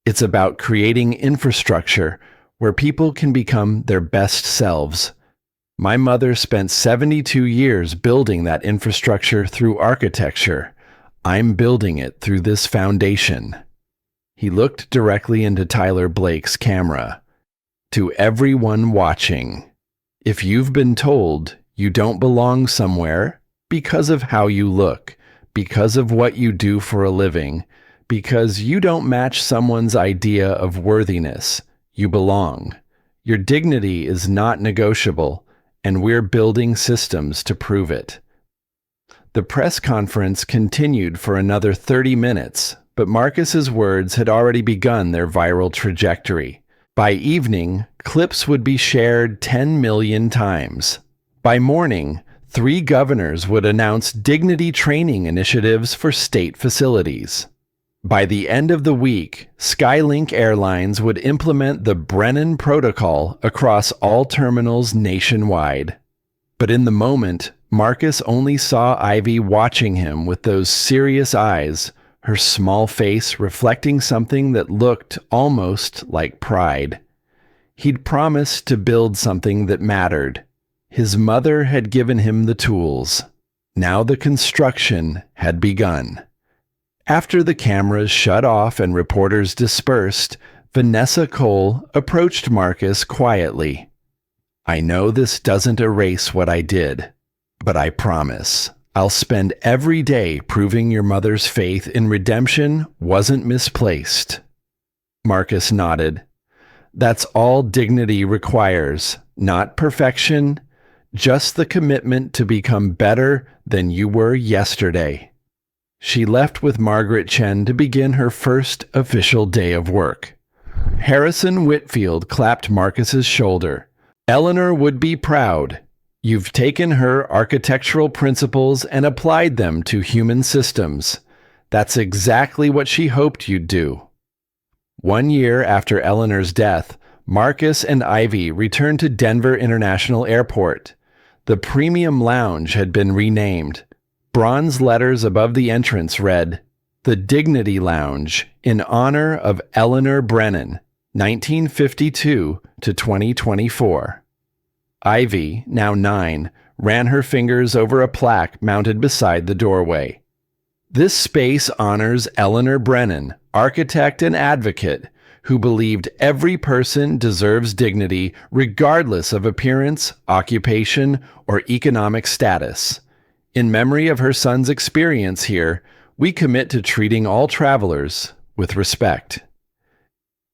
It's about creating infrastructure where people can become their best selves. My mother spent 72 years building that infrastructure through architecture. I'm building it through this foundation. He looked directly into Tyler Blake's camera. To everyone watching, if you've been told you don't belong somewhere because of how you look, because of what you do for a living, because you don't match someone's idea of worthiness, you belong. Your dignity is not negotiable, and we're building systems to prove it. The press conference continued for another 30 minutes, but Marcus's words had already begun their viral trajectory. By evening, clips would be shared 10 million times. By morning, 3 governors would announce dignity training initiatives for state facilities. By the end of the week, Skylink Airlines would implement the Brennan Protocol across all terminals nationwide. But in the moment, Marcus only saw Ivy watching him with those serious eyes, her small face reflecting something that looked almost like pride. He'd promised to build something that mattered. His mother had given him the tools. Now the construction had begun. After the cameras shut off and reporters dispersed, Vanessa Cole approached Marcus quietly. I know this doesn't erase what I did, but I promise I'll spend every day proving your mother's faith in redemption wasn't misplaced. Marcus nodded. That's all dignity requires, not perfection, just the commitment to become better than you were yesterday. She left with Margaret Chen to begin her first official day of work. Harrison Whitfield clapped Marcus's shoulder. Eleanor would be proud. You've taken her architectural principles and applied them to human systems. That's exactly what she hoped you'd do. 1 year after Eleanor's death, Marcus and Ivy returned to Denver International Airport. The premium lounge had been renamed. Bronze letters above the entrance read, The Dignity Lounge, in honor of Eleanor Brennan, 1952 to 2024. Ivy, now 9, ran her fingers over a plaque mounted beside the doorway. This space honors Eleanor Brennan, architect and advocate, who believed every person deserves dignity regardless of appearance, occupation, or economic status. In memory of her son's experience here, we commit to treating all travelers with respect.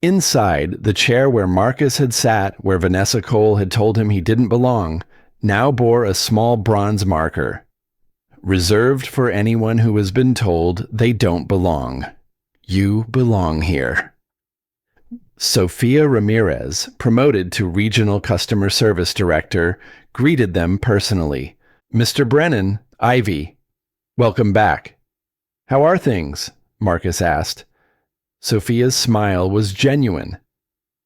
Inside, the chair where Marcus had sat, where Vanessa Cole had told him he didn't belong, now bore a small bronze marker. Reserved for anyone who has been told they don't belong. You belong here. Sophia Ramirez, promoted to Regional Customer Service Director, greeted them personally. Mr. Brennan, Ivy, welcome back. How are things? Marcus asked. Sophia's smile was genuine.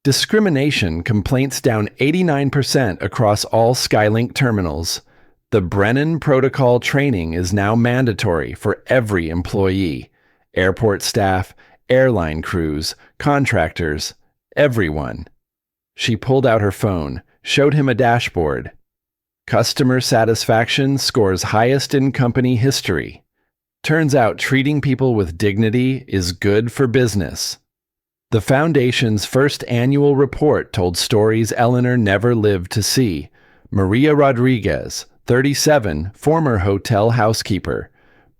Discrimination complaints down 89% across all Skylink terminals. The Brennan Protocol training is now mandatory for every employee. Airport staff, airline crews, contractors, everyone. She pulled out her phone, showed him a dashboard. Customer satisfaction scores highest in company history. Turns out treating people with dignity is good for business. The Foundation's first annual report told stories Eleanor never lived to see, Maria Rodriguez, 37, former hotel housekeeper.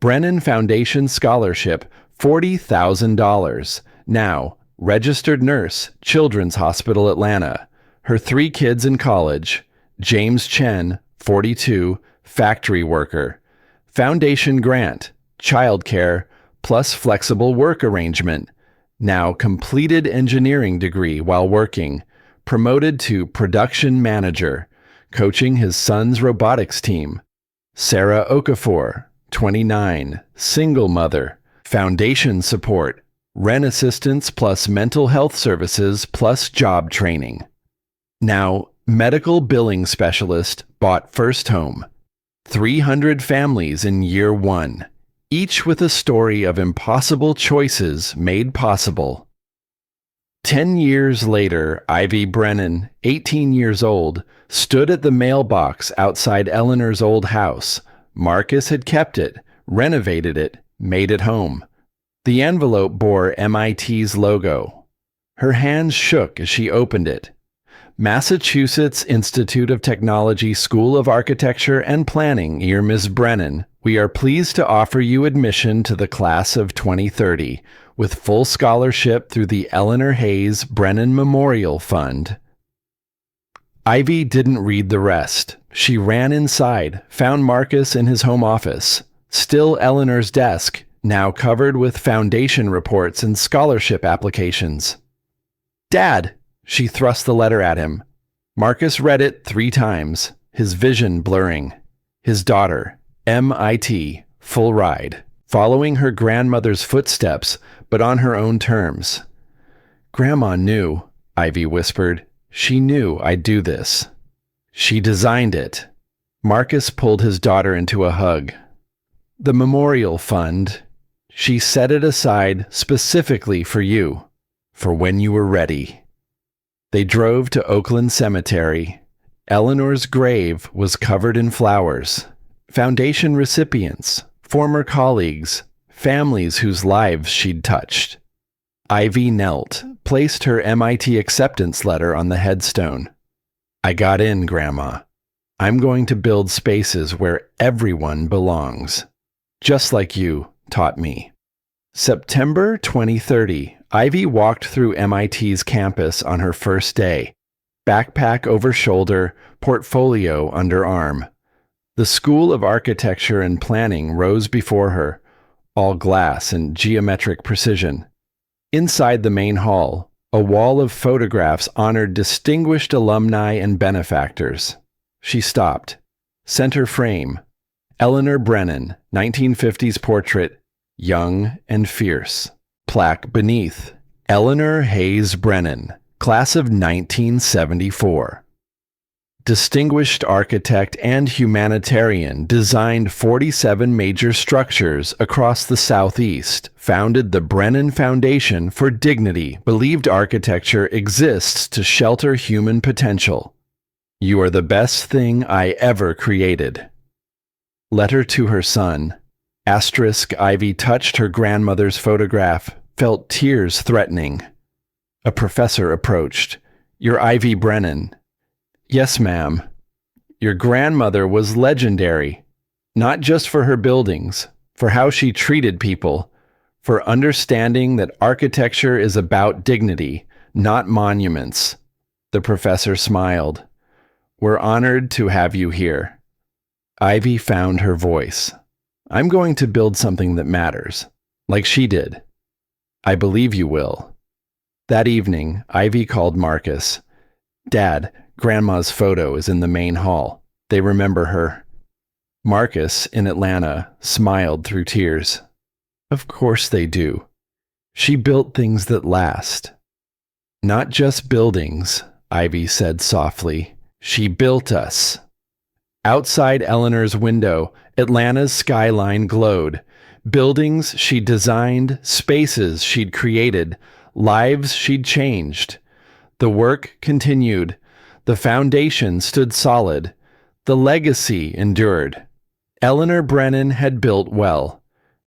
Brennan Foundation Scholarship, $40,000. Now, registered nurse, Children's Hospital Atlanta. Her 3 kids in college. James Chen, 42, factory worker. Foundation grant, childcare, plus flexible work arrangement. Now completed engineering degree while working. Promoted to production manager, coaching his son's robotics team. Sarah Okafor, 29, single mother. Foundation support, rent assistance plus mental health services plus job training. Now, medical billing specialist, bought first home. 300 families in year 1, each with a story of impossible choices made possible. 10 years later, Ivy Brennan, 18 years old, stood at the mailbox outside Eleanor's old house. Marcus had kept it, renovated it, made it home. The envelope bore MIT's logo. Her hands shook as she opened it. Massachusetts Institute of Technology School of Architecture and Planning, dear Ms. Brennan, we are pleased to offer you admission to the class of 2030 with full scholarship through the Eleanor Hayes Brennan Memorial Fund. Ivy didn't read the rest. She ran inside, found Marcus in his home office, still Eleanor's desk, now covered with foundation reports and scholarship applications. "Dad!" She thrust the letter at him. Marcus read it 3 times, his vision blurring. His daughter, MIT, full ride, following her grandmother's footsteps, but on her own terms. "Grandma knew," Ivy whispered. "She knew I'd do this. She designed it." Marcus pulled his daughter into a hug. "The Memorial Fund, she set it aside specifically for you, for when you were ready." They drove to Oakland Cemetery. Eleanor's grave was covered in flowers. Foundation recipients, former colleagues, families whose lives she'd touched. Ivy knelt, placed her MIT acceptance letter on the headstone. "I got in, Grandma. I'm going to build spaces where everyone belongs. Just like you taught me." September 2030, Ivy walked through MIT's campus on her first day, backpack over shoulder, portfolio under arm. The School of Architecture and Planning rose before her, all glass and geometric precision. Inside the main hall, a wall of photographs honored distinguished alumni and benefactors. She stopped. Center frame, Eleanor Brennan, 1950s portrait, young and fierce. Plaque beneath, Eleanor Hayes Brennan, class of 1974. Distinguished architect and humanitarian, designed 47 major structures across the Southeast, founded the Brennan Foundation for Dignity, believed architecture exists to shelter human potential. You are the best thing I ever created. Letter to her son. Asterisk Ivy touched her grandmother's photograph, felt tears threatening. A professor approached. "You're Ivy Brennan." "Yes, ma'am." "Your grandmother was legendary, not just for her buildings, for how she treated people, for understanding that architecture is about dignity, not monuments." The professor smiled. "We're honored to have you here." Ivy found her voice. "I'm going to build something that matters, like she did. I believe you will." That evening, Ivy called Marcus. "Dad, Grandma's photo is in the main hall. They remember her." Marcus, in Atlanta, smiled through tears. "Of course they do. She built things that last." "Not just buildings," Ivy said softly. "She built us." Outside Eleanor's window, Atlanta's skyline glowed. Buildings she'd designed, spaces she'd created, lives she'd changed. The work continued. The foundation stood solid. The legacy endured. Eleanor Brennan had built well.